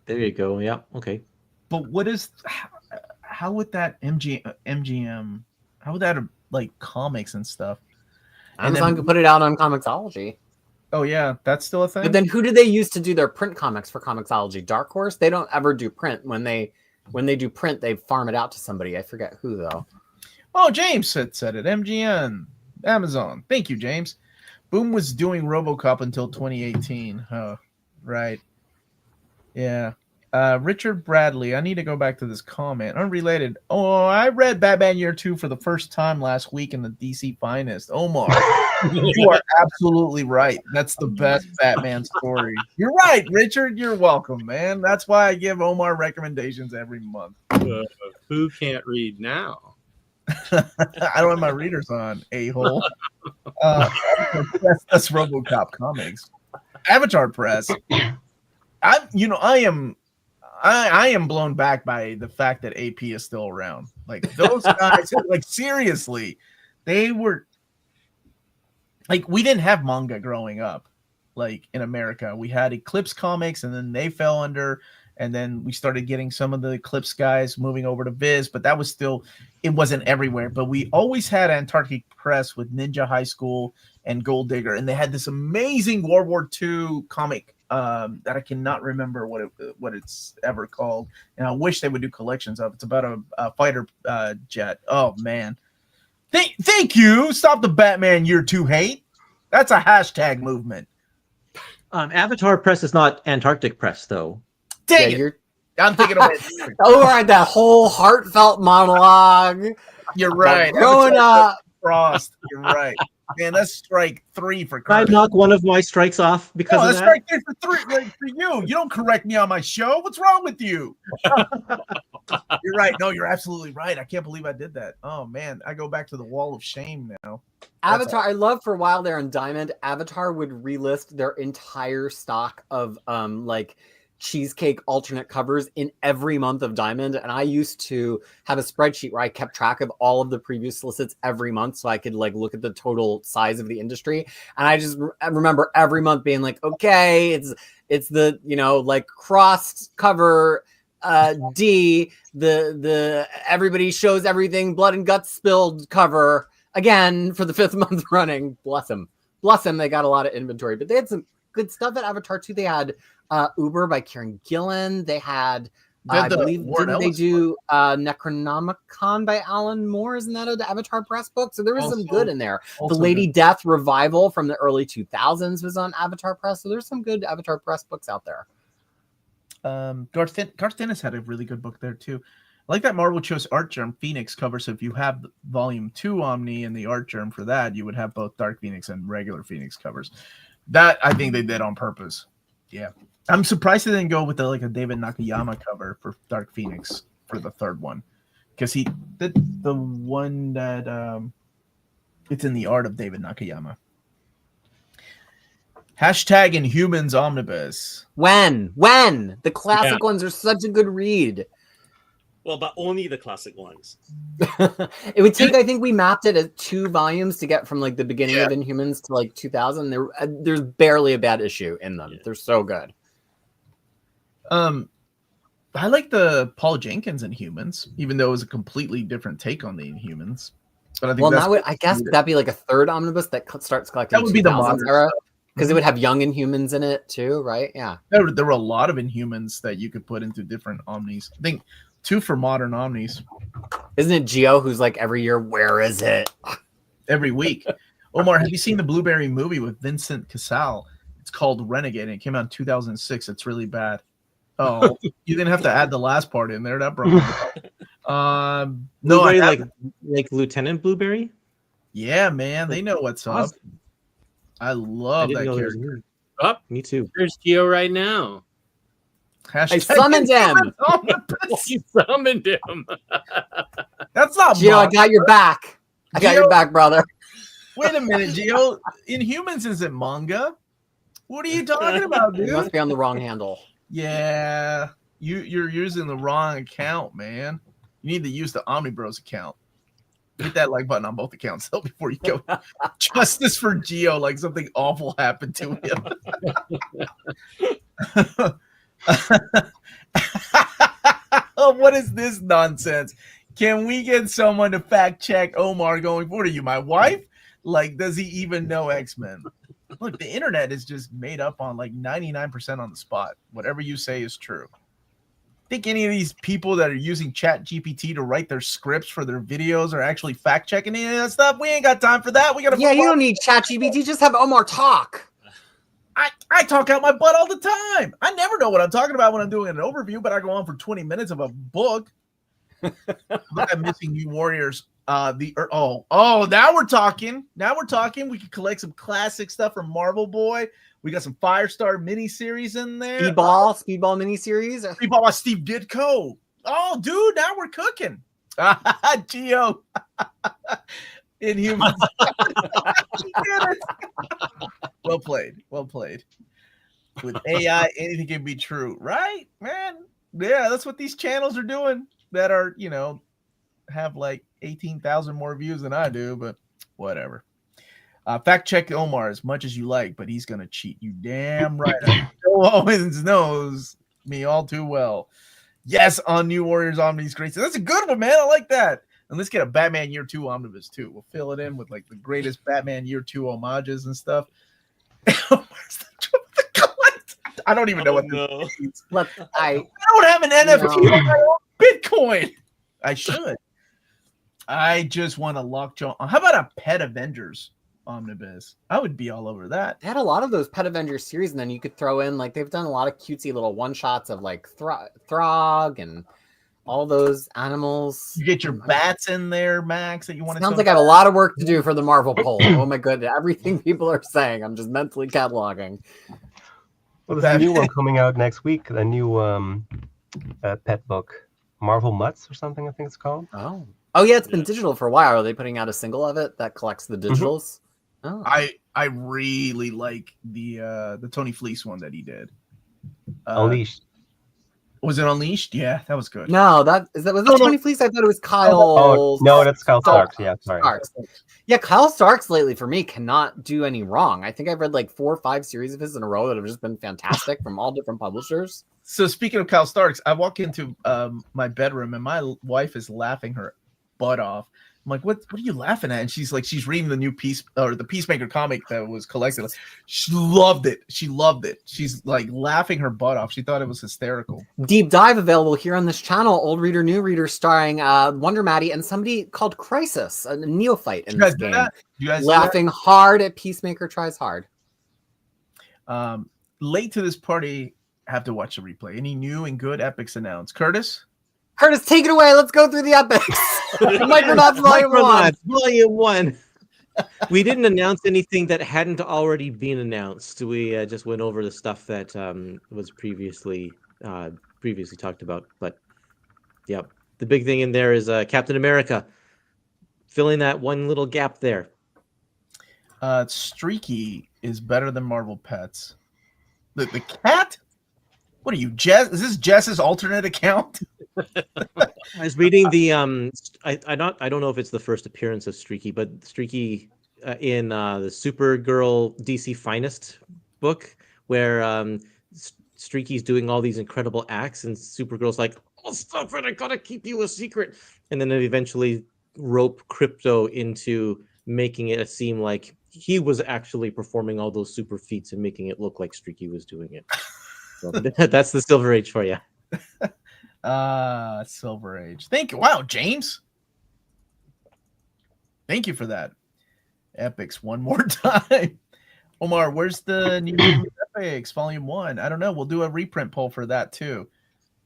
There you go. Yeah. Okay. But what is how would that MGM? How would that like comics and stuff? Amazon could put it out on Comixology. Oh yeah, that's still a thing. But then who do they use to do their print comics for Comixology? Dark Horse? They don't ever do print. When they do print, they farm it out to somebody. I forget who though. Oh, James said it. MGM, Amazon. Thank you, James. Boom was doing RoboCop until 2018. Oh, right. Yeah. Richard Bradley. I need to go back to this comment. Unrelated. Oh, I read Batman Year 2 for the first time last week in the DC Finest. Omar, you are absolutely right. That's the best Batman story. You're right, Richard. You're welcome, man. That's why I give Omar recommendations every month. Who can't read now? I don't have my readers on, a-hole. That's RoboCop comics. Avatar Press. I am blown back by the fact that AP is still around. Like those guys, like seriously, they were like, we didn't have manga growing up. Like in America, we had Eclipse Comics, and then they fell under, and then we started getting some of the Eclipse guys moving over to Viz, but that was still, it wasn't everywhere. But we always had Antarctic Press with Ninja High School and Gold Digger, and they had this amazing World War II comic that I cannot remember what it's ever called, and I wish they would do collections of. It's about a fighter jet. Oh man, thank you. Stop the Batman Year 2 hate. That's a hashtag movement. Avatar Press is not Antarctic Press, though. Dang it. I'm thinking of it. Oh, right, that whole heartfelt monologue. You're right. Growing up. Frost. You're right. Man, that's strike 3 for Can I knock one of my strikes off because of that's that? strike 3 for 3 for you. You don't correct me on my show. What's wrong with you? You're right. No, you're absolutely right. I can't believe I did that. Oh man, I go back to the wall of shame now. Avatar, I love for a while there in Diamond, Avatar would relist their entire stock of like cheesecake alternate covers in every month of Diamond, and I used to have a spreadsheet where I kept track of all of the previous solicits every month so I could like look at the total size of the industry. And I just remember every month being like, okay, it's the, you know, like crossed cover D, the everybody shows everything blood and guts spilled cover again for the 5th month running. Bless them, they got a lot of inventory, but they had some good stuff at Avatar too. They had Uber by Kieran Gillen. They had, I believe, didn't they do Necronomicon by Alan Moore? Isn't that an Avatar Press book? So there was some good in there. The Lady Death revival from the early 2000s was on Avatar Press. So there's some good Avatar Press books out there. Garth Ennis had a really good book there too. I like that Marvel chose Art Germ Phoenix cover. So if you have Volume 2 Omni and the Art Germ for that, you would have both Dark Phoenix and regular Phoenix covers. That I think they did on purpose. Yeah. I'm surprised they didn't go with a David Nakayama cover for Dark Phoenix for the 3rd one, because he did the one that it's in the art of David Nakayama. Hashtag Inhumans Omnibus. When the classic ones are such a good read. Well, but only the classic ones. It would take, I think we mapped it at 2 volumes to get from like the beginning of Inhumans to like 2000. There's barely a bad issue in them. They're so good. I like the Paul Jenkins Inhumans, even though it was a completely different take on the Inhumans. But I think I guess that'd be like a 3rd omnibus that starts collecting. That would be the modern era, because it would have young Inhumans in it too, right? Yeah. There were a lot of Inhumans that you could put into different Omnis. I think 2 for modern Omnis. Isn't it Geo who's like every year, where is it? Every week. Omar, have you seen the Blueberry movie with Vincent Cassel It's called Renegade, and it came out in 2006. It's really bad. Oh, you didn't have to add the last part in there. That broke it. No, Blueberry, like Lieutenant Blueberry. yeah, man, they know what's up. Awesome. I love didn't that know there was character. Oh, Me too. there's Geo right now. Hashtag I summoned him. Omnibus. You summoned him. That's not Gio, I manga. got your back. I got your back, brother. Wait a minute, Gio. Inhumans isn't manga. What are you talking about, You must dude? be on the wrong handle. Yeah, you're using the wrong account, man. You need to use the Omnibus account. Hit that like button on both accounts though before you go. Justice for Geo, like something awful happened to him. What is this nonsense? Can we get someone to fact check Omar going, what are you, my wife? Like, does he even know X-Men? Look, the internet is just made up on like 99% on the spot. Whatever you say is true. Think any of these people that are using Chat GPT to write their scripts for their videos are actually fact checking any of that stuff? We ain't got time for that. We gotta Yeah, move you on. don't need ChatGPT. Just have Omar talk. I talk out my butt all the time. I never know what I'm talking about when I'm doing an overview, but I go on for 20 minutes of a book. Look, I'm missing New Warriors. Now we're talking. Now we're talking. We can collect some classic stuff from Marvel Boy. We got some Firestar miniseries in there. Speedball miniseries. Speedball by Steve Ditko. Oh, dude, now we're cooking. Geo. Inhumans. Well played. Well played. With AI, anything can be true, right, man? Yeah, that's what these channels are doing that are, have like 18,000 more views than I do, but whatever. Fact check Omar as much as you like, but he's going to cheat. You damn right. Joe Owens knows me all too well. Yes, on New Warriors Omnibus Great. That's a good one, man. I like that. And let's get a Batman Year 2 Omnibus, too. We'll fill it in with like the greatest Batman Year 2 homages and stuff. I don't even know what this means. I don't have an NFT No. on my own Bitcoin. I should. I just want to lockjaw. How about a Pet Avengers Omnibus? I would be all over that. They had a lot of those Pet Avengers series, and then you could throw in like they've done a lot of cutesy little one shots of like Throg and all those animals. You get your bats in there, Max, that you want to. Sounds like I have a lot of work to do for the Marvel poll. Oh my goodness, everything people are saying, I'm just mentally cataloging. Well, there's a new one coming out next week. A new pet book, Marvel Mutts or something, I think it's called. Oh yeah, it's been digital for a while. Are they putting out a single of it that collects the digitals? Oh. I really like the Tony Fleece one that he did. Unleashed. Was it Unleashed? Yeah, that was good. No, was that Tony Fleece? I thought it was Kyle. Oh no, that's Kyle Starks. Yeah, sorry. Starks. Yeah, Kyle Starks lately for me cannot do any wrong. I think I've read like 4 or 5 series of his in a row that have just been fantastic from all different publishers. So speaking of Kyle Starks, I walk into my bedroom and my wife is laughing her butt off. I'm like, what are you laughing at? And she's like, she's reading the new the Peacemaker comic that was collected. She loved it. She's like laughing her butt off. She thought it was hysterical. Deep dive available here on this channel. Old reader, new reader, starring Wonder Maddie and somebody called Crisis, a neophyte in this game. You guys laughing hard at Peacemaker tries hard. Late to this party, have to watch the replay. Any new and good epics announced? Curtis, take it away. Let's go through the epics. Micronauts Volume 1. We didn't announce anything that hadn't already been announced. We just went over the stuff that was previously talked about. But yeah, the big thing in there is Captain America filling that one little gap there. Streaky is better than Marvel Pets. The cat? What are you, Jess? Is this Jess's alternate account? I was reading the I don't know if it's the first appearance of Streaky, but Streaky in the Supergirl DC Finest book, where Streaky's doing all these incredible acts, and Supergirl's like, "Oh, stop it! I gotta keep you a secret." And then they eventually rope Crypto into making it seem like he was actually performing all those super feats and making it look like Streaky was doing it. So that's the Silver Age for you. Silver Age. Thank you. Wow, James. Thank you for that. Epics one more time. Omar, where's the New Zealand Epics Volume 1? I don't know. We'll do a reprint poll for that too.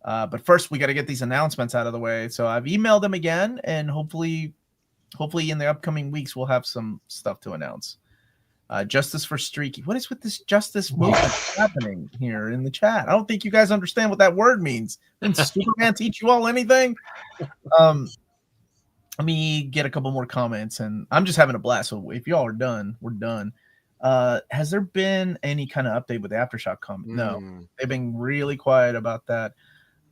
But first, we got to get these announcements out of the way. So I've emailed them again, and hopefully in the upcoming weeks, we'll have some stuff to announce. Justice for Streaky. What is with this justice movement happening here in the chat? I don't think you guys understand what that word means. Didn't Superman teach you all anything? Let me get a couple more comments, and I'm just having a blast. So if y'all are done, we're done. Has there been any kind of update with the Aftershock comment? No, they've been really quiet about that.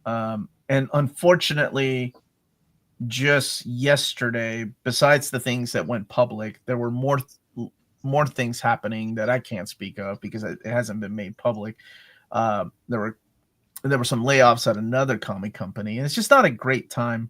And unfortunately, just yesterday, besides the things that went public, there were more things happening that I can't speak of because it hasn't been made public. There were some layoffs at another comic company, and it's just not a great time.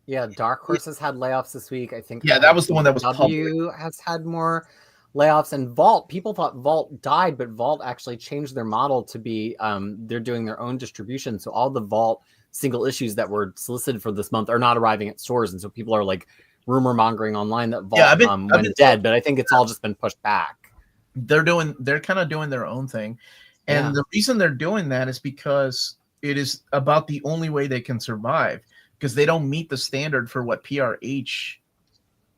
Yeah, Dark Horse has had layoffs this week. I think. Yeah, that was the one that was public. Has had more layoffs, and Vault. People thought Vault died, but Vault actually changed their model to be they're doing their own distribution. So all the Vault single issues that were solicited for this month are not arriving at stores, and so people are like rumor mongering online that Vault went dead, but I think it's all just been pushed back. They're kind of doing their own thing, and the reason they're doing that is because it is about the only way they can survive, because they don't meet the standard for what PRH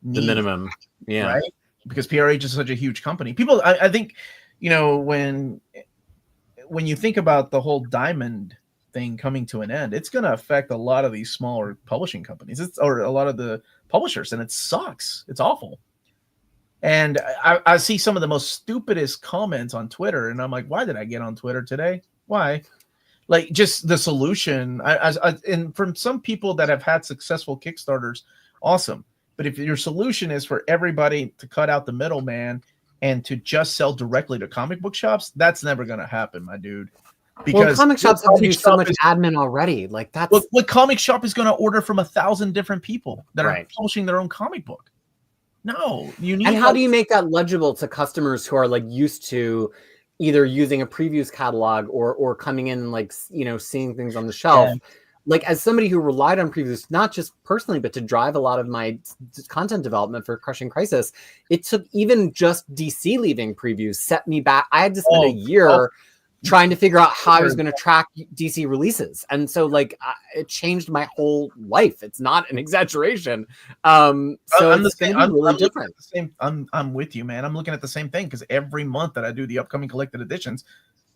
needs, the minimum, right? Because PRH is such a huge company. People, I think, when you think about the whole Diamond thing coming to an end, it's going to affect a lot of these smaller publishing companies, or a lot of the publishers, and it sucks. It's awful. And I see some of the most stupidest comments on Twitter, and I'm like, why did I get on Twitter today? Why? Like, just the solution. And from some people that have had successful Kickstarters, awesome. But if your solution is for everybody to cut out the middleman and to just sell directly to comic book shops, that's never going to happen, my dude. Because comic shops have to do so much admin already. Like, that's what comic shop is going to order from 1,000 different people that are publishing their own comic book. No, you need. And how do you make that legible to customers who are like used to either using a previews catalog or coming in and like, seeing things on the shelf? Yeah. Like, as somebody who relied on previews, not just personally, but to drive a lot of my content development for Crushing Crisis, it took even just DC leaving previews set me back. I had to spend a year trying to figure out how I was going to track DC releases. And so like it changed my whole life. It's not an exaggeration. So it's going to be really different. I'm with you, man. I'm looking at the same thing, because every month that I do the upcoming collected editions,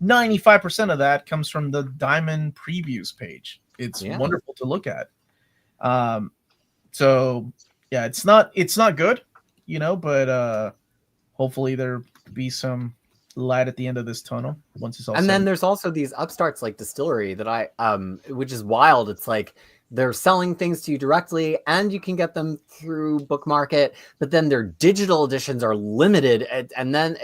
95% of that comes from the Diamond previews page. It's wonderful to look at. So yeah, it's not good, but hopefully there'll be some light at the end of this tunnel once it's all and then there's also these upstarts like Distillery that which is wild. It's like they're selling things to you directly and you can get them through Book Market, but then their digital editions are limited, and then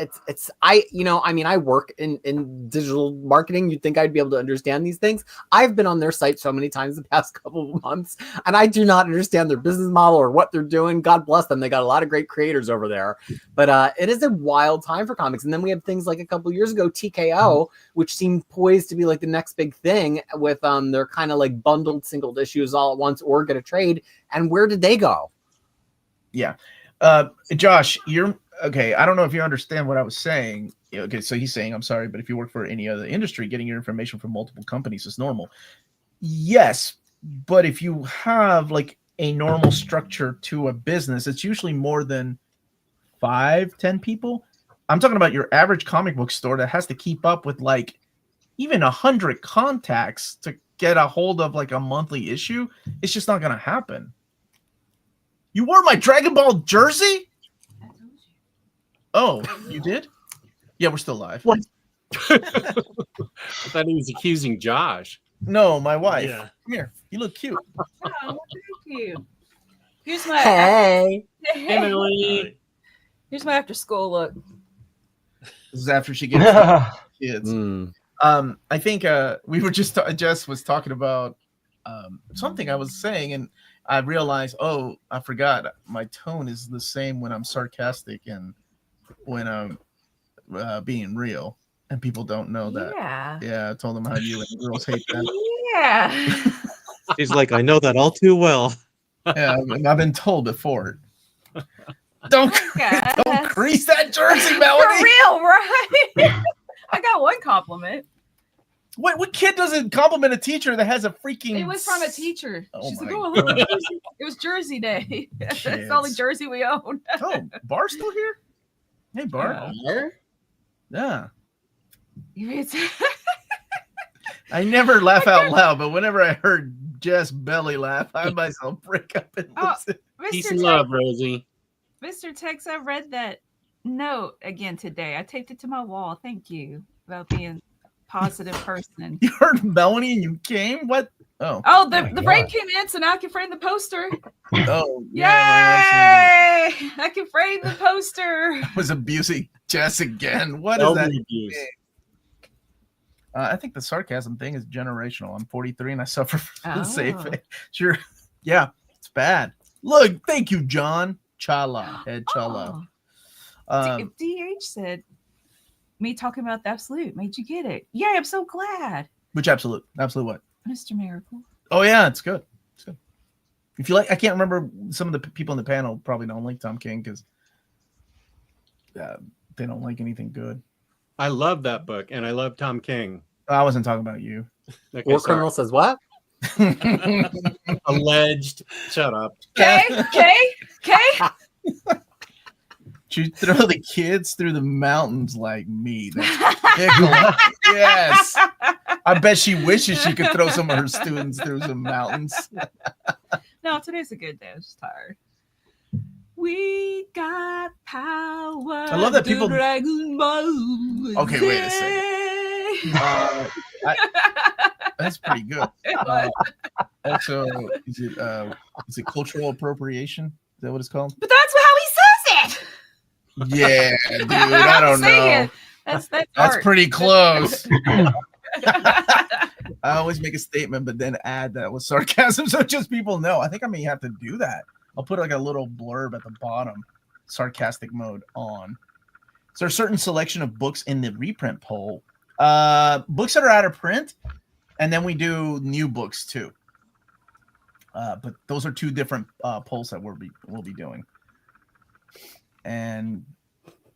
I work in digital marketing. You'd think I'd be able to understand these things. I've been on their site so many times the past couple of months, and I do not understand their business model or what they're doing. God bless them. They got a lot of great creators over there, but it is a wild time for comics. And then we have things like a couple of years ago, TKO, which seemed poised to be like the next big thing with their kind of like bundled single issues all at once or get a trade. And where did they go? Yeah. Josh, you're okay. I don't know if you understand what I was saying. Okay, so he's saying, I'm sorry, but if you work for any other industry, getting your information from multiple companies is normal. Yes, but if you have like a normal structure to a business, it's usually more than 5-10 people. I'm talking about your average comic book store that has to keep up with like even 100 contacts to get a hold of like a monthly issue. It's just not going to happen. You wore my Dragon Ball jersey? I told you. Oh, you did? Yeah, we're still live. What? I thought he was accusing Josh. No, my wife. Yeah. Come here. You look cute. Oh, thank you. Here's my Hey. Emily. Here's my after school look. This is after she gets kids. I think we were just Jess was talking about something I was saying, and I realized, I forgot my tone is the same when I'm sarcastic and when I'm being real, and people don't know that. Yeah, I told them how you and girls hate that. Yeah. She's like, I know that all too well. Yeah, I've been told before. Don't Okay. don't Increase that jersey, For Melanie. real, right? I got one compliment. What kid doesn't compliment a teacher that has a freaking? It was from a teacher. Oh She's my like, "Oh, look at God. Jersey." It was Jersey Day. That's the Kids. only jersey we own. Oh, Bar's still here? Hey, Bar. Yeah. I never laugh out loud, but whenever I heard Jess belly laugh, I myself break up and Oh, listen. Peace Mr. and Tex, love, Rosie. Mr. Tex, I read that note again today. I taped it to my wall. Thank you about being a positive person. You heard Melanie and you came? What? Oh. Oh, my the frame God. came in, so now I can frame the poster. Oh. Yay! Yeah, I can frame the poster. I was abusing Jess again. What is Elder that? abuse. I think the sarcasm thing is generational. I'm 43 and I suffer from the same Oh. thing. Sure. Yeah, it's bad. Look, thank you, John. Chala. Head Chala. Oh, DH said, me talking about the absolute made you get it. Yay, I'm so glad. Which absolute? Absolute what? Mr. Miracle. Oh, yeah, it's good. It's good. If you like, I can't remember, some of the people in the panel probably don't like Tom King because they don't like anything good. I love that book, and I love Tom King. I wasn't talking about you. Okay, War sorry. Criminal says what? Alleged. Shut up. Okay, okay. You throw the kids through the mountains like me. That's pickle. Yes. I bet she wishes she could throw some of her students through some mountains. No, today's a good day. I'm just tired. We got power. I love that people- Dragon Ball. Okay, wait a second. That's pretty good. Also, is it cultural appropriation? Is that what it's called? But that's how he says it. Yeah, dude. I don't know. That's That's art. pretty close. I always make a statement, but then add that with sarcasm, so just people know. I think I may have to do that. I'll put like a little blurb at the bottom, sarcastic mode on. Is there a certain selection of books in the reprint poll? Books that are out of print, and then we do new books too. But those are two different polls that we'll be doing. And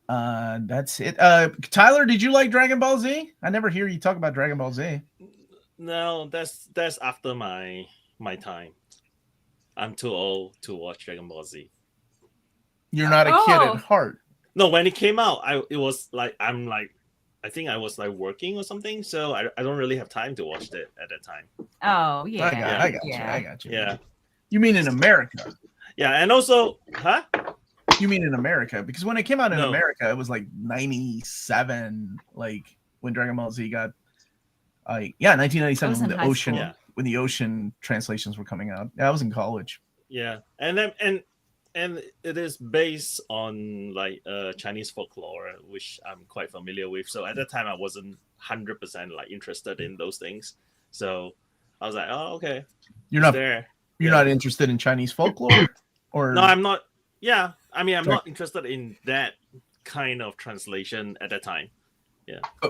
that's it. Tyler, did you like Dragon Ball Z? I never hear you talk about Dragon Ball Z. No, that's after my time. I'm too old to watch Dragon Ball Z. You're not a kid Oh. at heart. No, when it came out, it was like I think I was like working or something, so I don't really have time to watch it at that time. Oh yeah. I got yeah. you. I got you. Yeah, You mean in America? yeah, and also, huh? You mean in America? Because when it came out in No. America, it was like 97, like when Dragon Ball Z got, 1997 was when in the high ocean school. Yeah. when the ocean translations were coming out. Yeah, I was in college. Yeah, and then and it is based on like Chinese folklore, which I'm quite familiar with. So at that time, I wasn't 100% like interested in those things. So I was like, oh, okay, You're it's not there. you're Yeah. not interested in Chinese folklore, or No, I'm not. Yeah, I mean, I'm Sure. not interested in that kind of translation at that time.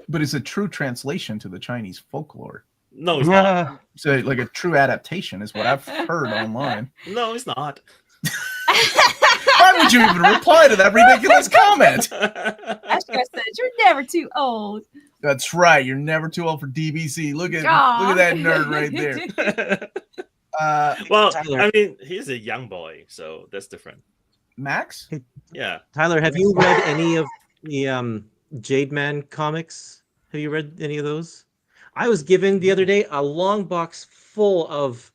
but it's a true translation to the Chinese folklore. No, it's not. So like a true adaptation is what I've heard online. No, it's not. Why would you even reply to that ridiculous comment? Ashka said, "You're never too old." That's right. You're never too old for DBC. Look at Aw. that nerd right there. Well, Tyler. I mean, he's a young boy, so that's different. Max? Yeah. Tyler, have you read any of the Jade Man comics? Have you read any of those? I was given the other day a long box full of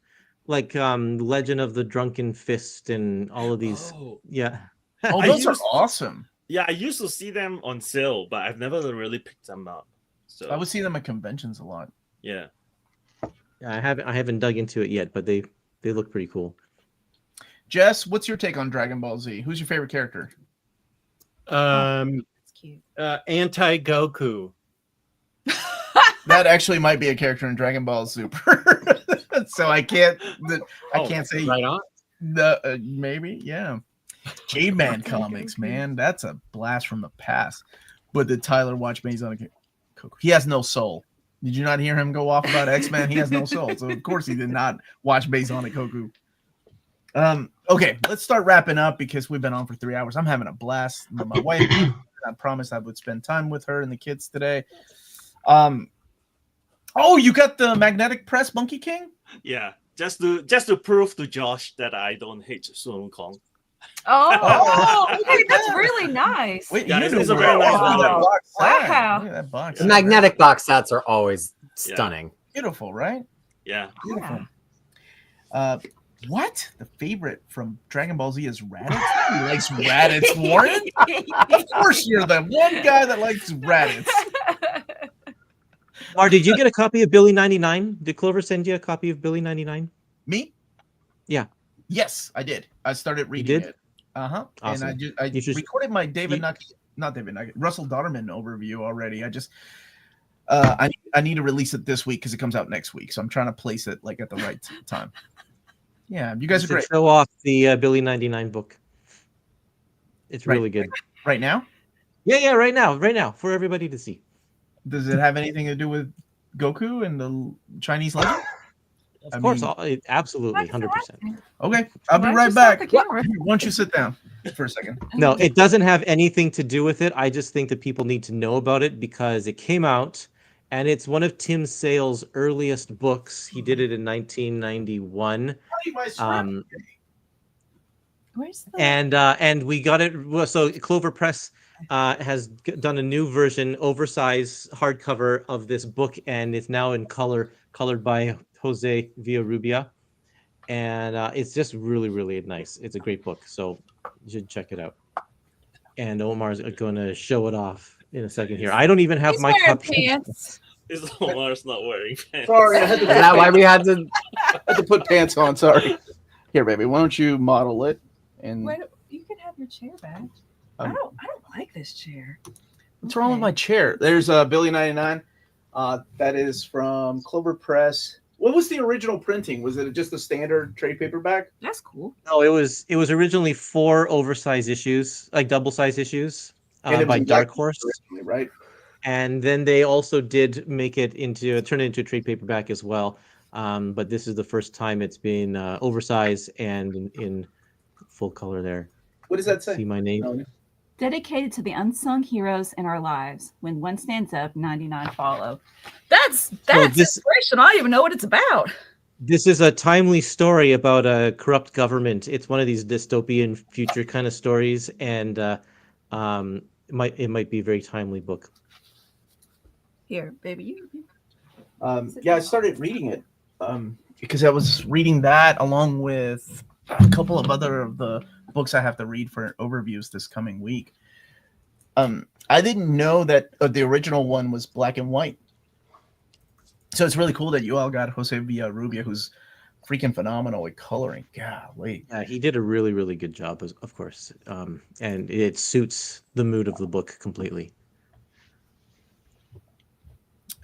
like Legend of the Drunken Fist and all of these. Oh, Yeah. Oh, I those are used- awesome. yeah. I used to see them on sale, but I've never really picked them up. So I would see them at conventions a lot. yeah. I haven't dug into it yet, but they look pretty cool. Jess, what's your take on Dragon Ball Z? Who's your favorite character? It's cute. Anti Goku. That actually might be a character in Dragon Ball Super. So I can't say Right on. maybe, yeah. Jade Man comics, man, that's a blast from the past. But did Tyler watch Maze on a He has no soul. Did you not hear him go off about X-Men? He has no soul. So of course he did not watch Maze on a Koku. Okay, let's start wrapping up because we've been on for 3 hours. I'm having a blast. My wife, I promised I would spend time with her and the kids today. Oh, you got the magnetic press Monkey King? Yeah, just to prove to Josh that I don't hate Sun Kong. Oh, okay, that's really nice. Wait, Yeah, you it's know a very nice that model. box set. Wow. Look at that box The set. magnetic box sets are always stunning. Beautiful, right? Yeah. Beautiful. What? The favorite from Dragon Ball Z is Raditz? He likes Raditz, Warren? Of course you're the one guy that likes Raditz. Mar, did you get a copy of Billy 99? Did Clover send you a copy of Billy 99? Me? Yeah. Yes, I did. I started reading did? it. Uh-huh. Awesome. And I You should- recorded my Russell Dodderman overview already. I just I need to release it this week because it comes out next week. So I'm trying to place it like at the right time. Yeah, you guys are should great. show off the Billy 99 book. It's Right. really good. Right now? Yeah, right now, for everybody to see. Does it have anything to do with Goku and the Chinese legend? Of course, absolutely, 100%. Okay, I'll be Why'd right you stop back. the camera? Why don't you sit down for a second? No, it doesn't have anything to do with it. I just think that people need to know about it because it came out and it's one of Tim Sale's earliest books. He did it in 1991. Where's the And we got it. So Clover Press has done a new version, oversized hardcover of this book, and it's now in color, colored by Jose Villarrubia, and it's just really, really nice. It's a great book, so you should check it out. And Omar's going to show it off in a second here. I don't even have He's my wearing copy. pants? Is Omar's not wearing pants? Sorry, I had Is that why we had to? to put pants on. Sorry. Here, baby. Why don't you model it? And Wait, you can have your chair back. I don't like this chair. what's wrong with my chair? There's Billy 99. That is from Clover Press. What was the original printing? Was it just a standard trade paperback? That's cool. No, it was originally 4 oversized issues, like double-size issues, And it was by in Dark black Horse. originally, right? And then they also did make it turn it into a trade paperback as well. But this is the first time it's been oversized and in full color there. What does that say? See my name? Dedicated to the unsung heroes in our lives. When one stands up, 99 follow. That's this- inspirational. I don't even know what it's about. This is a timely story about a corrupt government. It's one of these dystopian future kind of stories, and it might be a very timely book. Here, baby, you. Yeah, I started reading it because I was reading that along with a couple of other of the books I have to read for overviews this coming week. I didn't know that the original one was black and white. So it's really cool that you all got Jose Villarrubia, who's freaking phenomenal at coloring. Golly. Yeah, he did a really, really good job, of course. And it suits the mood of the book completely.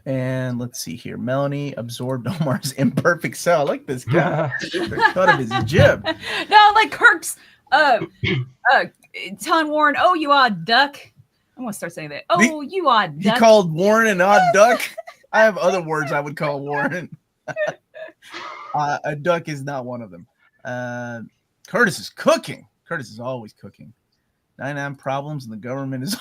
And let's see here. Melanie absorbed Omar's imperfect cell. I like this guy. The cut of his jib. No, like Kirk's telling Warren, "Oh, you odd duck." I'm gonna start saying that. Oh, you odd He duck. called Warren an odd duck. I have other words I would call Warren. A duck is not one of them. Curtis is cooking. Curtis is always cooking. 99 problems and the government is.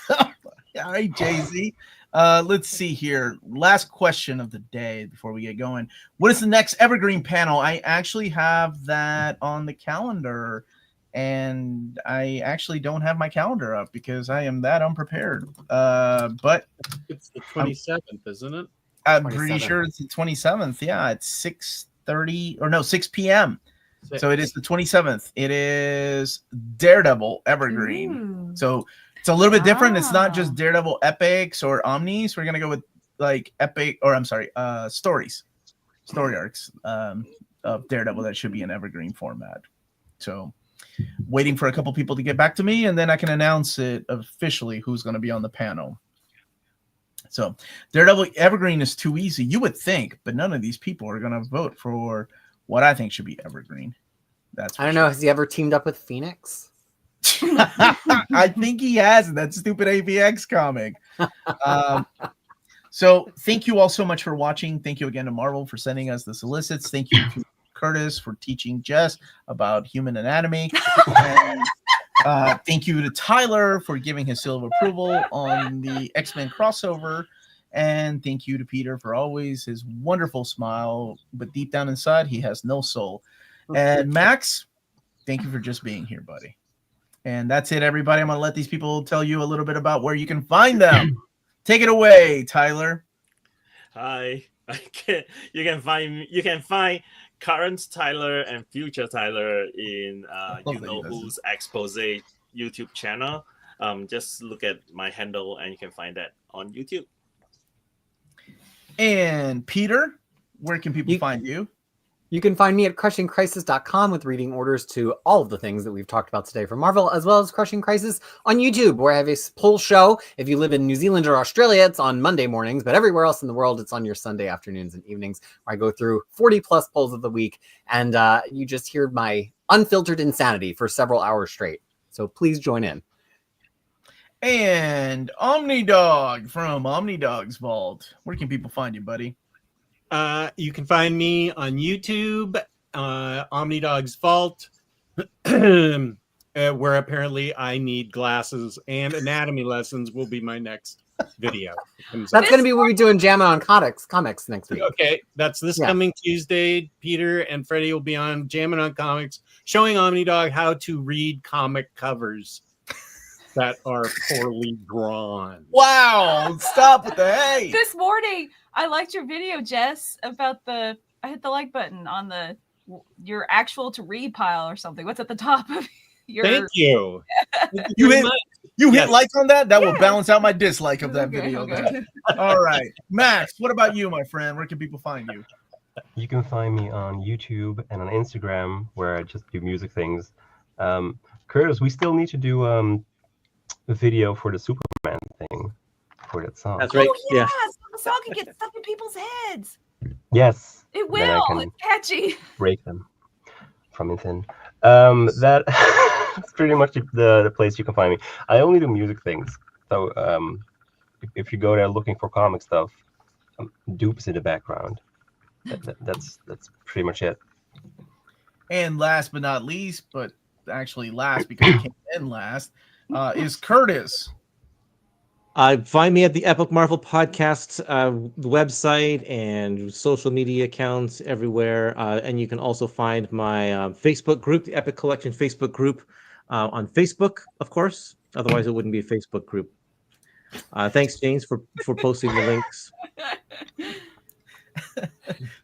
All right, Jay-Z. Let's see here. Last question of the day before we get going. What is the next Evergreen panel? I actually have that on the calendar, and I actually don't have my calendar up because I am that unprepared. But It's the 27th, isn't it? I'm pretty 27th. sure it's the 27th. Yeah, it's 6:30 or no, 6 p.m. Six. So it is the 27th. It is Daredevil Evergreen. Ooh. So it's a little bit different. It's not Ah. just Daredevil epics or omnis. We're gonna go with like epic, or I'm sorry, story arcs of Daredevil that should be in Evergreen format. So waiting for a couple people to get back to me, and then I can announce it officially who's going to be on the panel. So Daredevil Evergreen is too easy, you would think, but none of these people are going to vote for what I think should be Evergreen. That's I don't know. Has he ever teamed up with Phoenix? I think he has in that stupid AVX comic. So thank you all so much for watching. Thank you again to Marvel for sending us the solicits. Thank you to Curtis for teaching Jess about human anatomy. And, thank you to Tyler for giving his seal of approval on the X-Men crossover. And thank you to Peter for always his wonderful smile, but deep down inside, he has no soul. And Max, thank you for just being here, buddy. And that's it, everybody. I'm going to let these people tell you a little bit about where you can find them. Take it away, Tyler. Hi. You can find current Tyler and future Tyler in you know who's expose YouTube channel. Just look at my handle and you can find that on YouTube. And Peter, where can people find you? You can find me at crushingcrisis.com with reading orders to all of the things that we've talked about today from Marvel, as well as Crushing Crisis on YouTube, where I have a poll show. If you live in New Zealand or Australia, it's on Monday mornings, but everywhere else in the world, it's on your Sunday afternoons and evenings, where I go through 40 plus polls of the week. And you just hear my unfiltered insanity for several hours straight. So please join in. And Omnidog from Omnidog's Vault. Where can people find you, buddy? You can find me on YouTube, Omnidog's Vault, where apparently I need glasses and anatomy lessons will be my next video. That's going to be what we do in Jammin' on Comics next week. Okay, that's this coming Tuesday. Peter and Freddie will be on Jammin' on Comics, showing Omnidog how to read comic covers that are poorly drawn. Wow, stop with the hate. This morning, I liked your video, Jess, about I hit the like button on your actual to read pile or something. What's at the top of your... Thank you. You hit like on that? That will balance out my dislike of that video. Okay. All right. Max, what about you, my friend? Where can people find you? You can find me on YouTube and on Instagram, where I just do music things. Curtis, we still need to do a video for the Superman thing for that song. That's right. Oh, yeah. The song can get stuck in people's heads. Yes. It Then I will. can It's catchy. break them from within. That's pretty much the place you can find me. I only do music things. So if you go there looking for comic stuff, Dupe's in the background. That's pretty much it. And last but not least, but actually last because he came in last, is Curtis. Find me at the Epic Marvel Podcast website and social media accounts everywhere. And you can also find my Facebook group, the Epic Collection Facebook group, on Facebook, of course. Otherwise, it wouldn't be a Facebook group. Thanks, James, for posting the links.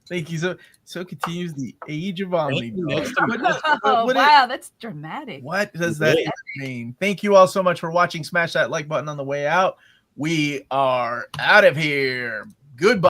Thank you. So continues the age of Omni. Wow, that's dramatic. What does that mean? Thank you all so much for watching. Smash that like button on the way out. We are out of here. Goodbye.